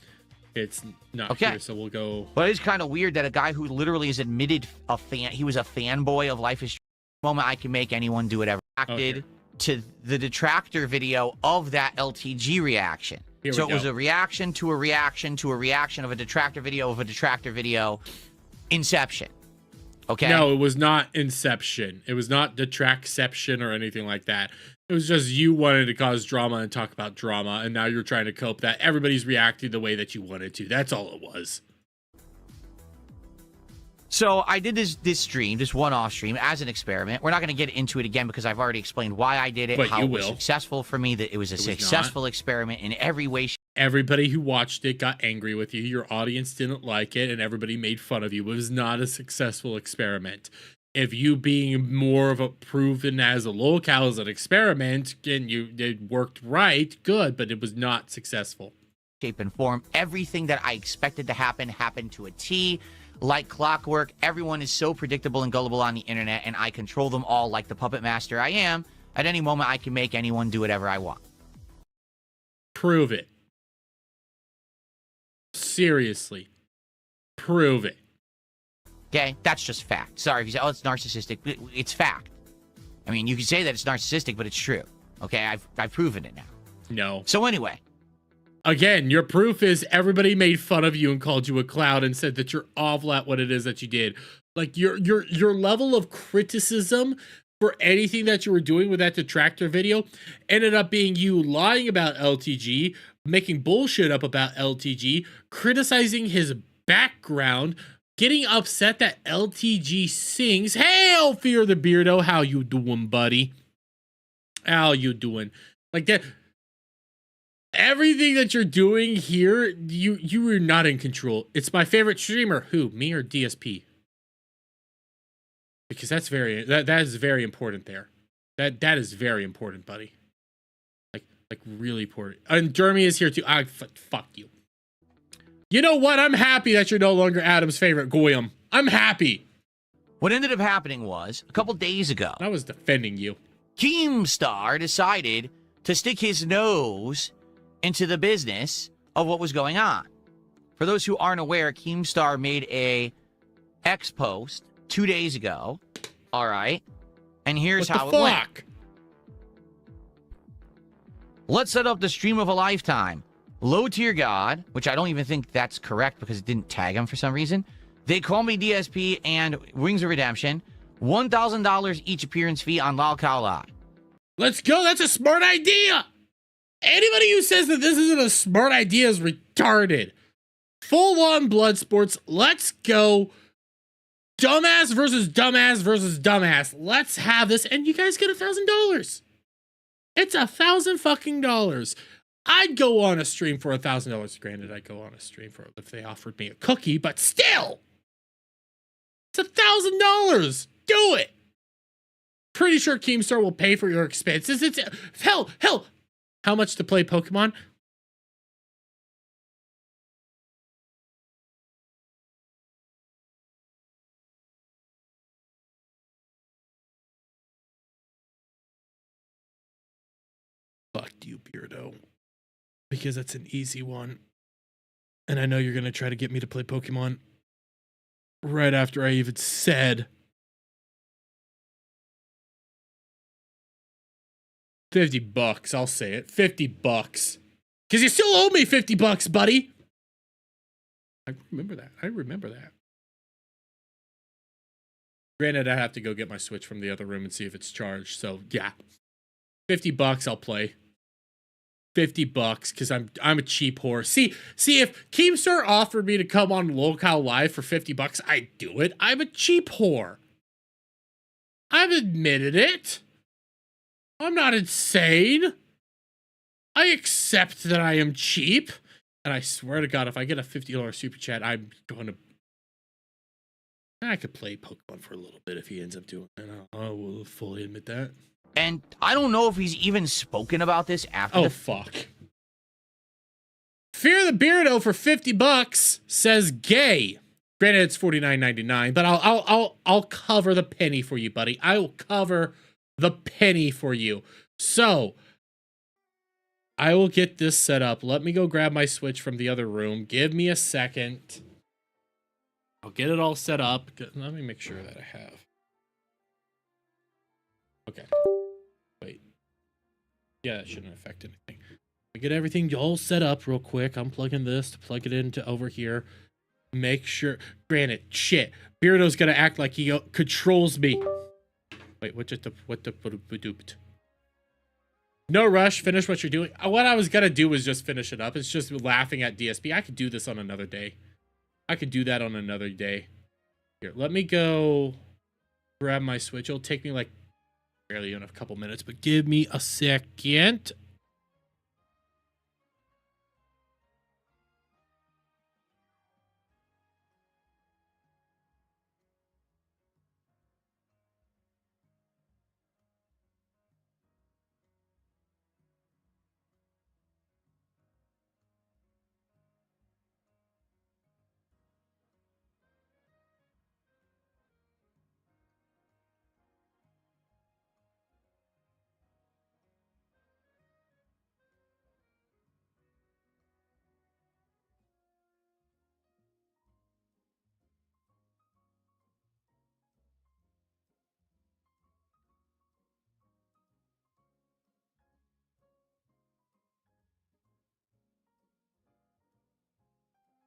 It's not here, so we'll go. But it's kind of weird that a guy who literally is admitted he was a fanboy of Life is Strange. The moment I can make anyone do whatever. Reacted to the detractor video of that LTG reaction. So it was a reaction to a reaction to a reaction of a detractor video of a detractor video. Inception. Okay. No, it was not Inception. It was not Detractception or anything like that. It was just you wanted to cause drama and talk about drama, and now you're trying to cope that everybody's reacting the way that you wanted to. That's all it was. So I did this stream, this one-off stream, as an experiment. We're not going to get into it again because I've already explained why I did it, but how it was successful for me, that it was a successful experiment in every way. Everybody who watched it got angry with you. Your audience didn't like it, and everybody made fun of you. It was not a successful experiment. If you being more of a proven as a locale as an experiment, and it worked right, good, but it was not successful. Shape and form. Everything that I expected to happen happened to a T. Like clockwork, everyone is so predictable and gullible on the internet, and I control them all like the puppet master I am. At any moment, I can make anyone do whatever I want. Prove it. Seriously. Prove it. Okay? That's just fact. Sorry if you say, oh, it's narcissistic. It's fact. I mean, you can say that it's narcissistic, but it's true. Okay? I've proven it now. No. So anyway. Again, your proof is everybody made fun of you and called you a clown and said that you're awful at what it is that you did. Like your level of criticism for anything that you were doing with that detractor video ended up being you lying about LTG, making bullshit up about LTG, criticizing his background, getting upset that LTG sings. Hail, Fear the Beardo, how you doing, buddy? How you doing? Like that. Everything that you're doing here, you are not in control. It's my favorite streamer. Who, me or DSP? Because that is very important there. That is very important, buddy. Like really important. And Jeremy is here too. Fuck you. You know what? I'm happy that you're no longer Adam's favorite Goyim. I'm happy. What ended up happening was, a couple days ago, I was defending you. Keemstar decided to stick his nose into the business of what was going on. For those who aren't aware, Keemstar made a X post 2 days ago. All right. And here's how it went. Let's set up the stream of a lifetime. Low tier god, which I don't even think that's correct because it didn't tag him for some reason. They call me DSP and Wings of Redemption. $1,000 each appearance fee on Lal Kala. Let's go. That's a smart idea. Anybody who says that this isn't a smart idea is retarded. Full on blood sports. Let's go. Dumbass versus dumbass versus dumbass. Let's have this, and you guys get $1,000. It's $1,000 fucking dollars. I'd go on a stream for $1,000. Granted, I'd go on a stream for if they offered me a cookie, but still, it's $1,000. Do it. Pretty sure Keemstar will pay for your expenses. It's hell. How much to play Pokemon? Fuck you, Beardo. Because that's an easy one. And I know you're going to try to get me to play Pokemon right after I even said $50. I'll say it. $50. Because you still owe me $50, buddy. I remember that. Granted, I have to go get my Switch from the other room and see if it's charged. So, yeah. $50, I'll play. $50 because I'm a cheap whore. See if Keemstar offered me to come on Locale Live for $50, I'd do it. I'm a cheap whore. I've admitted it. I'm not insane. I accept that I am cheap. And I swear to God, if I get a $50 super chat, I'm going to... I could play Pokemon for a little bit if he ends up doing it. I will fully admit that. And I don't know if he's even spoken about this after. Oh, fuck. Fear the Beardo for $50 says gay. Granted, it's $49.99, but I'll cover the penny for you, buddy. I will cover the penny for you. So, I will get this set up. Let me go grab my Switch from the other room. Give me a second. I'll get it all set up. Let me make sure that I have. Okay. Wait. Yeah, that shouldn't affect anything. I get everything all set up real quick. I'm plugging this to plug it into over here. Make sure. Granted, shit. Beardo's gonna act like he controls me. Wait, what the no rush. Finish what you're doing. What I was gonna do was just finish it up. It's just laughing at DSP. I could do this on another day. I could do that on another day. Here, let me go grab my Switch. It'll take me like barely in a couple minutes, but give me a second.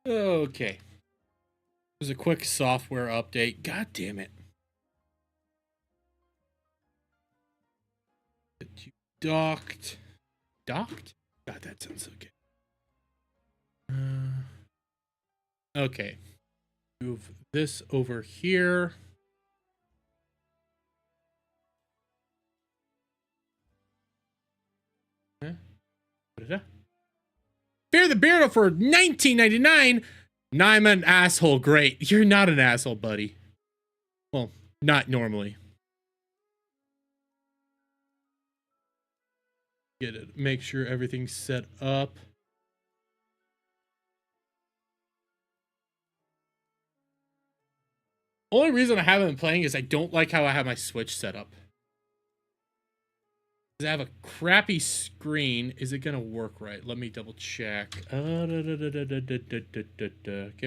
Okay. There's a quick software update. God damn it. Docked. Docked? God, that sounds so good. Okay. Move this over here. Fear the Beardo for $19.99. Nah, I'm an asshole. Great. You're not an asshole, buddy. Well, not normally. Get it. Make sure everything's set up. Only reason I haven't been playing is I don't like how I have my Switch set up. I have a crappy screen. Is it gonna work right? Let me double check. Give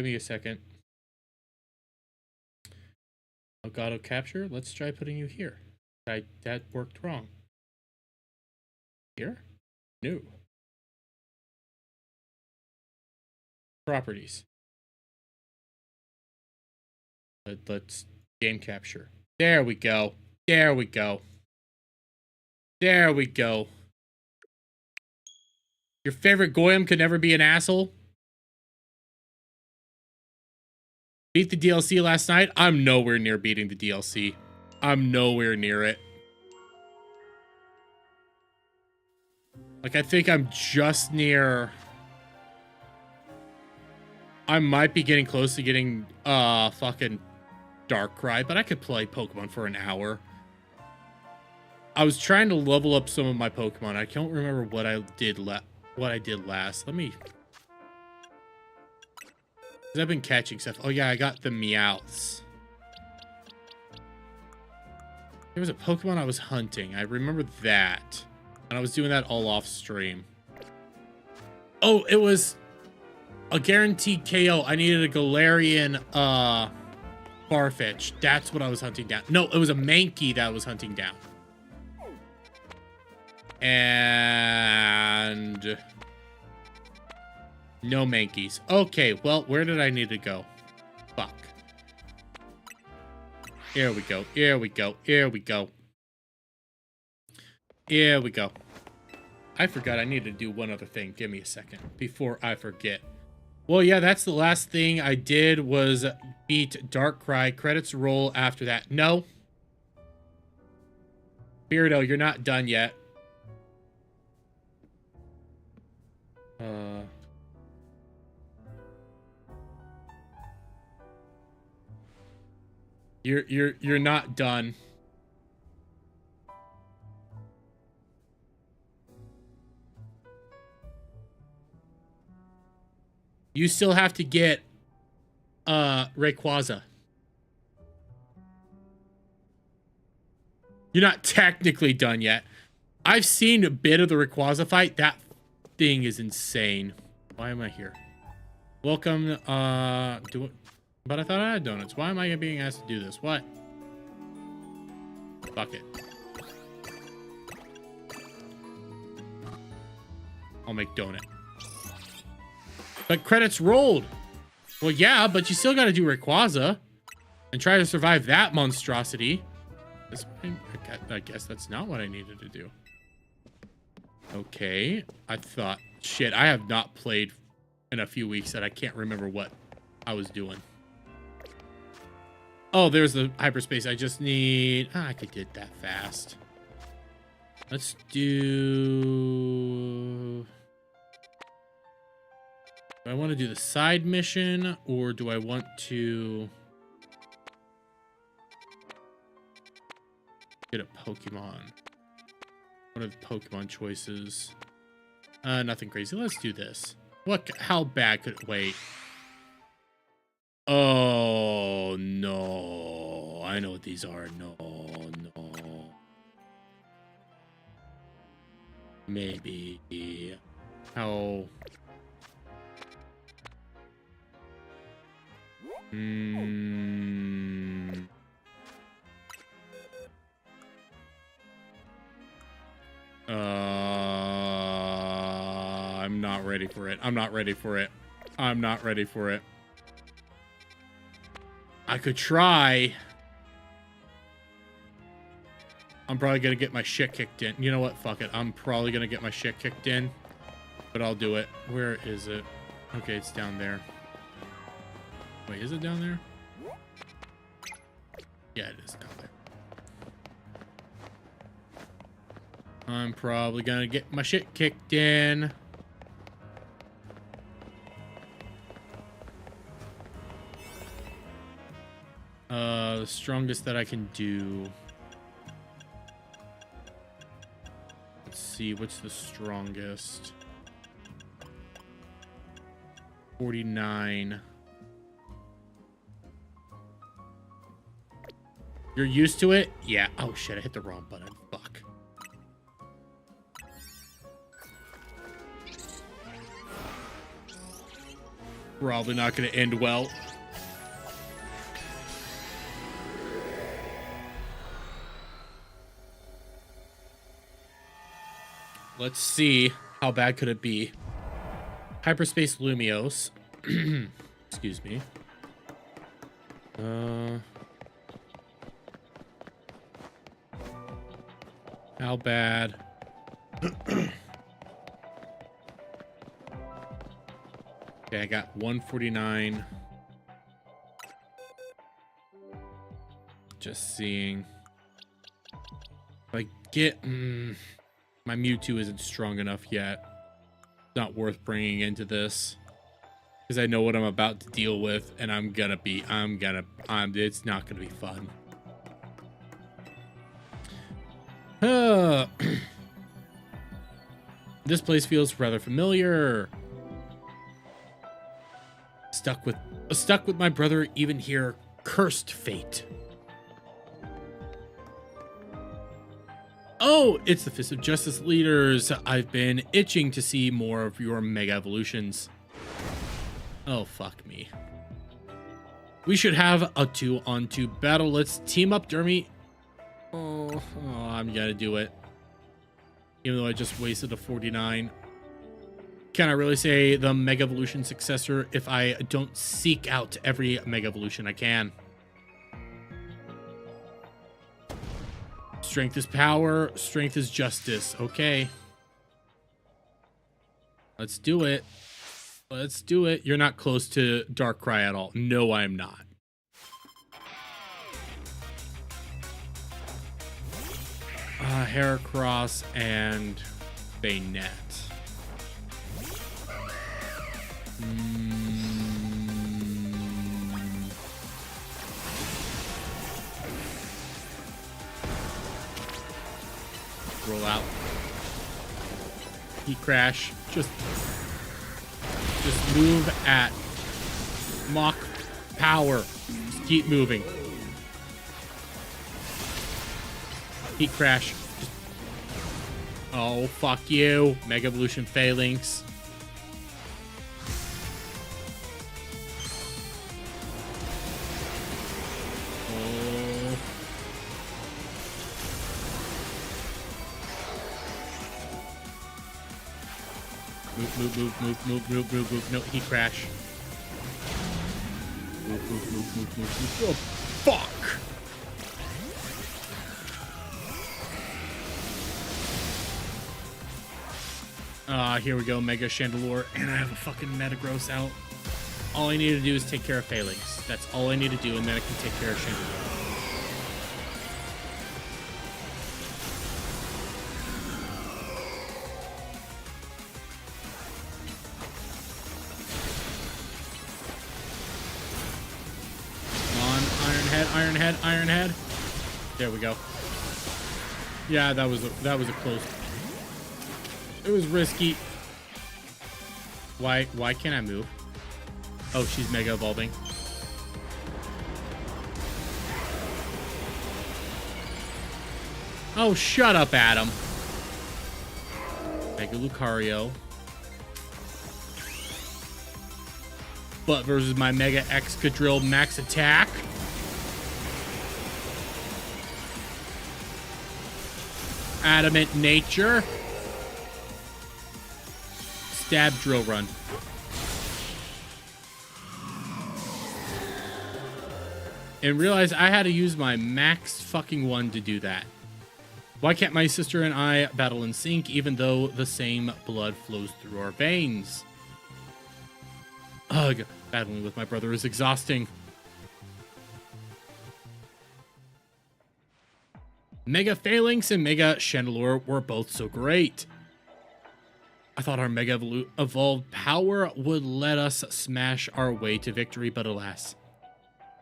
me a second. Elgato capture. Let's try putting you here. That worked wrong. Here? No. Properties. Let's game capture. There we go. There we go. There we go. Your favorite Goyim could never be an asshole? Beat the DLC last night? I'm nowhere near beating the DLC. I'm nowhere near it. Like, I think I'm just near... I might be getting close to getting, fucking Darkrai, but I could play Pokemon for an hour. I was trying to level up some of my Pokemon. I can't remember what I did last. Let me... 'Cause I've been catching stuff. Oh yeah, I got the Meowths. There was a Pokemon I was hunting. I remember that. And I was doing that all off stream. Oh, it was a guaranteed KO. I needed a Galarian Farfetch. That's what I was hunting down. No, it was a Mankey that I was hunting down. And no Mankeys. Okay, well, where did I need to go? Fuck. Here we go. Here we go. Here we go. Here we go. I forgot I need to do one other thing. Give me a second before I forget. Well, yeah, that's the last thing I did was beat Darkrai. Credits roll after that. No. Beardo, you're not done yet. You're not done. You still have to get Rayquaza. You're not technically done yet. I've seen a bit of the Rayquaza fight. That thing is insane. Why am I here? Welcome, but I thought I had donuts. Why am I being asked to do this? What? Fuck it. I'll make donut. But credits rolled. Well, yeah, but you still got to do Rayquaza and try to survive that monstrosity. I guess that's not what I needed to do. Okay. I thought, shit, I have not played in a few weeks that I can't remember what I was doing. Oh, there's the hyperspace. I just need... I could get that fast. Let's do... Do I want to do the side mission, or do I want to get a Pokemon? What are the Pokemon choices? Nothing crazy. Let's do this. What? How bad could it wait? Oh, no. I know what these are. No, no. Maybe. How... I'm not ready for it. I'm not ready for it. I'm not ready for it. I could try. I'm probably gonna get my shit kicked in. You know what? Fuck it. I'm probably gonna get my shit kicked in. But I'll do it. Where is it? Okay, it's down there. Wait, is it down there? Yeah, it is down there. I'm probably gonna get my shit kicked in. The strongest that I can do. Let's see, what's the strongest? 49. You're used to it? Yeah. Oh shit, I hit the wrong button. Fuck. Probably not gonna end well. Let's see. How bad could it be? Hyperspace Lumios. Excuse me. How bad? Okay, I got 149. Just seeing. If I get... my Mewtwo isn't strong enough yet. It's not worth bringing into this. Because I know what I'm about to deal with. And it's not gonna be fun. This place feels rather familiar. Stuck with my brother even here. Cursed fate. Oh, it's the Fist of Justice leaders. I've been itching to see more of your Mega Evolutions. Oh, fuck me. We should have a 2-on-2 battle. Let's team up, Dermy. Oh, I'm gonna do it. Even though I just wasted a 49. Can I really say the Mega Evolution successor if I don't seek out every Mega Evolution I can? Strength is power. Strength is justice. Okay. Let's do it. Let's do it. You're not close to Darkrai at all. No, I'm not. Heracross and Bayonet. Roll out. Heat Crash. Just move at Mach power. Just keep moving. Heat Crash. Oh, fuck you. Mega Evolution Phalanx. Oh. Move. No, Heat Crash. Move. Oh, fuck. Here we go, Mega Chandelure, and I have a fucking Metagross out. All I need to do is take care of Phalanx. That's all I need to do, and then I can take care of Chandelure. Iron Head. There we go. Yeah, that was a close. It was risky. Why can't I move? Oh, she's Mega Evolving. Oh, shut up, Adam. Mega Lucario. But versus my Mega Excadrill Max Attack. Adamant Nature. Stab Drill Run. And realize I had to use my max fucking one to do that. Why can't my sister and I battle in sync even though the same blood flows through our veins? Ugh, battling with my brother is exhausting. Mega Phalanx and Mega Chandelure were both so great. I thought our Mega Evolved power would let us smash our way to victory, but alas.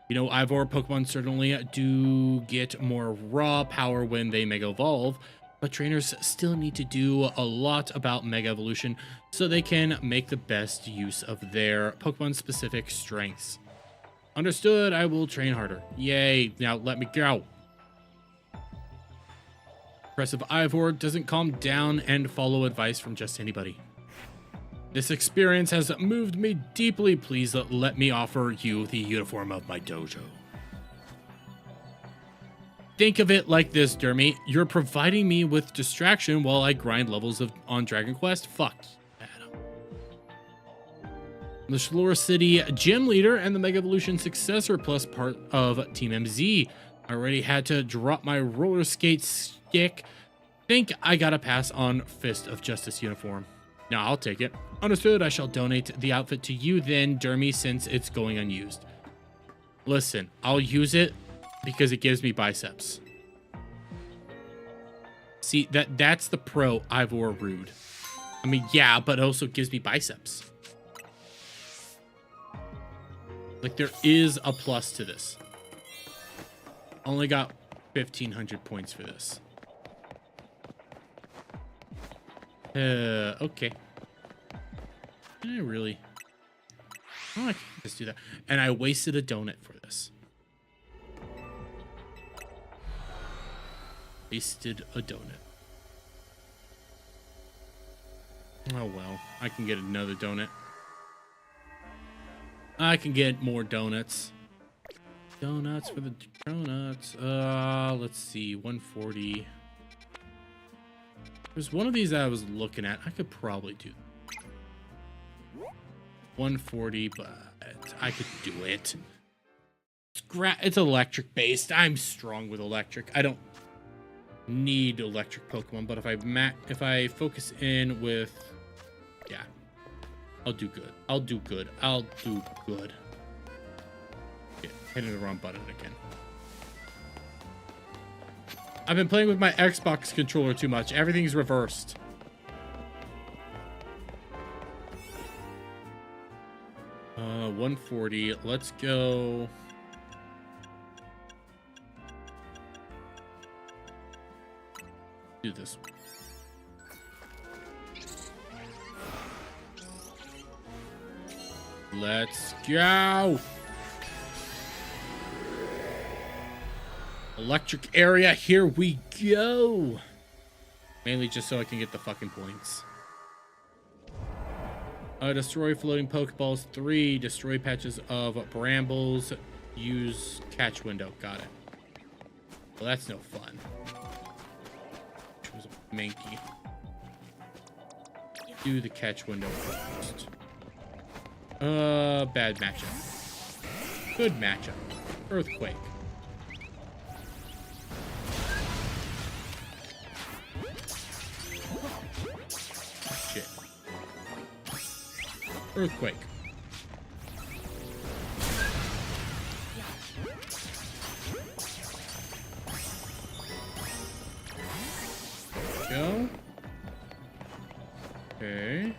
You know, Ivor Pokemon certainly do get more raw power when they Mega Evolve, but trainers still need to do a lot about Mega Evolution so they can make the best use of their Pokemon-specific strengths. Understood, I will train harder. Yay, now let me go. Impressive Ivor doesn't calm down and follow advice from just anybody. This experience has moved me deeply. Please let me offer you the uniform of my dojo. Think of it like this, Dermy. You're providing me with distraction while I grind levels on Dragon Quest? Fuck. Adam. The Shalora City gym leader and the Mega Evolution successor plus part of Team MZ. I already had to drop my roller skate stick. Think I gotta pass on Fist of Justice uniform. No, I'll take it. Understood. I shall donate the outfit to you then, Dermy, since it's going unused. Listen, I'll use it because it gives me biceps. See, that's the pro Ivor Rude. I mean, yeah, but it also gives me biceps. Like, there is a plus to this. Only got 1,500 points for this. Okay. Really? Oh, I can just do that. And I wasted a donut for this. Wasted a donut. Oh well, I can get another donut. I can get more donuts. Donuts for the donuts. Let's see, 140. There's one of these that I was looking at. I could probably do 140, but I could do it. It's electric based. I'm strong with electric. I don't need electric Pokemon, but if I focus in with, yeah, I'll do good. I'll do good. I'll do good. Yeah, hitting the wrong button again. I've been playing with my Xbox controller too much. Everything's reversed. Uh, 140. Let's go. Do this. Let's go. Electric area, here we go. Mainly just so I can get the fucking points. Destroy floating Pokeballs. 3. Destroy patches of brambles. Use catch window. Got it. Well, that's no fun. Which was a Mankey. Do the catch window first. Bad matchup. Good matchup. Earthquake. Shit. Earthquake. Go. Okay.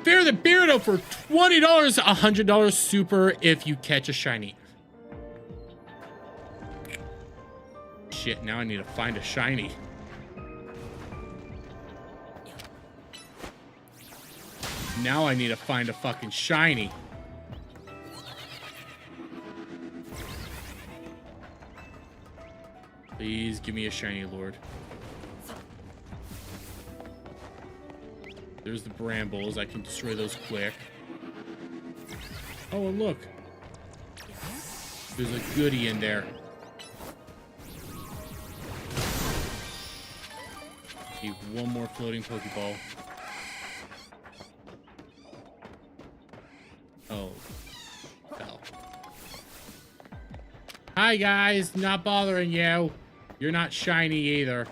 Fear the Beardo for $20, $100 super if you catch a shiny. Shit, now I need to find a shiny. Now I need to find a fucking shiny. Please give me a shiny, Lord. There's the brambles. I can destroy those quick. Oh, and look. There's a goodie in there. Need one more floating Pokeball. Oh. Fell. Hi, guys. Not bothering you. You're not shiny either.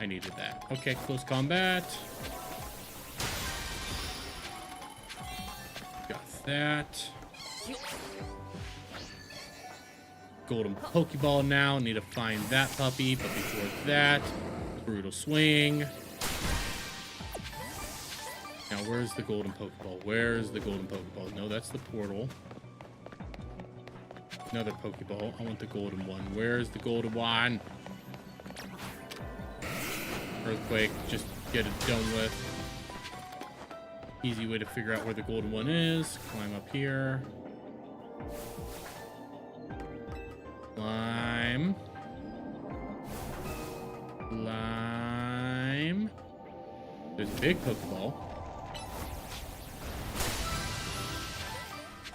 I needed that. Okay, close combat. Got that. Golden Pokeball now. Need to find that puppy, but before that, brutal swing. Now, where's the Golden Pokeball? Where's the Golden Pokeball? No, that's the portal. Another Pokeball. I want the golden one. Where's the golden one? Earthquake, just get it done with. Easy way to figure out where the golden one is. Climb up here. Climb. Climb. There's a big Pokeball.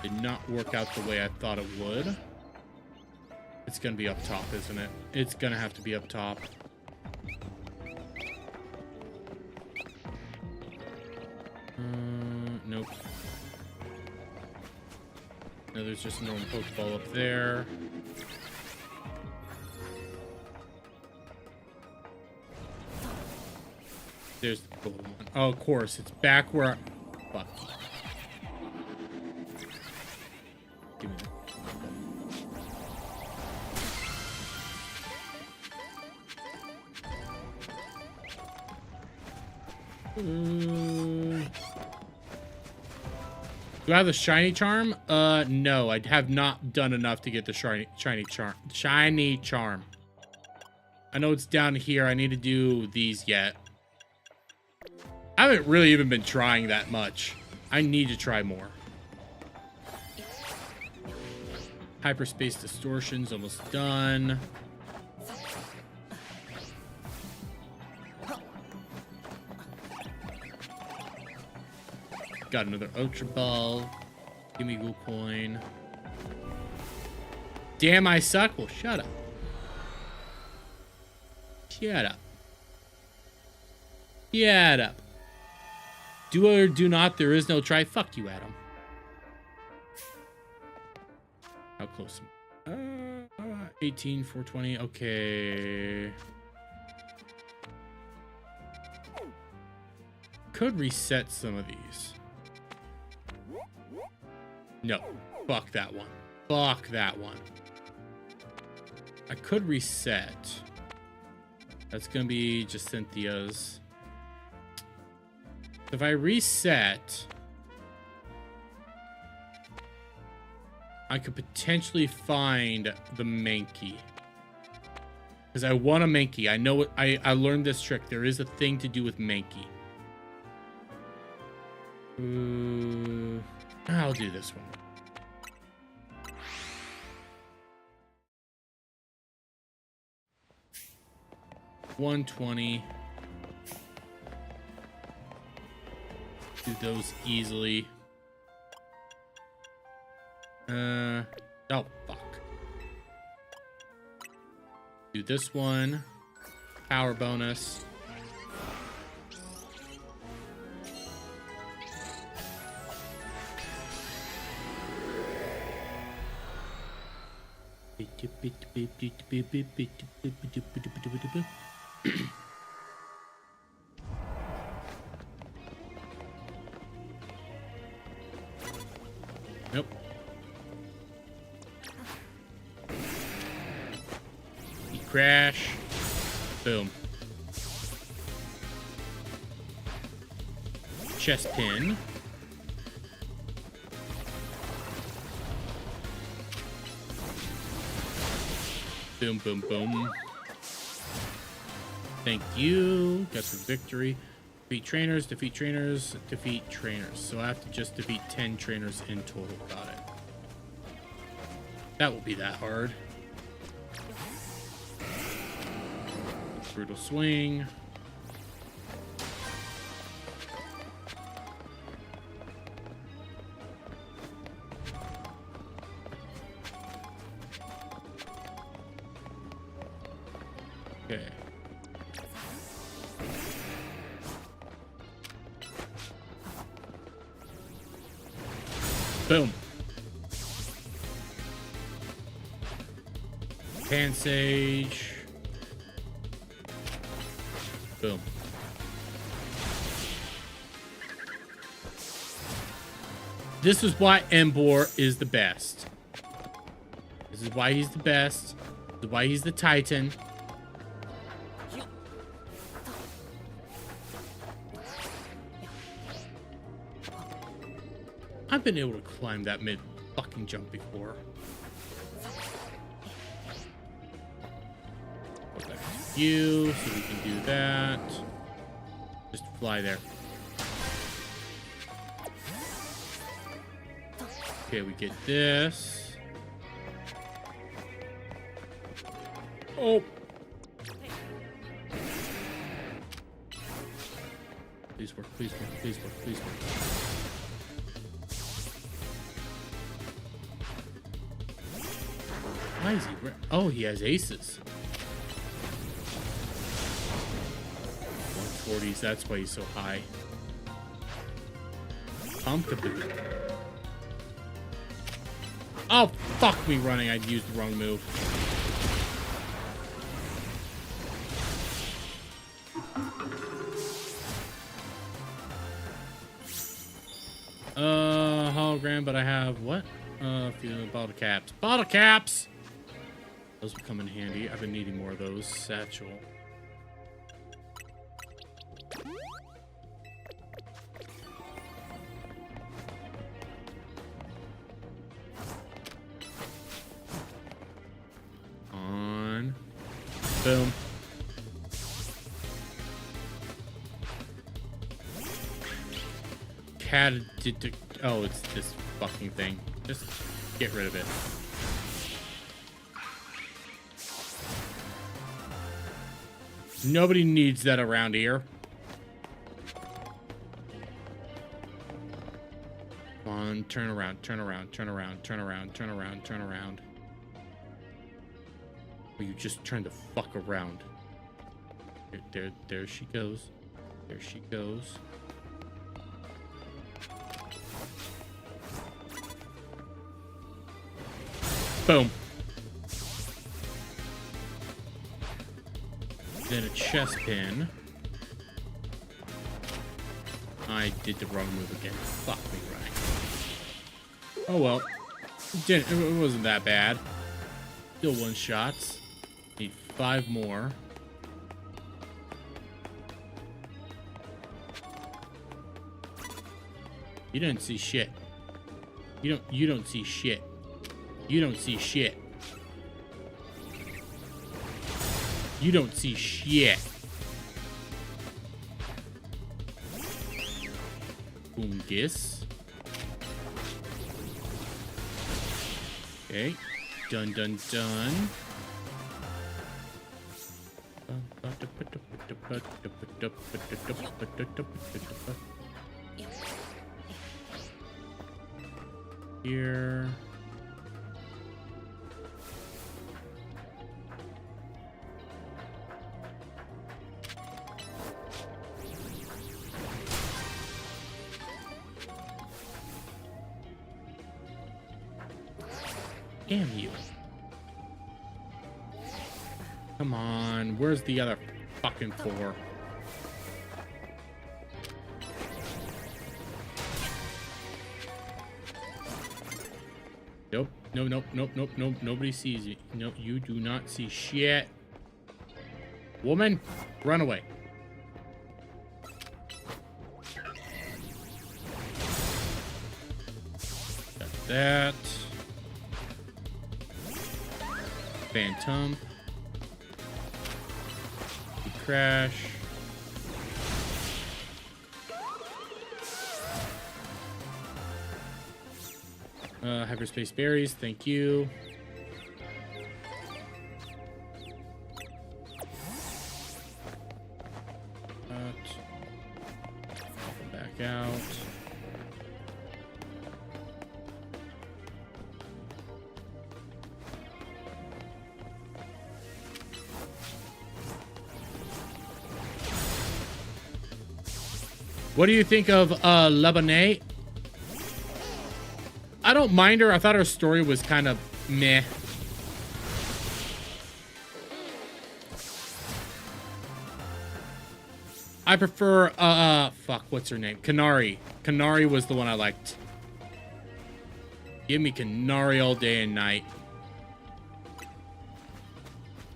Did not work out the way I thought it would. It's gonna be up top, isn't it? It's gonna have to be up top. Nope. No, there's just a normal Pokeball up there. There's the golden one. Oh, of course. It's back where... Fuck. Give me that. Do I have the shiny charm? No, I have not done enough to get the shiny charm. I know it's down here. I need to do these yet. I haven't really even been trying that much. I need to try more. Hyperspace distortion's almost done. Got another Ultra Ball. Give me Ghoul Coin. Damn, I suck. Well, shut up. Shut up. Shut up. Do or do not, there is no try. Fuck you, Adam. How close? 18, 420. Okay. Could reset some of these. No. Fuck that one. Fuck that one. I could reset. That's gonna be just Cynthia's. If I reset, I could potentially find the Mankey. Because I want a Mankey. I know it, I learned this trick. There is a thing to do with Mankey. I'll do this one. $120. Do those easily. Oh, fuck. Do this one. Power bonus. Nope. Crash. Boom. Chest pin. Boom, boom, boom. Thank you. Got the victory. Defeat trainers, defeat trainers, defeat trainers. So I have to just defeat 10 trainers in total. Got it. That will be that hard. Brutal swing. Okay. Boom. Pan Sage. Boom. This is why Embor is the best. This is why he's the best. This is why he's the Titan. I've been able to climb that mid fucking jump before. Go back to you so we can do that. Just fly there. Okay, we get this. Oh. Please work, please work, please work, please work. Why is he? Oh, he has aces. 140s, that's why he's so high. Pumpkin. Oh, fuck me running. I used the wrong move. Hologram, but I have what? Bottle caps. Bottle caps! Those will come in handy. I've been needing more of those. Satchel. On. Boom. Cat did. Oh, it's this fucking thing. Just get rid of it. Nobody needs that around here. Come on, turn around, turn around, turn around, turn around, turn around, turn around. Or you just turn the fuck around. There she goes. There she goes. Boom. Then a chest pin. I did the wrong move again. Fuck me running. Oh well. It wasn't that bad. Still one shots. Need 5 more. You didn't see shit. You don't see shit. You don't see shit. You don't see shit. Boongus. Okay. Done, done, done. Here. Damn you. Come on, where's the other fucking 4? Nope. Nope. Nobody sees you. No, you do not see shit. Woman, run away. Got that. Phantom. Crash. Hyperspace berries, thank you. Back out. What do you think of Lebanon? I don't mind her. I thought her story was kind of meh. I prefer fuck, what's her name? Kanari. Kanari was the one I liked. Give me Kanari all day and night.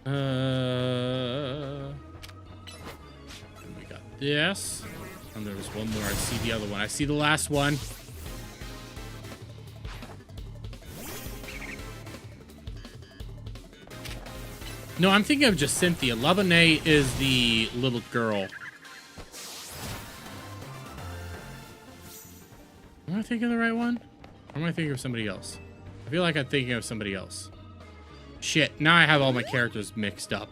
And we got this. And there was one more. I see the other one. I see the last one. No, I'm thinking of just Cynthia. Lebanon is the little girl. Am I thinking of the right one? Or am I thinking of somebody else? I feel like I'm thinking of somebody else. Shit, now I have all my characters mixed up.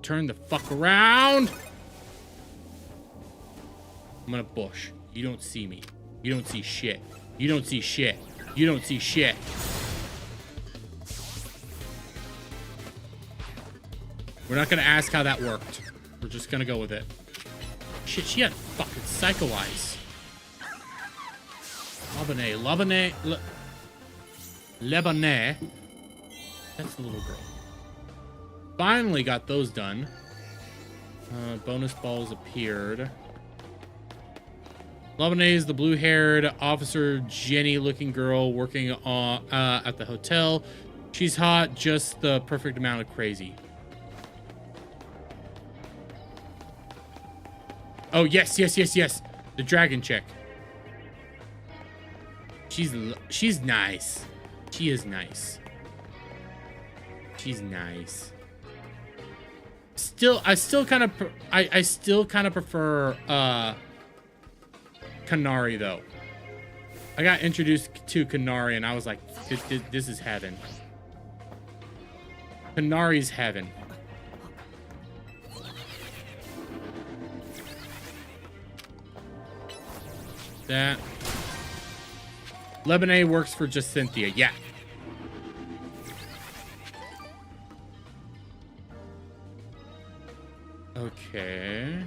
Turn the fuck around. I'm gonna bush. You don't see me. You don't see shit. You don't see shit. You don't see shit. We're not gonna ask how that worked. We're just gonna go with it. Shit, she had fucking psycho eyes. Lebanon. That's the little girl. Finally got those done. Bonus balls appeared. Lebanon is the blue-haired officer Jenny-looking girl working on at the hotel. She's hot, just the perfect amount of crazy. Oh, yes. The dragon chick. She's nice. She is nice. She's nice. I still kind of prefer Kanari though. I got introduced to Kanari and I was like, this is heaven. Kanari's heaven. That Lebanon works for just Cynthia. Yeah. Okay.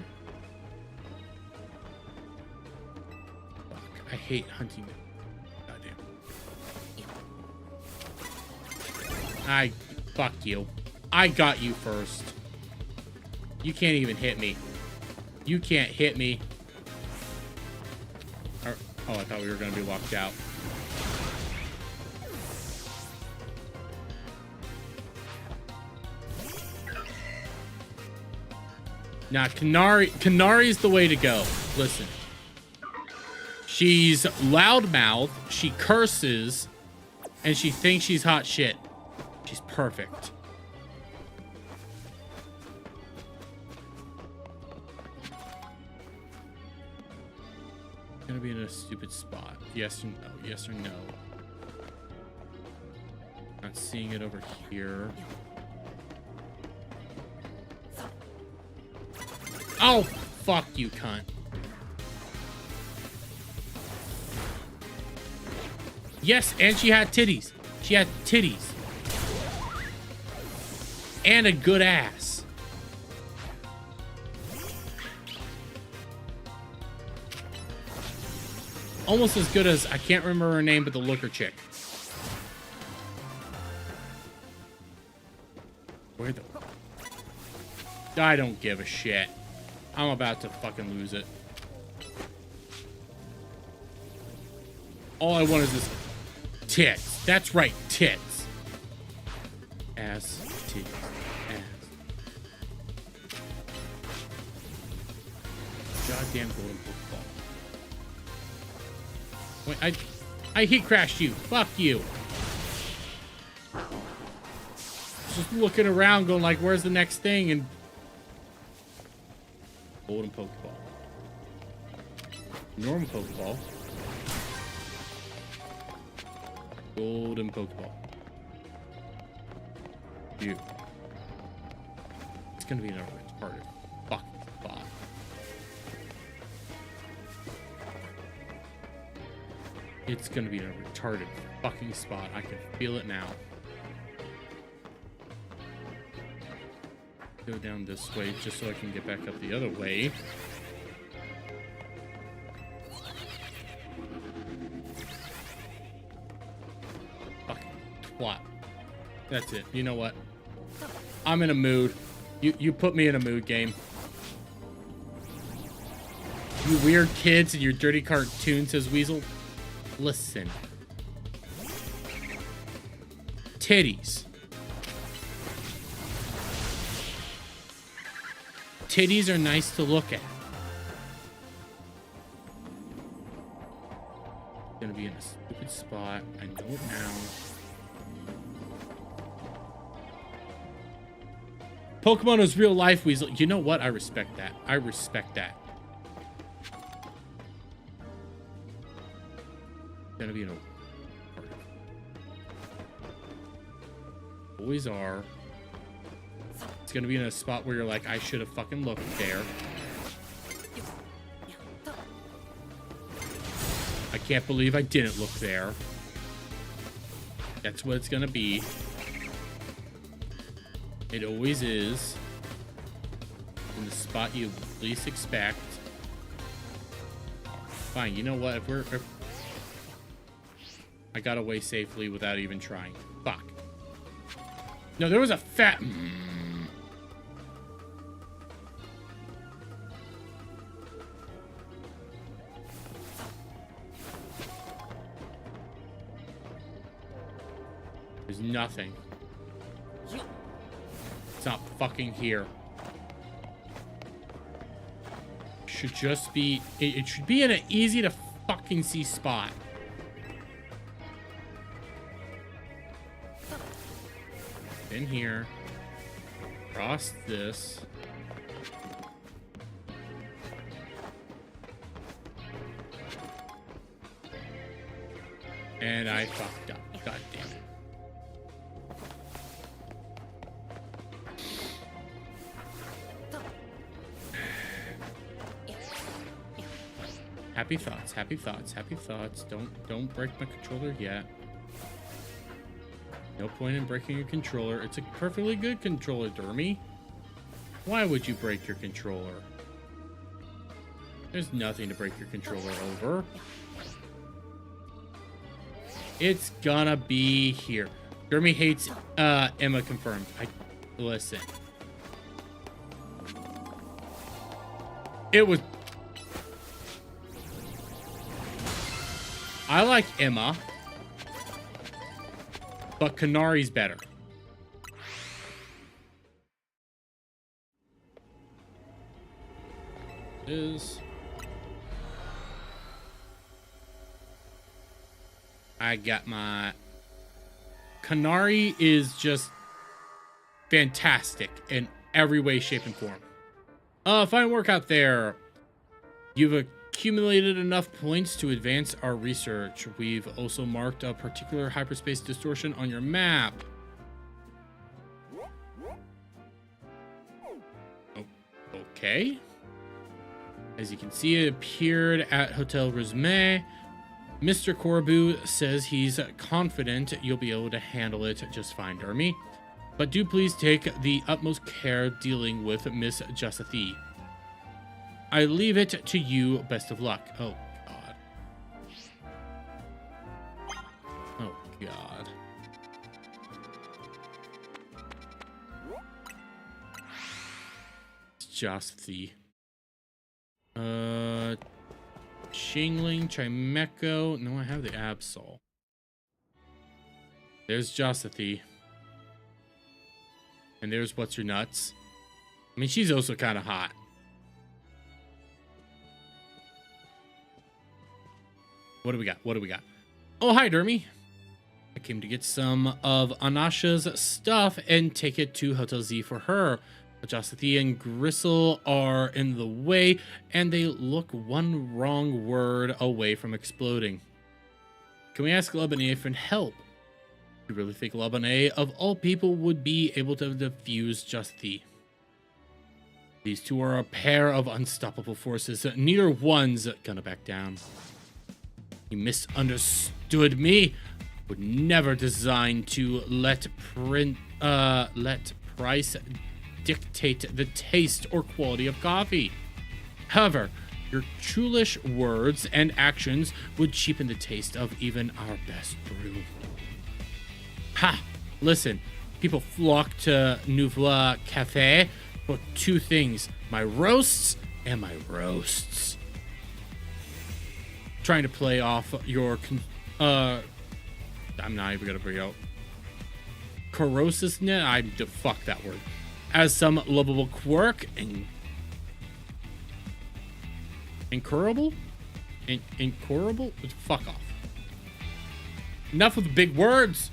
Fuck. I hate hunting. Goddamn. Fuck you. I got you first. You can't even hit me. You can't hit me. Oh, I thought we were going to be locked out. Nah, Kanari's the way to go. Listen. She's loudmouth, she curses, and she thinks she's hot shit. She's perfect. Gonna be in a stupid spot. Yes or no? Yes or no? Not seeing it over here. Oh, fuck you, cunt. Yes, and she had titties. She had titties. And a good ass. Almost as good as, I can't remember her name, but the looker chick. Where the... I don't give a shit. I'm about to fucking lose it. All I want is this... Tits. That's right, tits. Ass, titties, ass. Goddamn golden football. Wait, I heat crashed you. Fuck you. Just looking around going like, where's the next thing? And golden Pokeball. Normal Pokeball. Golden Pokeball. You. It's gonna be another retarded fucking spot. It's gonna be a retarded fucking spot. I can feel it now. Go down this way just so I can get back up the other way. Fucking twat. That's it. You know what? I'm in a mood. You put me in a mood, game. You weird kids and your dirty cartoon, says Weasel. Listen. Titties. Titties are nice to look at. Gonna be in a stupid spot. I know it now. Pokemon is real life, Weasel. You know what? I respect that. I respect that. gonna be in a... Always are. It's gonna be in a spot where you're like, I should have fucking looked there. I can't believe I didn't look there. That's what it's gonna be. It always is. In the spot you least expect. Fine, you know what? If I got away safely without even trying. Fuck. No, there was a fat... There's nothing. It's not fucking here. Should just be... It should be in an easy to fucking see spot. In here. Cross this. And I fucked up. God damn it. Happy thoughts, happy thoughts, happy thoughts. Don't break my controller yet. No point in breaking your controller. It's a perfectly good controller, Dermy. Why would you break your controller? There's nothing to break your controller over. It's gonna be here. Dermy hates Emma confirmed. Listen. It was... I like Emma, but Kanari's better. I got my... Kanari is just fantastic in every way, shape, and form. Fine work out there. You've accumulated enough points to advance our research. We've also marked a particular hyperspace distortion on your map. Oh, okay. As you can see, it appeared at Hotel Resume. Mr. Corbu says he's confident you'll be able to handle it just fine, Dermy. But do please take the utmost care dealing with Miss Justithy. I leave it to you. Best of luck. Oh, God. Oh, God. It's Justithy. Shingling, Chimeco. No, I have the Absol. There's Justithy. And there's What's Your Nuts. I mean, she's also kind of hot. What do we got? What do we got? Oh, hi, Dermy. I came to get some of Anasha's stuff and take it to Hotel Z for her. Justithy and Gristle are in the way, and they look one wrong word away from exploding. Can we ask Lebanon for help? You really think Lebanon, of all people, would be able to defuse Justithy? These two are a pair of unstoppable forces. Neither one's gonna back down. You misunderstood me. Would never design to let price dictate the taste or quality of coffee. However, your churlish words and actions would cheapen the taste of even our best brew. Ha! Listen, people flock to Nouvelle Cafe for two things: my roasts and my roasts. Trying to play off your I'm not even gonna bring out corrosiveness. Fuck that word. As some lovable quirk and incurable? Incurable? Fuck off. Enough with the big words.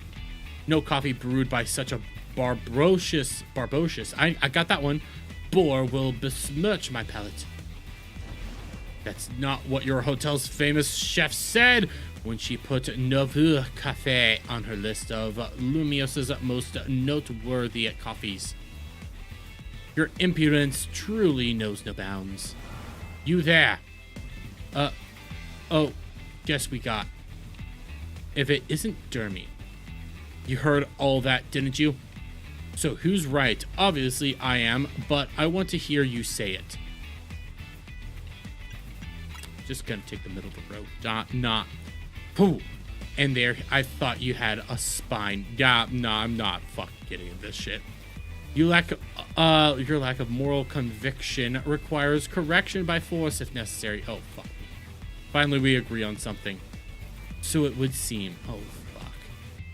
No coffee brewed by such a barbacious. I got that one. Boar will besmirch my palate. That's not what your hotel's famous chef said when she put Nouveau Cafe on her list of Lumios's most noteworthy coffees. Your impudence truly knows no bounds. You there. Oh, guess we got. If it isn't Dermy. You heard all that, didn't you? So who's right? Obviously I am, but I want to hear you say it. Just gonna take the middle of the road. Not. Pooh. And there, I thought you had a spine. Yeah, no, I'm not fucking getting into this shit. Your lack of moral conviction requires correction by force if necessary. Oh, fuck. Finally, we agree on something. So it would seem. Oh, fuck.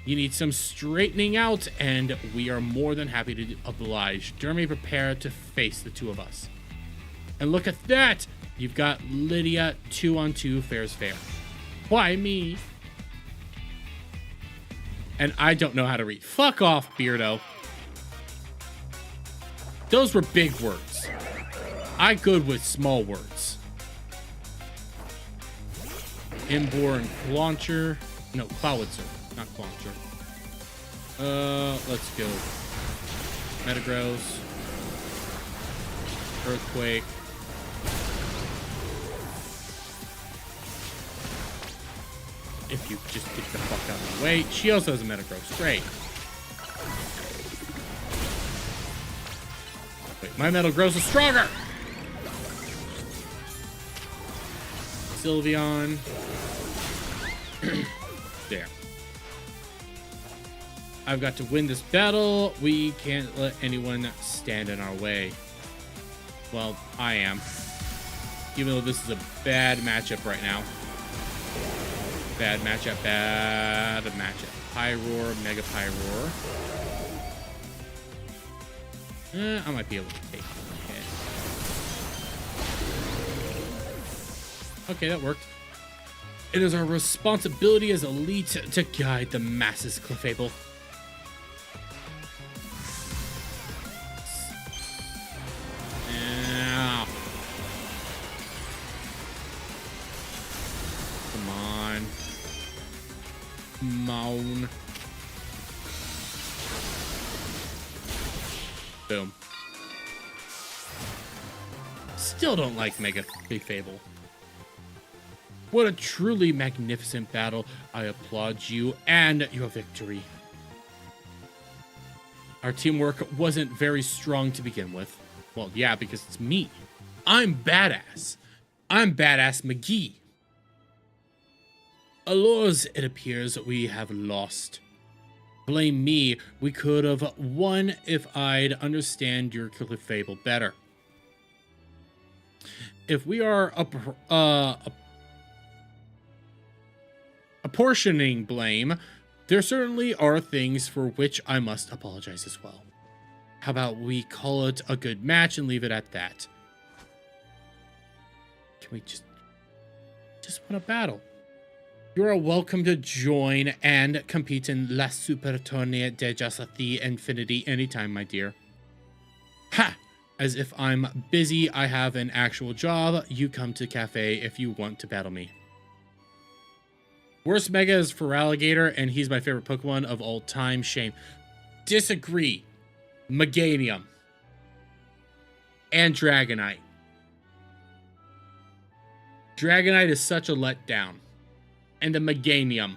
You need some straightening out, and we are more than happy to oblige. Dermy, prepare to face the two of us. And look at that! You've got Lydia 2-on-2 fair's fair. Why me? And I don't know how to read. Fuck off, Beardo. Those were big words. I good with small words. Imbor and Clauncher. No, Clowitzer, not Clauncher. Let's go. Metagross. Earthquake. If you just get the fuck out of the way. She also has a Metagross. Great. Wait, my Metagross is stronger! Sylveon. There. I've got to win this battle. We can't let anyone stand in our way. Well, I am. Even though this is a bad matchup right now. Bad matchup. Pyroar, Mega Pyroar. I might be able to take it. Okay, that worked. It is our responsibility as elite to guide the masses, Clefable. Ow. Come on. Moan. Boom. Still don't like Mega Clefable. What a truly magnificent battle. I applaud you and your victory. Our teamwork wasn't very strong to begin with. Well, yeah, because it's me. I'm badass. I'm Badass McGee. Allures, it appears we have lost. Blame me. We could have won if I'd understand your Clefable better. If we are apportioning blame, there certainly are things for which I must apologize as well. How about we call it a good match and leave it at that? Can we just win a battle? You are welcome to join and compete in La Super Tournée de Jasati Infinity anytime, my dear. Ha! As if I'm busy, I have an actual job. You come to cafe if you want to battle me. Worst Mega is Feraligatr, and he's my favorite Pokemon of all time. Shame. Disagree. Meganium. And Dragonite. Dragonite is such a letdown. And the Meganium.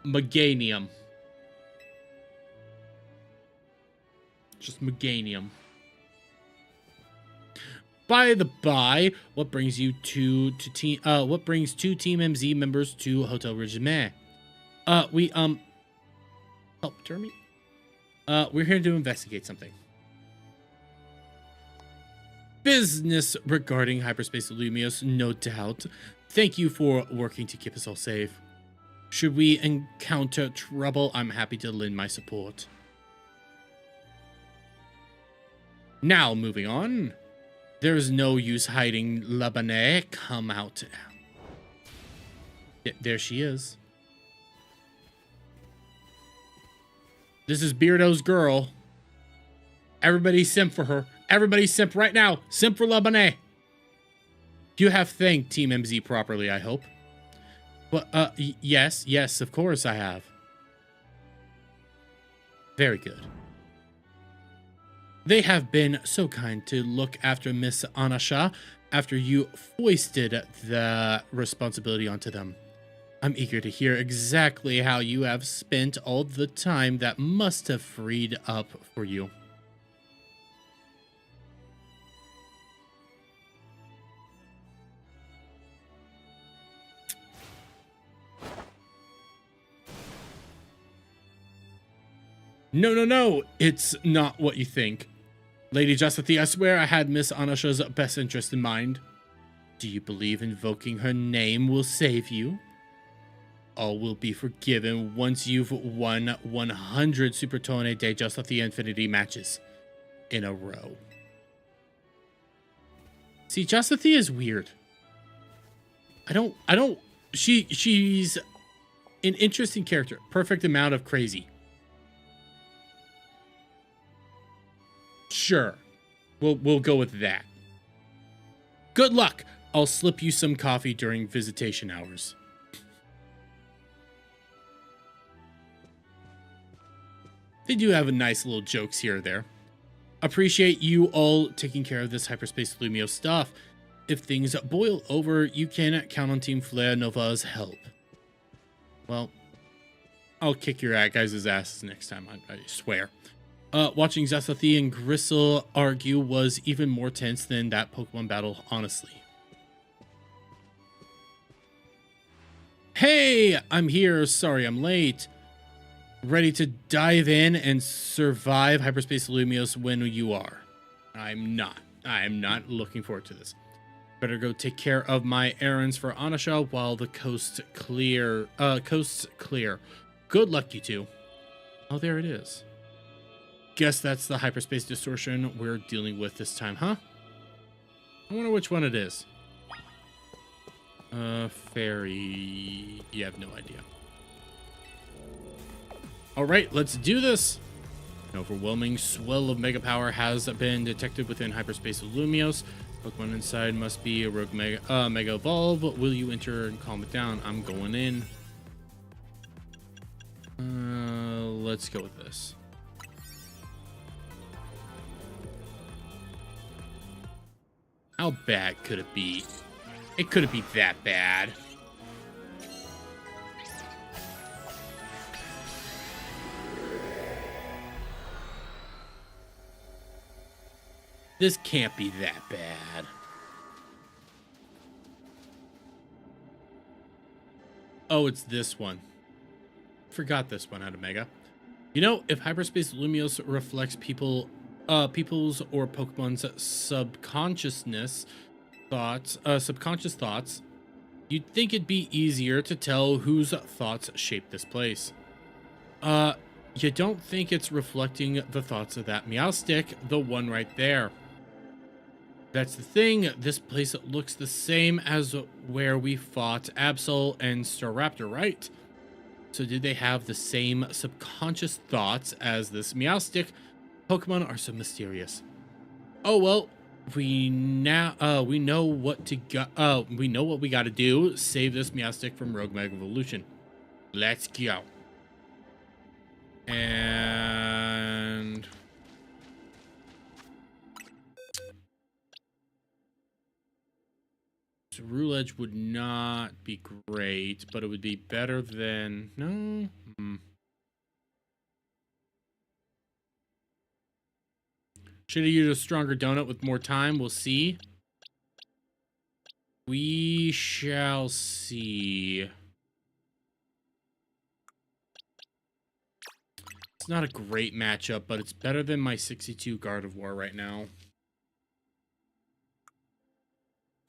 Meganium. Just Meganium. By the by, what brings you two Team MZ members to Hotel Regime? Help Dermy? We're here to investigate something. Business regarding hyperspace Lumios, no doubt. Thank you for working to keep us all safe. Should we encounter trouble, I'm happy to lend my support. Now, moving on. There's no use hiding, Labanais. Come out. There she is. This is Beardo's girl. Everybody simp for her. Everybody simp right now. Simp for Labanais. You have thanked Team MZ properly, I hope. Well, yes, of course I have. Very good. They have been so kind to look after Miss Anasha after you foisted the responsibility onto them. I'm eager to hear exactly how you have spent all the time that must have freed up for you. No, it's not what you think. Lady Justity, I swear I had Miss Anasha's best interest in mind. Do you believe invoking her name will save you? All will be forgiven once you've won 100 Supertone de Justity Infinity matches in a row. See, Justity is weird. She's an interesting character. Perfect amount of crazy. Sure. We'll go with that. Good luck. I'll slip you some coffee during visitation hours. They do have a nice little jokes here or there. Appreciate you all taking care of this Hyperspace Lumio stuff. If things boil over, you can count on Team Flare Nova's help. Well, I'll kick your guys' asses next time, I swear. Watching Zasathi and Gristle argue was even more tense than that Pokemon battle, honestly. Hey, I'm here. Sorry I'm late. Ready to dive in and survive Hyperspace Lumios when you are. I'm not. I am not looking forward to this. Better go take care of my errands for Anasha while the coast's clear. Good luck, you two. Oh, there it is. Guess that's the hyperspace distortion we're dealing with this time, huh? I wonder which one it is. Fairy. You have no idea. Alright, let's do this. An overwhelming swell of mega power has been detected within hyperspace Lumios. Pokemon inside must be a rogue mega evolve. Will you enter and calm it down? I'm going in. Let's go with this. How bad could it be? It couldn't be that bad. This can't be that bad. Oh, it's this one. Forgot this one out of Mega. You know, if Hyperspace Lumios reflects people's or Pokemon's subconscious thoughts, you'd think it'd be easier to tell whose thoughts shape this place. You don't think it's reflecting the thoughts of that Meowstic, the one right there. That's the thing, this place looks the same as where we fought Absol and Staraptor, right? So did they have the same subconscious thoughts as this Meowstic? Pokemon are so mysterious. Oh well, we know what we got to do. Save this Meowstic from Rogue Mega Evolution. Let's go. And so Rule Edge would not be great, but it would be better than no. Should have used a stronger donut with more time. We'll see. We shall see. It's not a great matchup, but it's better than my 62 Gardevoir right now.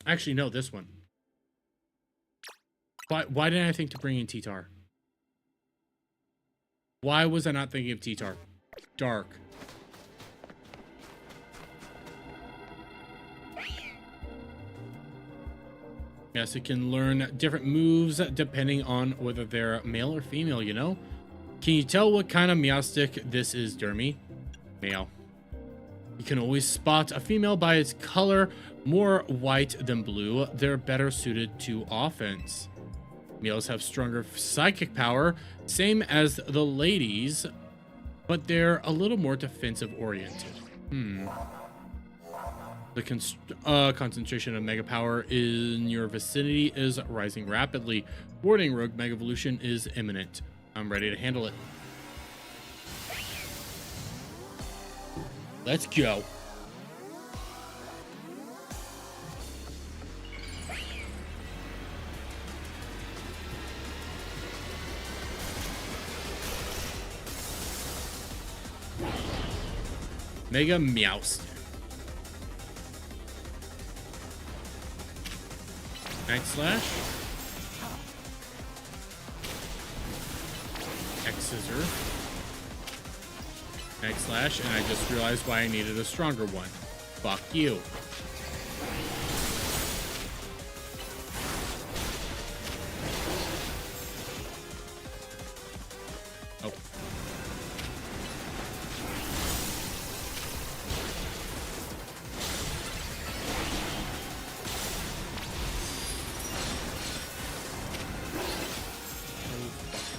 Actually, no, this one. Why didn't I think to bring in T-Tar? Why was I not thinking of T-Tar? Dark. Yes, it can learn different moves depending on whether they're male or female, you know? Can you tell what kind of Meowstic this is, Dermy? Male. You can always spot a female by its color More white than blue, they're better suited to offense. Males have stronger psychic power, same as the ladies, but they're a little more defensive oriented. The concentration of mega power in your vicinity is rising rapidly. Warning, rogue mega evolution is imminent. I'm ready to handle it. Let's go. Mega Meowst. Night Slash. X Scissor. Night Slash, and I just realized why I needed a stronger one. Fuck you. Oh.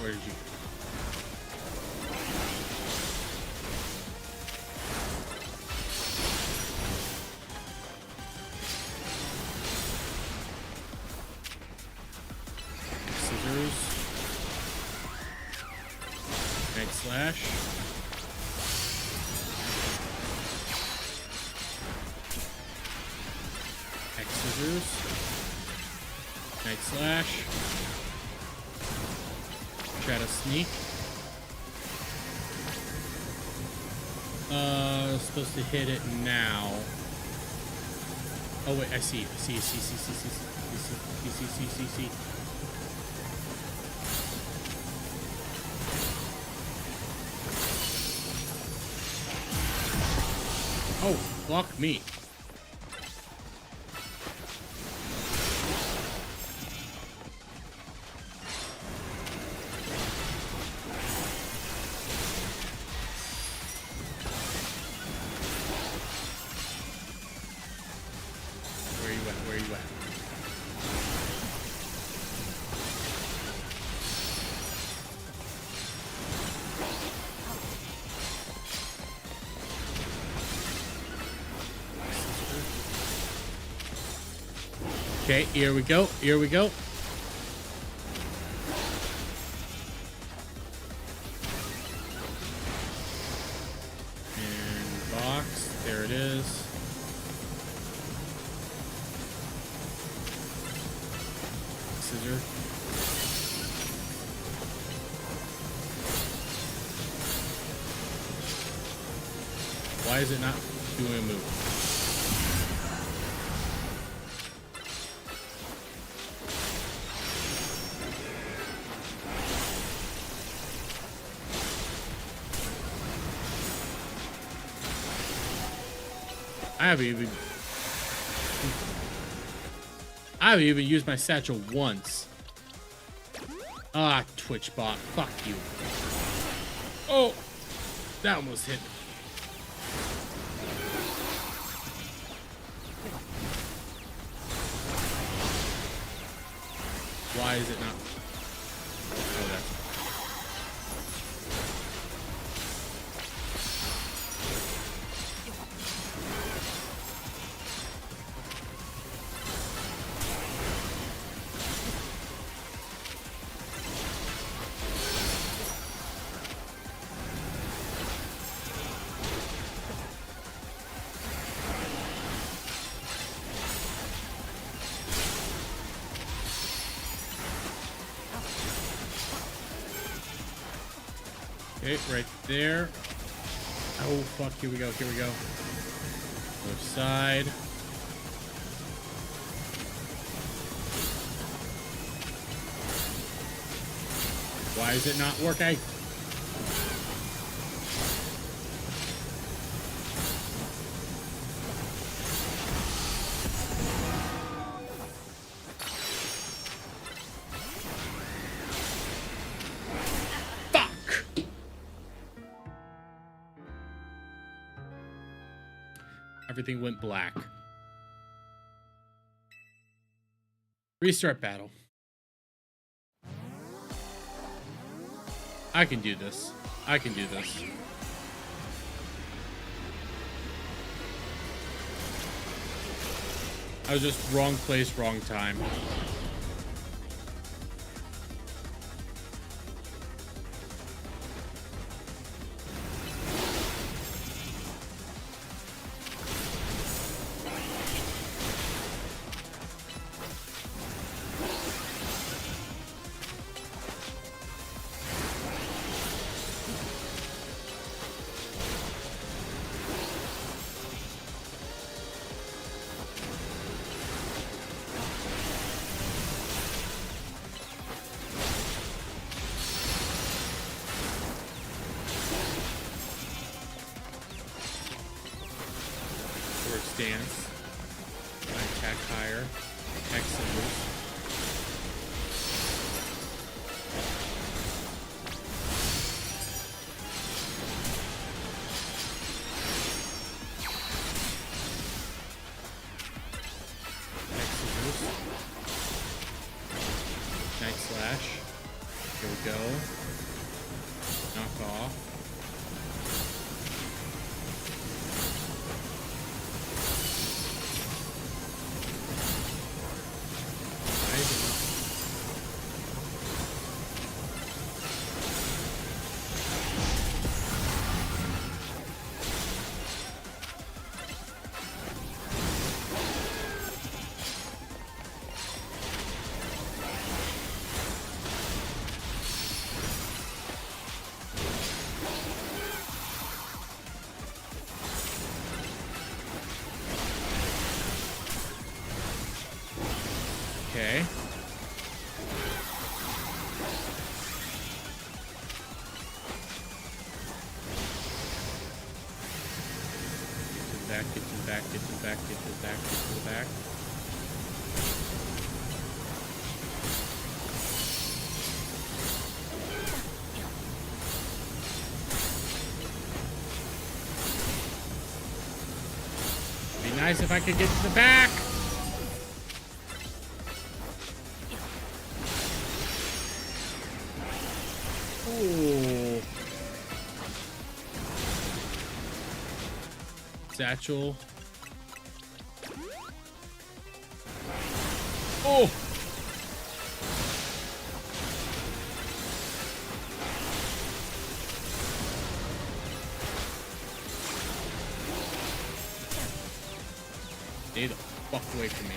Where did you? Scissors. Night Slash. X Scissors. Night Slash. Try to sneak. Supposed to hit it now. Oh wait, I see. See. Oh, fuck me. Where you at? Okay, here we go. And box, there it is. Scissor. Why is it not doing a move? I haven't even used my satchel once. Ah, Twitch bot. Fuck you. Oh, that almost hit me. Why is it not? Oh, that's. Okay, right there. Oh, fuck. Here we go. Other side. Why is it not working? Everything went black. Restart battle. I can do this. I can do this. I was just wrong place, wrong time. Stance. Attack higher. Attack symbols. Attack scissors. Night slash. Here we go. Knock off. Okay. Get to the back, get to the back, get to the back, get to the back. Be nice if I could get to the back. Ooh. Satchel. Oh! Stay the fuck away from me.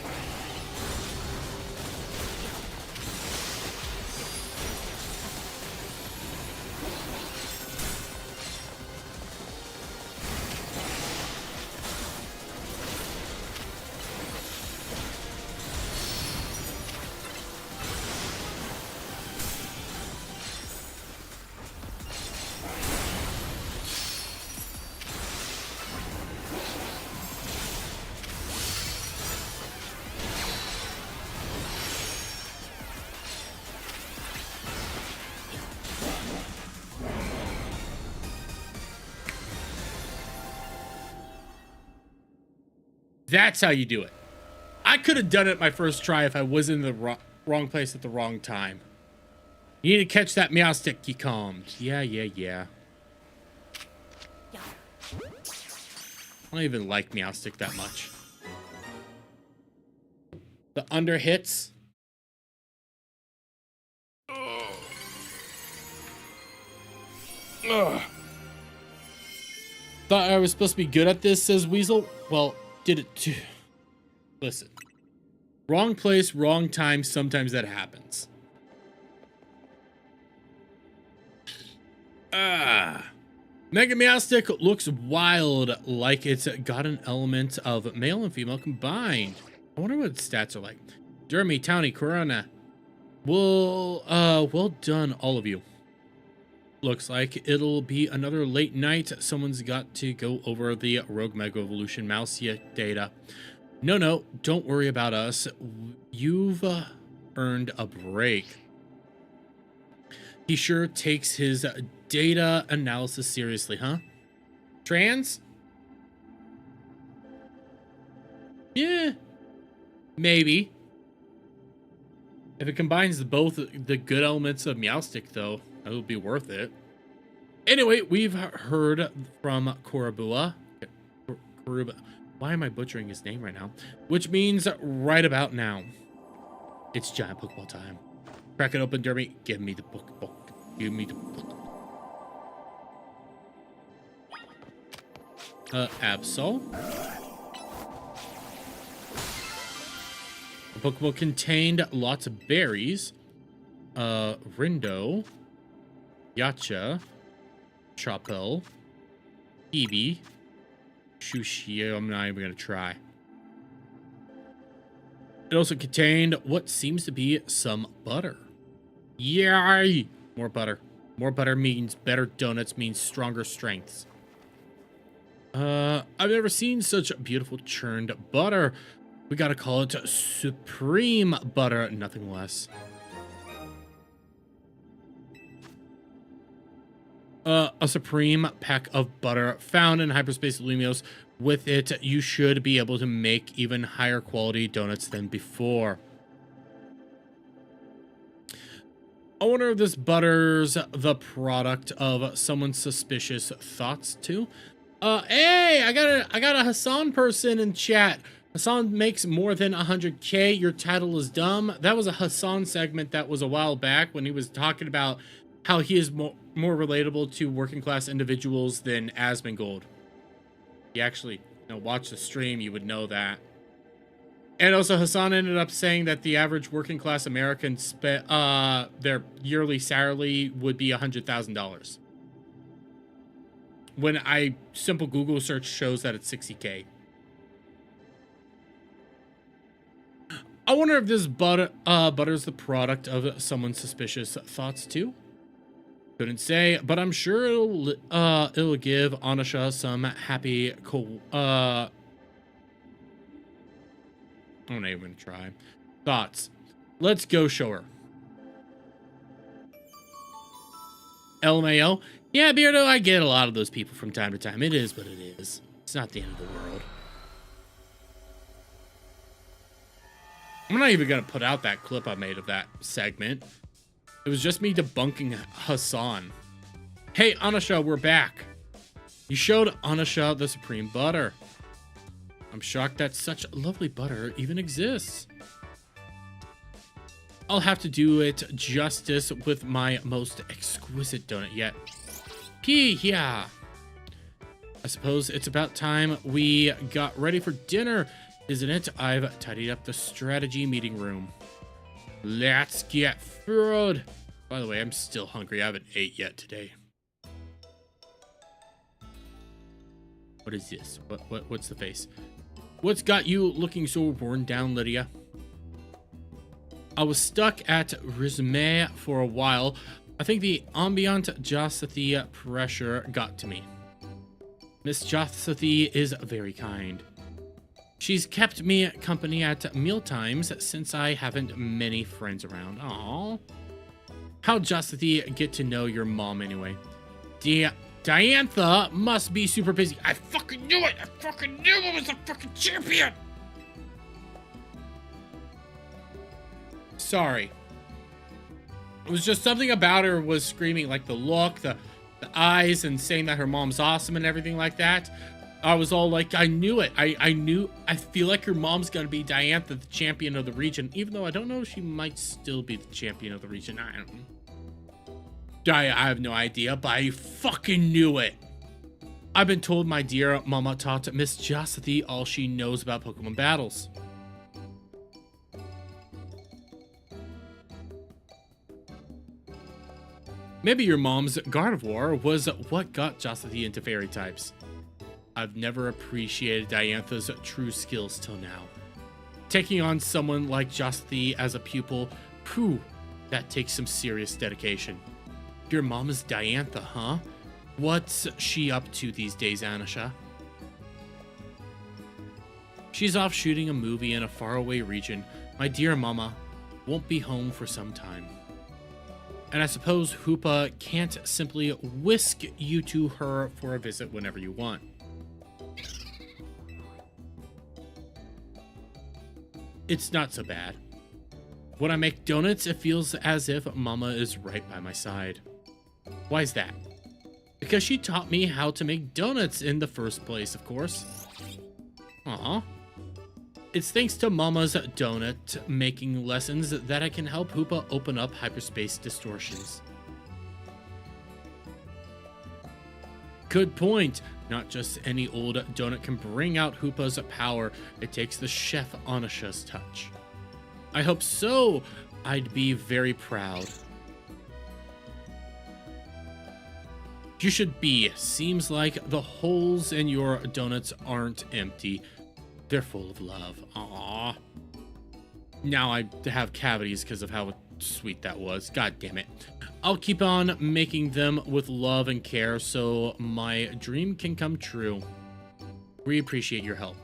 That's how you do it. I could have done it my first try if I was in the wrong place at the wrong time. You need to catch that meow stick he calmed. Yeah. I don't even like meow stick that much. The under hits. Ugh. Thought I was supposed to be good at this, says Weasel. Well, did it too. Listen. Wrong place, wrong time. Sometimes that happens. Mega Meowstick looks wild, like it's got an element of male and female combined. I wonder what its stats are like. Dermy, Towny, Corona. Well done, all of you. Looks like it'll be another late night. Someone's got to go over the Rogue Mega Evolution Mousia data. No, don't worry about us. You've earned a break. He sure takes his data analysis seriously, huh? Trans? Yeah. Maybe. If it combines both the good elements of Meowstick, though, it would be worth it. Anyway, we've heard from Korabua. Why am I butchering his name right now? Which means right about now. It's giant Pokeball time. Crack it open, Derby. Give me the Pokeball. Give me the Pokeball. Absol. The Pokeball contained lots of berries. Rindo. Yacha. Chopel. Eevee. Shushi. I'm not even going to try. It also contained what seems to be some butter. Yay! More butter. More butter means better donuts, means stronger strengths. I've never seen such beautiful churned butter. We gotta call it supreme butter, nothing less. A supreme pack of butter found in hyperspace Lumios. With it, you should be able to make even higher quality donuts than before. I wonder if this butter's the product of someone's suspicious thoughts too. Hey, I got a Hasan person in chat. Hasan makes more than 100K. Your title is dumb. That was a Hasan segment that was a while back when he was talking about how he is more relatable to working class individuals than Asmongold. You actually watch the stream, you would know that. And also Hasan ended up saying that the average working class American their yearly salary would be $100,000. When I simple Google search shows that it's 60K. I wonder if this butter's the product of someone's suspicious thoughts too. Couldn't say, but I'm sure it'll give Anusha some happy I'm not even gonna try. Thoughts. Let's go show her. LMAO. Yeah, Beardo, I get a lot of those people from time to time. It is what it is. It's not the end of the world. I'm not even gonna put out that clip I made of that segment. It was just me debunking Hasan. Hey, Anusha, we're back. You showed Anusha the supreme butter. I'm shocked that such lovely butter even exists. I'll have to do it justice with my most exquisite donut yet. Yeah. I suppose it's about time we got ready for dinner, isn't it? I've tidied up the strategy meeting room. Let's get food. By the way, I'm still hungry. I haven't ate yet today. What is this? What's the face? What's got you looking so worn down, Lydia? I was stuck at Rizme for a while. I think the ambient Josathy pressure got to me. Miss Josathy is very kind. She's kept me company at mealtimes since I haven't many friends around. Aww. How'd Josathy get to know your mom anyway? Diantha must be super busy. I fucking knew it! I fucking knew it was a fucking champion! Sorry. It was just something about her was screaming, like the look, the eyes, and saying that her mom's awesome and everything like that. I was all like, I knew it. I feel like your mom's gonna be Diantha, the champion of the region, even though I don't know if she might still be the champion of the region. I don't know. I have no idea, but I fucking knew it. I've been told my dear mama taught Miss Josathy all she knows about Pokemon battles. Maybe your mom's Gardevoir was what got Josathy into fairy types. I've never appreciated Diantha's true skills till now. Taking on someone like Josathy as a pupil, phew, that takes some serious dedication. Your mom is Diantha, huh? What's she up to these days, Anusha? She's off shooting a movie in a faraway region. My dear mama won't be home for some time. And I suppose Hoopa can't simply whisk you to her for a visit whenever you want. It's not so bad. When I make donuts, it feels as if Mama is right by my side. Why is that? Because she taught me how to make donuts in the first place, of course. Aw. It's thanks to Mama's donut making lessons that I can help Hoopa open up hyperspace distortions. Good point. Not just any old donut can bring out Hoopa's power. It takes the chef Anusha's touch. I hope so. I'd be very proud. You should be. Seems like the holes in your donuts aren't empty. They're full of love. Aww. Now I have cavities because of how sweet that was. God damn it. I'll keep on making them with love and care so my dream can come true. We appreciate your help.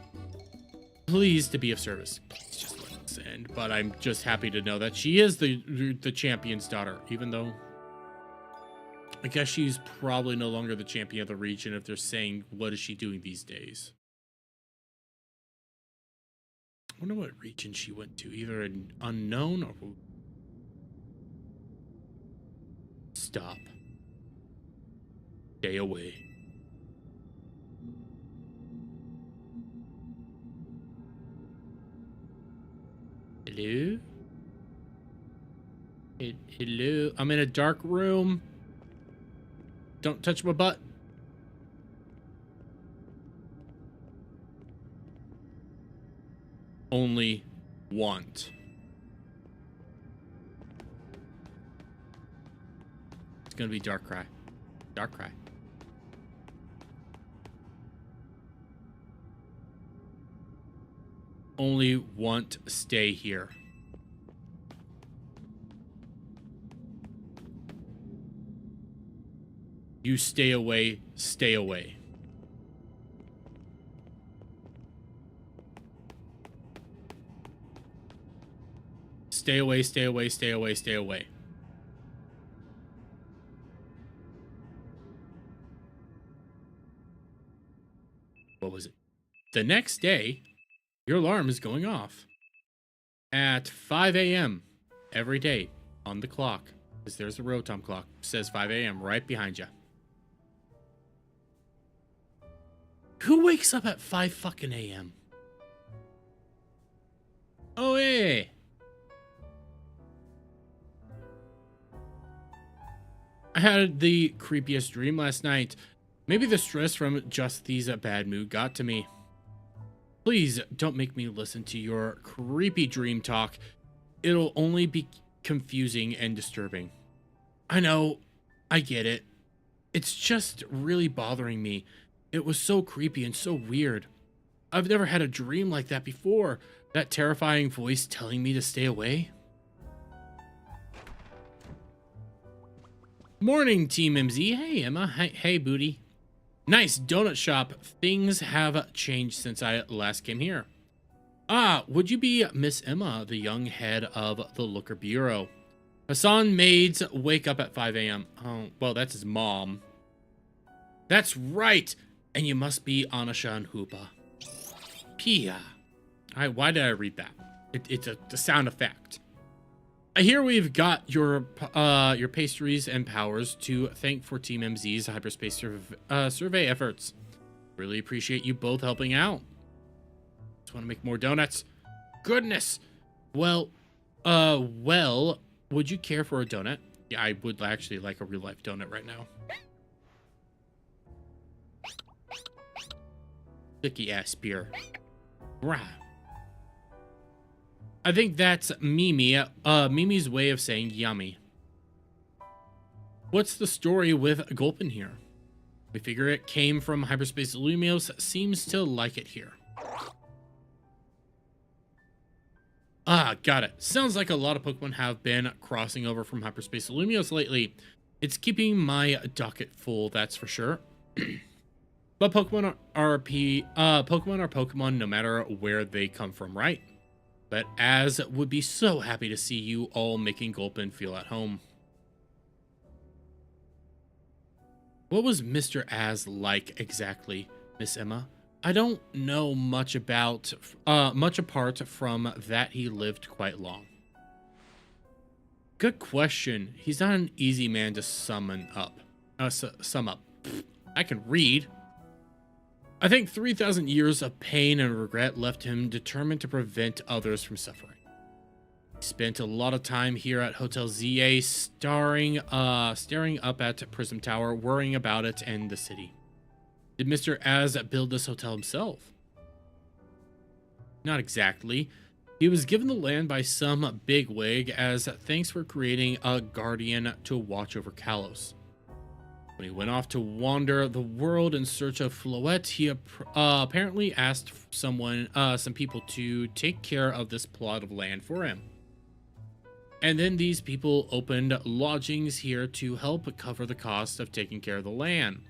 Pleased to be of service. Please just let us end. But I'm just happy to know that she is the champion's daughter, even though I guess she's probably no longer the champion of the region if they're saying, what is she doing these days? I wonder what region she went to. Either an unknown or... Stop. Stay away. Hello? Hello? I'm in a dark room. Don't touch my butt. Only want. It's gonna be Dark Cry. Dark Cry. Only want stay here. You stay away, stay away. Stay away, stay away, stay away, stay away. What was it? The next day, your alarm is going off at 5 a.m. every day on the clock. Because there's a Rotom clock. It says 5 a.m. right behind you. Who wakes up at 5 fucking a.m.? Oh, hey. I had the creepiest dream last night. Maybe the stress from just these bad mood got to me. Please don't make me listen to your creepy dream talk. It'll only be confusing and disturbing. I know. I get it. It's just really bothering me. It was so creepy and so weird. I've never had a dream like that before. That terrifying voice telling me to stay away. Morning, Team MZ. Hey, Emma. Hey, Booty. Nice donut shop. Things have changed since I last came here. Ah, would you be Miss Emma, the young head of the Looker Bureau? Hasan maids wake up at 5 a.m. Oh, well, that's his mom. That's right. And you must be Anusha and Hoopa. Pia. Why did I read that? It's a sound effect. I hear we've got your pastries and powers to thank for Team MZ's hyperspace survey efforts. Really appreciate you both helping out. Just want to make more donuts. Goodness. Well, would you care for a donut? Yeah, I would actually like a real life donut right now. Sticky ass beer. Rah. I think that's Mimi's way of saying yummy. What's the story with Gulpin here? We figure it came from Hyperspace Lumios, seems to like it here. Ah, got it. Sounds like a lot of Pokemon have been crossing over from Hyperspace Lumios lately. It's keeping my docket full, that's for sure. But Pokemon are Pokemon no matter where they come from, right? But Az would be so happy to see you all making Gulpin feel at home. What was Mr. Az like exactly, Miss Emma? I don't know much apart from that he lived quite long. Good question. He's not an easy man to sum up. Pfft, I can read. I think 3,000 years of pain and regret left him determined to prevent others from suffering. He spent a lot of time here at Hotel ZA staring up at Prism Tower, worrying about it and the city. Did Mr. Az build this hotel himself? Not exactly. He was given the land by some bigwig as thanks for creating a guardian to watch over Kalos. When he went off to wander the world in search of Floette, he apparently asked some people to take care of this plot of land for him. And then these people opened lodgings here to help cover the cost of taking care of the land.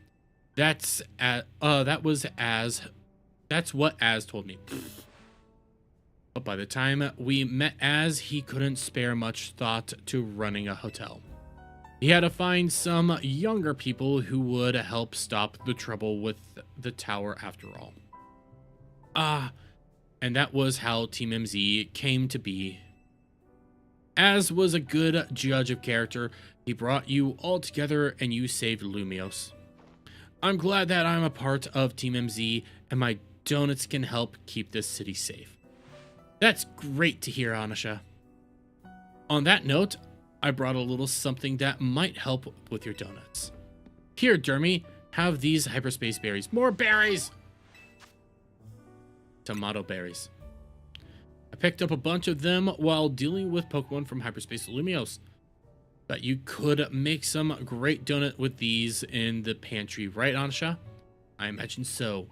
That's what Az told me. But by the time we met Az, he couldn't spare much thought to running a hotel. He had to find some younger people who would help stop the trouble with the tower after all. And that was how Team MZ came to be. Az was a good judge of character. He brought you all together and you saved Lumios. I'm glad that I'm a part of Team MZ and my donuts can help keep this city safe. That's great to hear, Anasha. On that note, I brought a little something that might help with your donuts. Here, Dermy, have these hyperspace berries. More berries! Tomato berries. I picked up a bunch of them while dealing with Pokemon from Hyperspace Lumios. But you could make some great donut with these in the pantry, right, Anasha? I imagine so.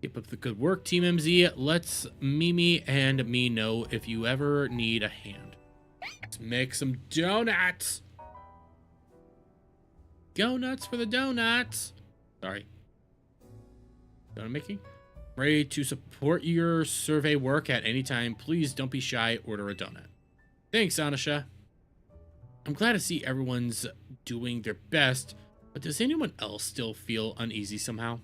Keep up the good work, Team MZ. Let's Mimi and me know if you ever need a hand. Let's make some donuts. Go nuts for the donuts. Sorry. Donut making? Ready to support your survey work at any time. Please don't be shy. Order a donut. Thanks, Anasha. I'm glad to see everyone's doing their best, but does anyone else still feel uneasy somehow?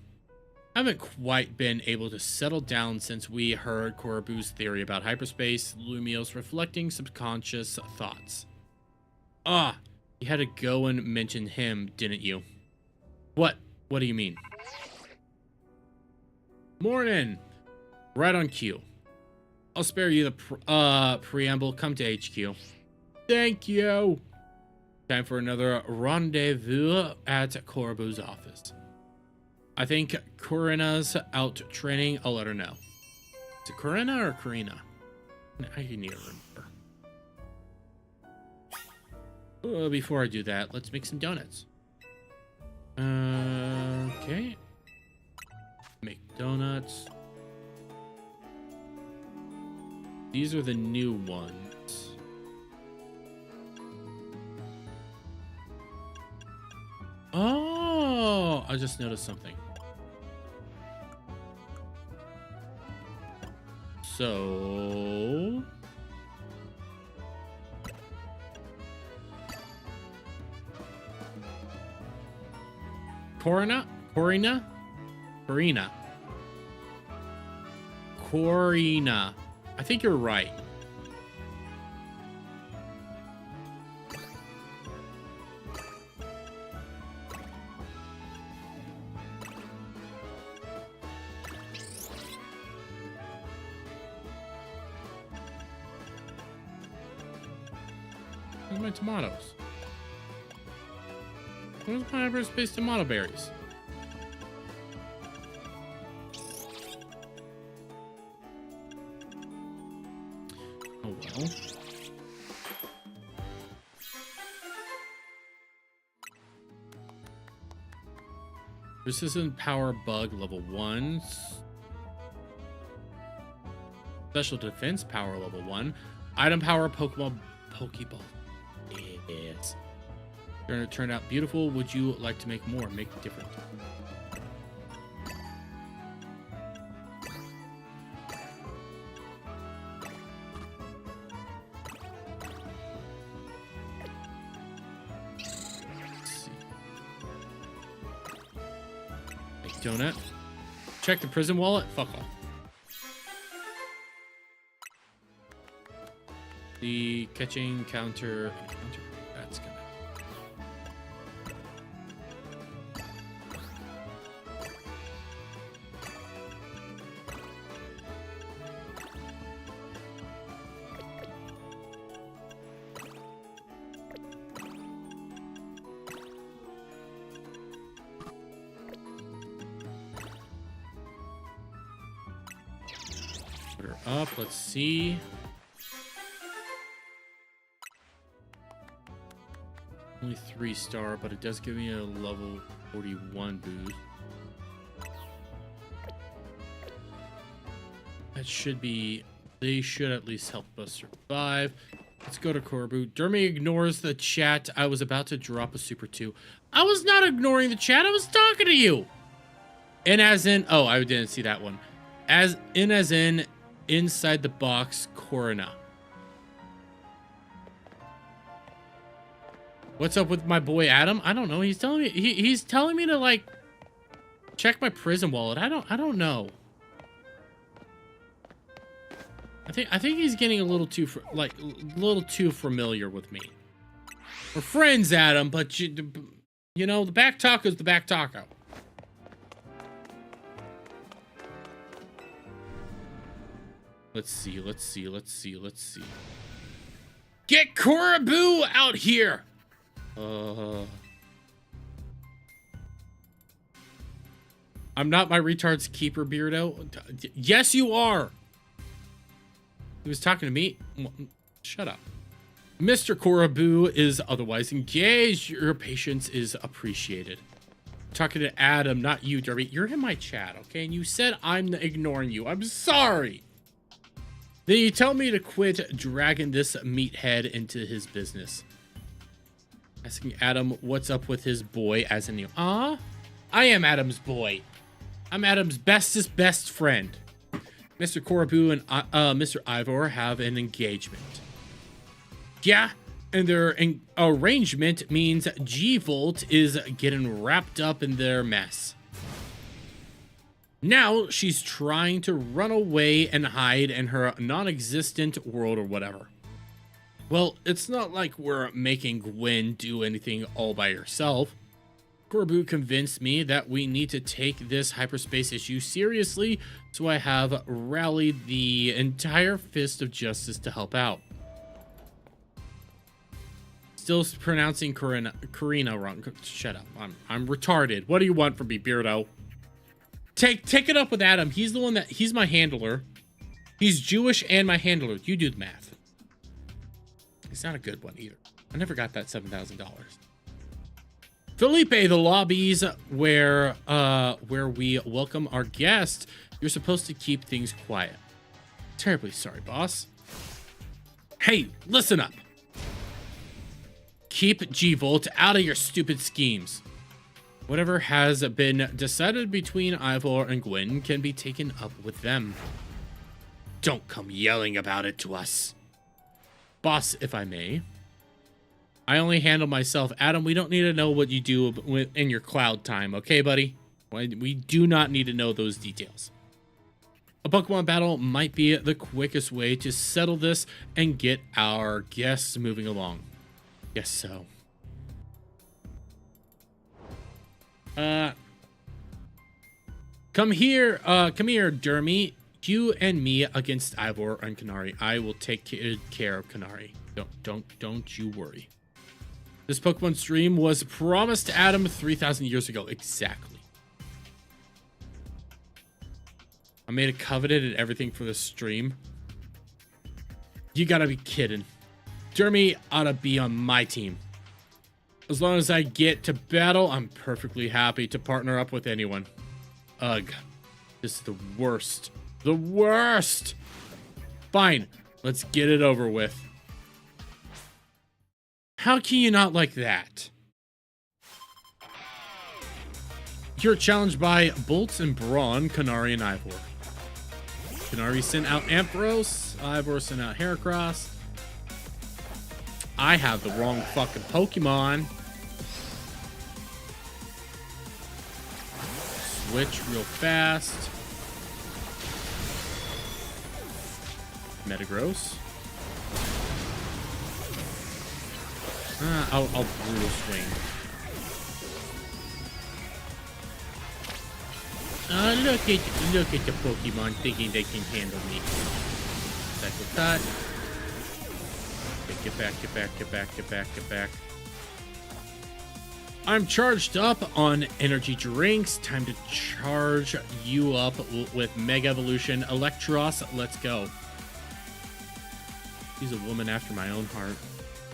I haven't quite been able to settle down since we heard Korobu's theory about hyperspace, Lumios reflecting subconscious thoughts. You had to go and mention him, didn't you? What do you mean? Morning! Right on cue. I'll spare you the preamble. Come to HQ. Thank you! Time for another rendezvous at Korobu's office. I think Corina's out training. I'll let her know. Is it Corina or Karina? I need to remember. Before I do that, let's make some donuts. Okay. Make donuts. These are the new ones. Oh, I just noticed something. So Corina. I think you're right. Where's my tomatoes? Where's my hyperspace tomato berries? Oh well. Persistent power bug level 1. Special defense power level 1. Item power Pokeball. Yes. Turned out beautiful. Would you like to make more? Make it different. Let's see. Make donut. Check the prison wallet. Fuck off. The catching counter. That's gonna. Put her up. Let's see. Only 3-star, but it does give me a level 41 boost. That should be. They should at least help us survive. Let's go to Corbu. Dermy ignores the chat. I was about to drop a super 2. I was not ignoring the chat. I was talking to you. And as in, oh, I didn't see that one. As in, inside the box, Corona. What's up with my boy Adam? I don't know. He's telling me he's telling me to like check my prison wallet. I don't know. I think he's getting a little too familiar with me. We're friends, Adam, but you know, the back taco is the back taco. Let's see. Get Koraboo out here. I'm not my retard's keeper, Beardo. Yes, you are. He was talking to me. Shut up. Mr. Koraboo is otherwise engaged. Your patience is appreciated. I'm talking to Adam, not you, Derby. You're in my chat, okay? And you said I'm ignoring you. I'm sorry. Then you tell me to quit dragging this meathead into his business. Asking Adam what's up with his boy as in you. I am Adam's boy. I'm Adam's bestest best friend. Mr. Koraboo and Mr. Ivor have an engagement. Yeah, and their arrangement means G-Volt is getting wrapped up in their mess. Now she's trying to run away and hide in her non-existent world or whatever. Well, it's not like we're making Gwen do anything all by herself. Koraboo convinced me that we need to take this hyperspace issue seriously, so I have rallied the entire fist of justice to help out. Still pronouncing Karina wrong. Shut up. I'm retarded. What do you want from me, Beardo? Take it up with Adam. He's the one he's my handler. He's Jewish and my handler. You do the math. It's not a good one either. I never got that $7,000. Felipe, the lobbies where we welcome our guests, you're supposed to keep things quiet. Terribly sorry, boss. Hey, listen up. Keep G-Volt out of your stupid schemes. Whatever has been decided between Ivor and Gwen can be taken up with them. Don't come yelling about it to us. Boss, if I may. I only handle myself. Adam, we don't need to know what you do in your cloud time, okay, buddy? We do not need to know those details. A Pokemon battle might be the quickest way to settle this and get our guests moving along. Guess so. Come here, Dermy. You and me against Ivor and Kanari. I will take care of Kanari. Don't you worry. This Pokemon stream was promised to Adam 3,000 years ago. Exactly. I made a covenant and everything for this stream. You gotta be kidding. Dermy ought to be on my team. As long as I get to battle, I'm perfectly happy to partner up with anyone. Ugh. This is the worst. The worst! Fine. Let's get it over with. How can you not like that? You're challenged by Bolts and Brawn, Kanari, and Ivor. Kanari sent out Ampharos. Ivor sent out Heracross. I have the wrong fucking Pokemon. Switch real fast. Metagross. I'll brutal swing. Look at the Pokemon thinking they can handle me. Cycle cut. Okay, get back. I'm charged up on energy drinks. Time to charge you up with Mega Evolution Electros. Let's go. She's a woman after my own heart.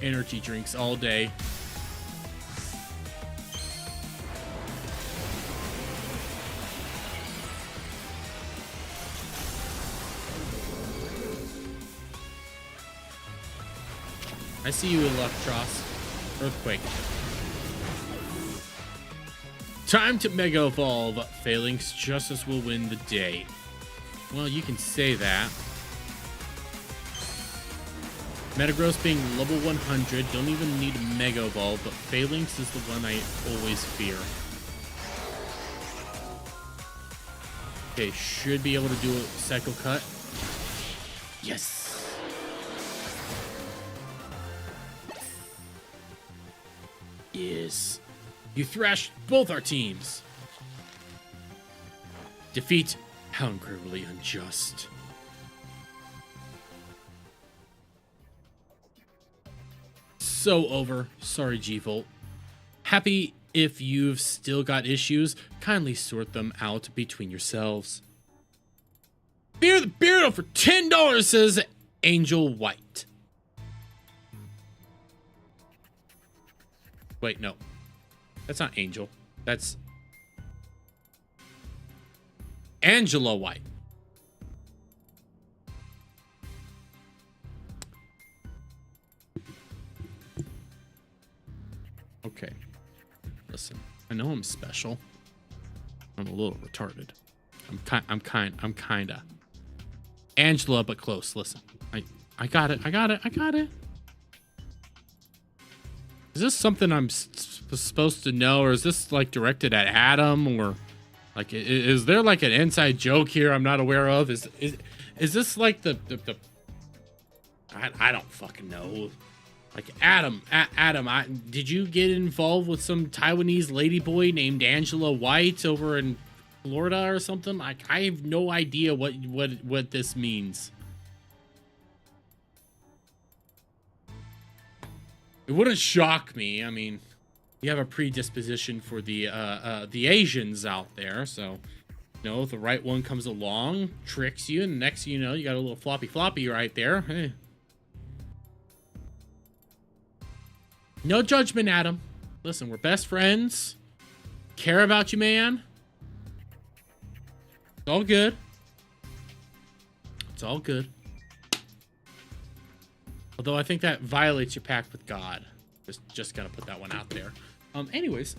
Energy drinks all day. I see you, Electros. Earthquake. Time to Mega Evolve. Phalanx Justice will win the day. Well, you can say that. Metagross being level 100. Don't even need a Mega Evolve, but Phalanx is the one I always fear. Okay, should be able to do a Cycle Cut. Yes! Yes. You thrashed both our teams. Defeat. How incredibly unjust. So over. Sorry, G-Volt. Happy if you've still got issues, kindly sort them out between yourselves. Beer the Beardo for $10, says Angel White. Wait, no. That's not Angel. That's Angela White. Okay. Listen, I know I'm special. I'm a little retarded. I'm kinda. Angela, but close. Listen. I got it. Is this something I'm supposed to know, or is this like directed at Adam, or like is there like an inside joke here I'm not aware of? Is this like the I don't fucking know. Like Adam, did you get involved with some Taiwanese ladyboy named Angela White over in Florida or something? Like I have no idea what this means. It wouldn't shock me. I mean, you have a predisposition for the Asians out there, so you know, if the right one comes along, tricks you, and next thing you know, you got a little floppy right there. Hey. No judgment, Adam. Listen, we're best friends. Care about you, man. It's all good. It's all good. Although I think that violates your pact with God. Just gotta put that one out there. Anyways.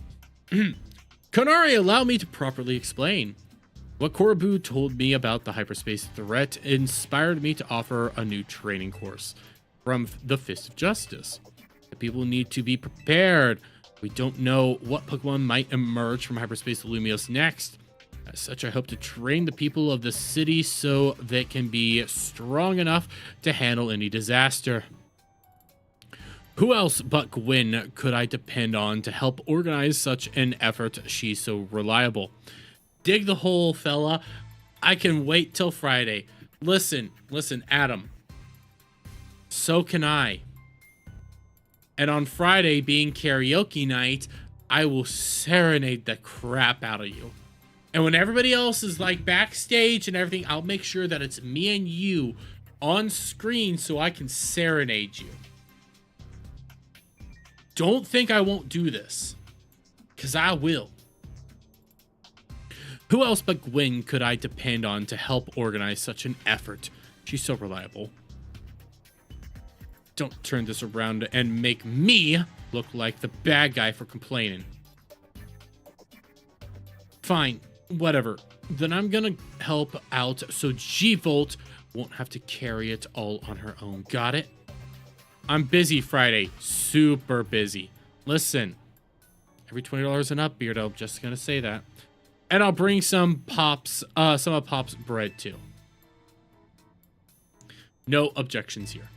Konari, allow me to properly explain. What Korobu told me about the hyperspace threat inspired me to offer a new training course from the Fist of Justice. The people need to be prepared. We don't know what Pokemon might emerge from hyperspace Lumios next. As such, I hope to train the people of the city so they can be strong enough to handle any disaster. Who else but Gwen could I depend on to help organize such an effort? She's so reliable. Dig the hole, fella. I can wait till Friday. Listen, Adam. So can I. And on Friday, being karaoke night, I will serenade the crap out of you. And when everybody else is like backstage and everything, I'll make sure that it's me and you on screen so I can serenade you. Don't think I won't do this, because I will. Who else but Gwen could I depend on to help organize such an effort? She's so reliable. Don't turn this around and make me look like the bad guy for complaining. Fine, whatever. Then I'm gonna help out so G-Volt won't have to carry it all on her own. Got it? I'm busy Friday. Super busy. Listen, every $20 and up, Beardo. Just gonna say that. And I'll bring some of Pop's bread too. No objections here.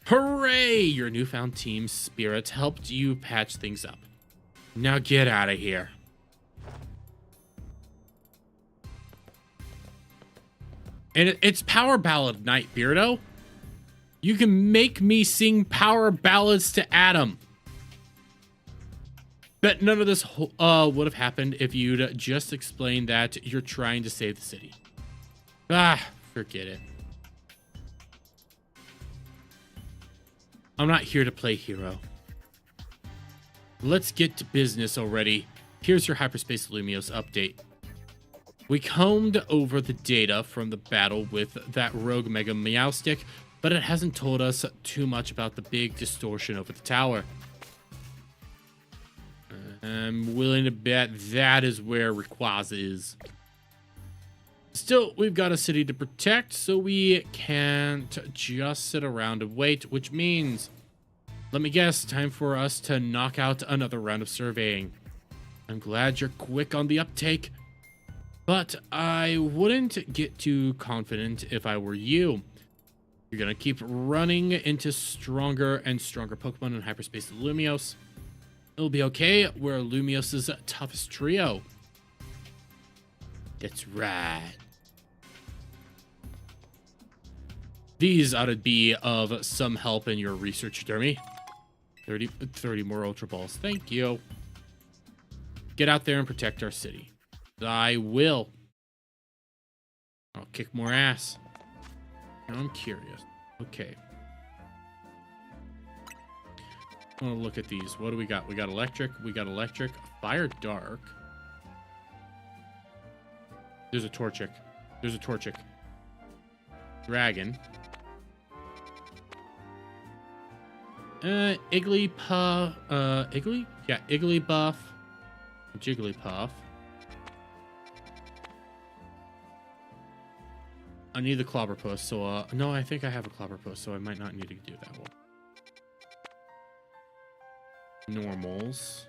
Hooray! Your newfound team spirit helped you patch things up. Now get out of here. And it's Power Ballad Night, Beardo. You can make me sing power ballads to Adam. Bet none of this would have happened if you'd just explained that you're trying to save the city. Ah, forget it. I'm not here to play hero. Let's get to business already. Here's your Hyperspace Lumios update. We combed over the data from the battle with that rogue Mega Meowstick, but it hasn't told us too much about the big distortion over the tower. I'm willing to bet that is where Rayquaza is. Still, we've got a city to protect, so we can't just sit around and wait, which means, let me guess, time for us to knock out another round of surveying. I'm glad you're quick on the uptake, but I wouldn't get too confident if I were you. You're gonna keep running into stronger and stronger Pokemon in Hyperspace Lumios. It'll be okay, we're Lumios' toughest trio. That's right. These ought to be of some help in your research, Dermy. 30 more Ultra Balls. Thank you. Get out there and protect our city. I will. I'll kick more ass. Now I'm curious. Okay. I want to look at these. What do we got? We got electric. We got electric. Fire dark. There's a Torchic. There's a Torchic. Dragon. Igglypuff. Iggly? Yeah, Igglybuff. Jigglypuff. I need the Clobberpuss, so no, I think I have a Clobberpuss, so I might not need to do that one. Normals.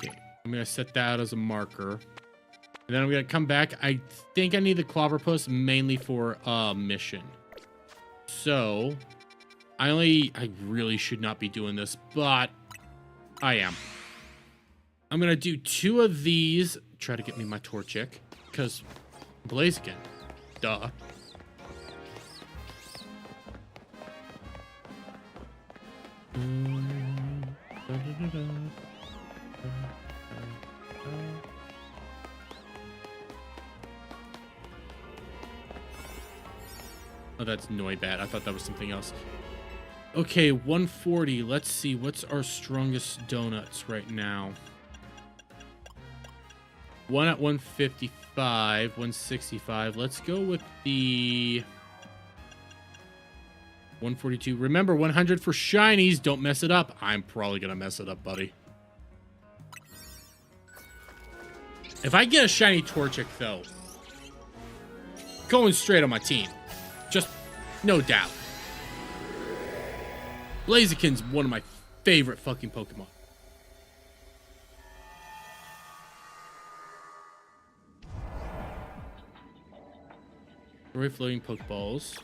Okay, I'm gonna set that as a marker. And then I'm gonna come back. I think I need the Clobberpuss mainly for mission. So I really should not be doing this, but I am. I'm gonna do 2 of these. Try to get me my Torchic, because Blaziken. Duh. Oh, that's Noibat. I thought that was something else. Okay, 140. Let's see. What's our strongest donuts right now? One at 155, 165. Let's go with the 142. Remember, 100 for shinies. Don't mess it up. I'm probably going to mess it up, buddy. If I get a shiny Torchic, though, going straight on my team. Just no doubt. Blaziken's one of my favorite fucking Pokemon. Three floating Pokeballs.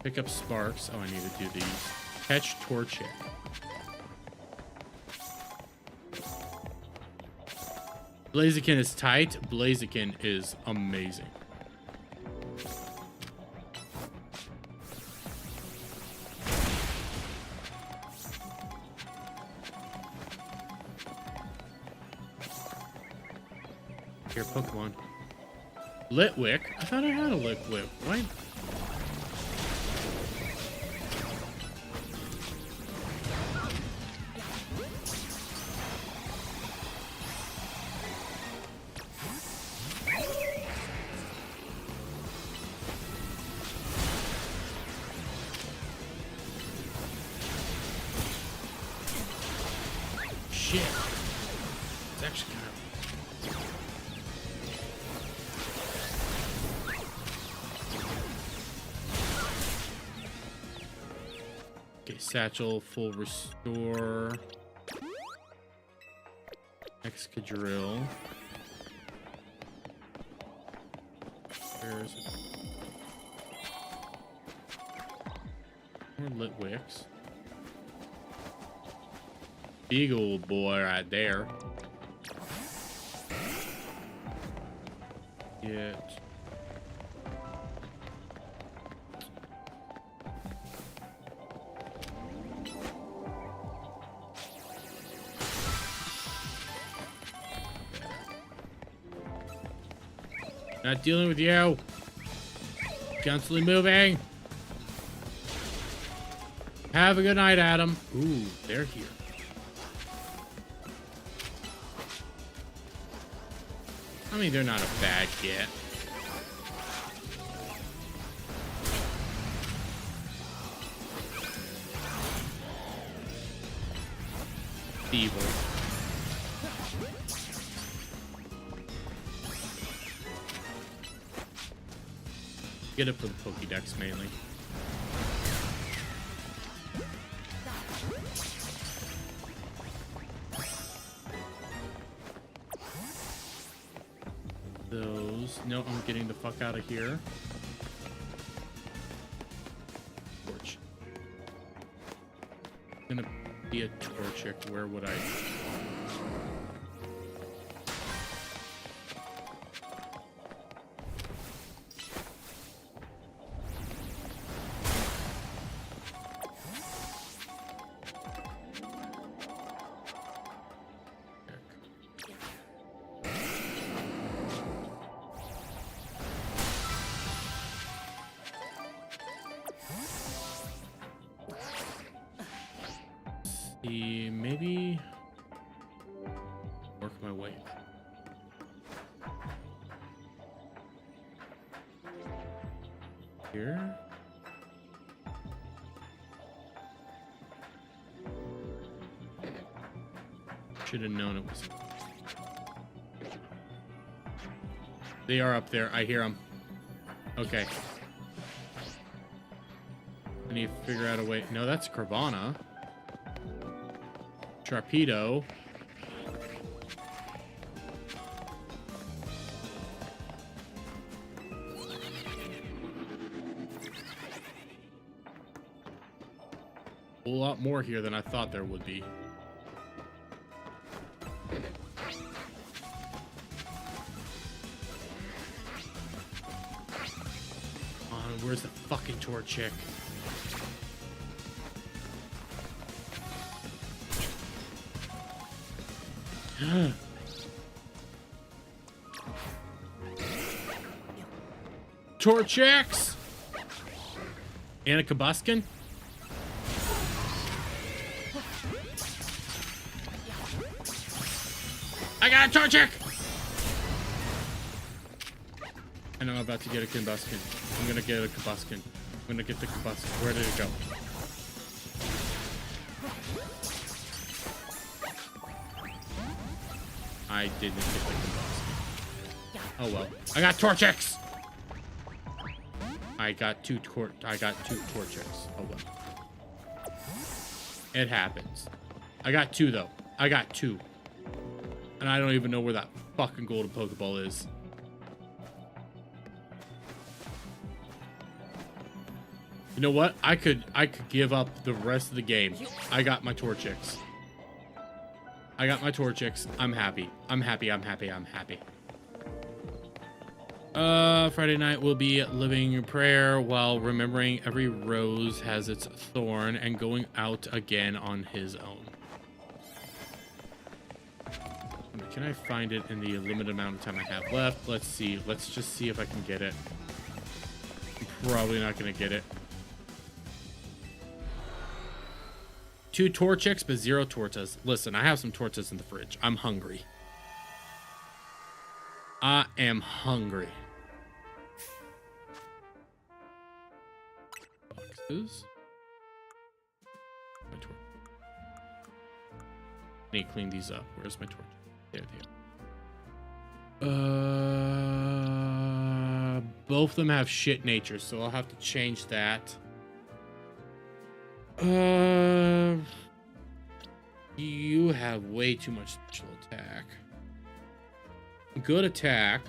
Pick up Sparks. Oh, I need to do these. Catch Torchic. Blaziken is tight. Blaziken is amazing. Here, Pokemon. Litwick? I thought I had a Litwick. Why? Shit. It's actually kind satchel, full restore. Excadrill. Where's it? More lit wicks. Big old boy right there. Get. Not dealing with you. Constantly moving. Have a good night, Adam. Ooh, they're here. I mean, they're not a bad get. Evil. Get it for the Pokédex mainly. Those. No, I'm getting the fuck out of here. Torch. Gonna be a Torchic. Where would I? Maybe work my way here. Should have known it was. They are up there. I hear them. Okay. I need to figure out a way. No, that's Carvana. Torpedo. A lot more here than I thought there would be. Where's the fucking Torchic? Torchics! And a Combuskin? I got a Torchic! I know I'm about to get a Combuskin. I'm gonna get a Combuskin. I'm gonna get the Combuskin. Where did it go? I didn't get the Combuskin. Oh well. I got Torchics! I got two Torchics. Oh well. It happens. I got two though. I got two. And I don't even know where that fucking golden Pokeball is. You know what? I could give up the rest of the game. I got my Torchics. I got my Torchics. I'm happy. I'm happy. I'm happy. I'm happy. Friday night will be living in prayer while remembering every rose has its thorn and going out again on his own. Can I find it in the limited amount of time I have left? Let's see. Let's just see if I can get it. I'm probably not going to get it. 2 Torchics, but 0 Tortas. Listen, I have some Tortas in the fridge. I'm hungry. I am hungry. Boxes. My torch. I need to clean these up. Where's my torch? There they are. Both of them have shit nature, so I'll have to change that. You have way too much special attack. Good attack.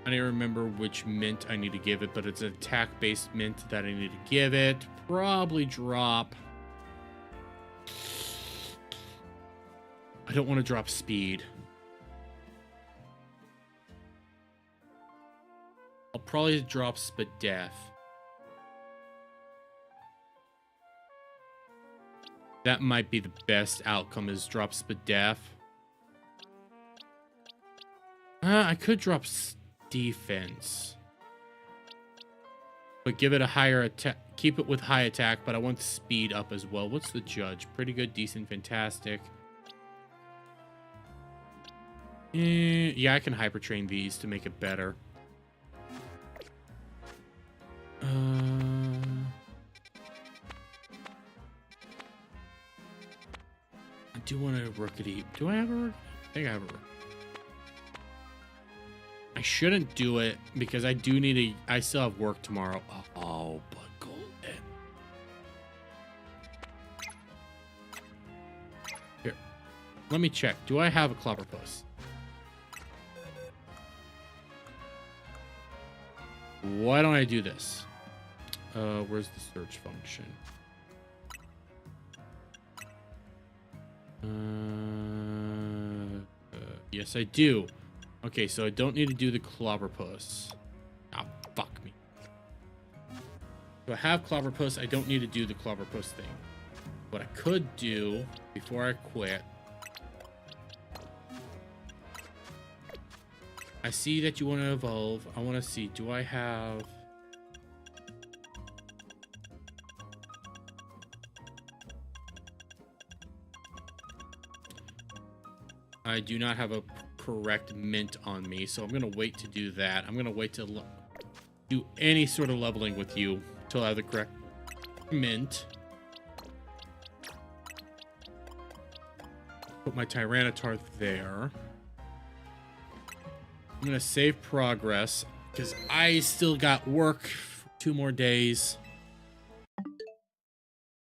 I don't remember which mint I need to give it, but it's an attack-based mint that I need to give it. Probably drop. I don't want to drop speed. I'll probably drop Spadef. That might be the best outcome, is drop Spadef. I could drop defense. But give it a higher attack. Keep it with high attack, but I want the speed up as well. What's the judge? Pretty good, decent, fantastic. Yeah, I can hypertrain these to make it better. I do want a Rookity. Do I have a Rookity? I think I have a Rookity. I shouldn't do it because I do need I still have work tomorrow. Oh, but golden. Here. Let me check. Do I have a Clobberpuss? Why don't I do this? Where's the search function? Yes, I do. Okay, so I don't need to do the Clobberpuss. Ah, fuck me. So I have Clobberpuss. I don't need to do the Clobberpuss thing. What I could do before I quit. I see that you want to evolve. I want to see, do I have... I do not have a correct mint on me, so I'm going to wait to do that. I'm going to wait to do any sort of leveling with you until I have the correct mint. Put my Tyranitar there. I'm going to save progress because I still got work for 2 more days.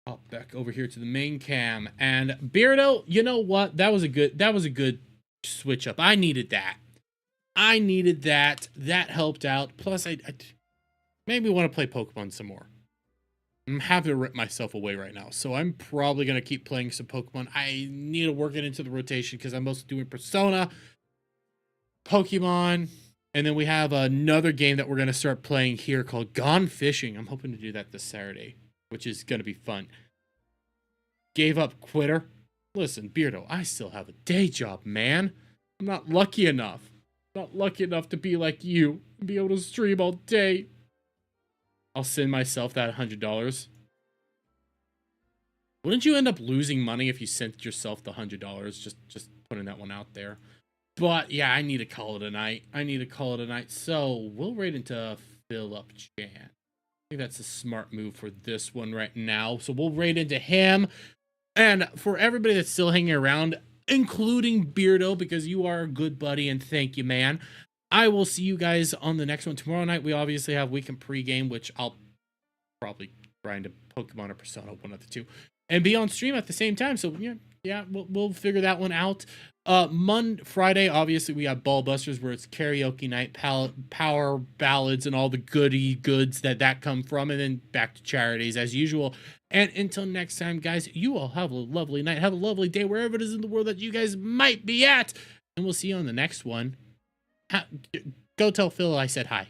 Oh, back over here to the main cam. And Beardo, you know what? That was a good switch up. I needed that. That helped out. Plus, I maybe want to play Pokemon some more. I'm having to rip myself away right now. So I'm probably going to keep playing some Pokemon. I need to work it into the rotation because I'm mostly doing Persona, Pokemon, and then we have another game that we're going to start playing here called Gone Fishing. I'm hoping to do that this Saturday, which is going to be fun. Gave up, quitter. Listen, Beardo, I still have a day job, man. I'm not lucky enough. Not lucky enough to be like you and be able to stream all day. I'll send myself that $100. Wouldn't you end up losing money if you sent yourself the $100? Just putting that one out there. But yeah, I need to call it a night. So we'll raid into Philip Chan. I think that's a smart move for this one right now. So we'll raid into him. And for everybody that's still hanging around, including Beardo, because you are a good buddy, and thank you, man. I will see you guys on the next one. Tomorrow night, we obviously have weekend pregame, which I'll probably grind a Pokemon or Persona, one of the two, and be on stream at the same time. So yeah, we'll figure that one out. Friday, obviously, we have Ballbusters, where it's karaoke night, power ballads, and all the goody goods that come from, and then back to Charities as usual. And until next time, guys, you all have a lovely night. Have a lovely day wherever it is in the world that you guys might be at. And we'll see you on the next one. Go tell Phil I said hi.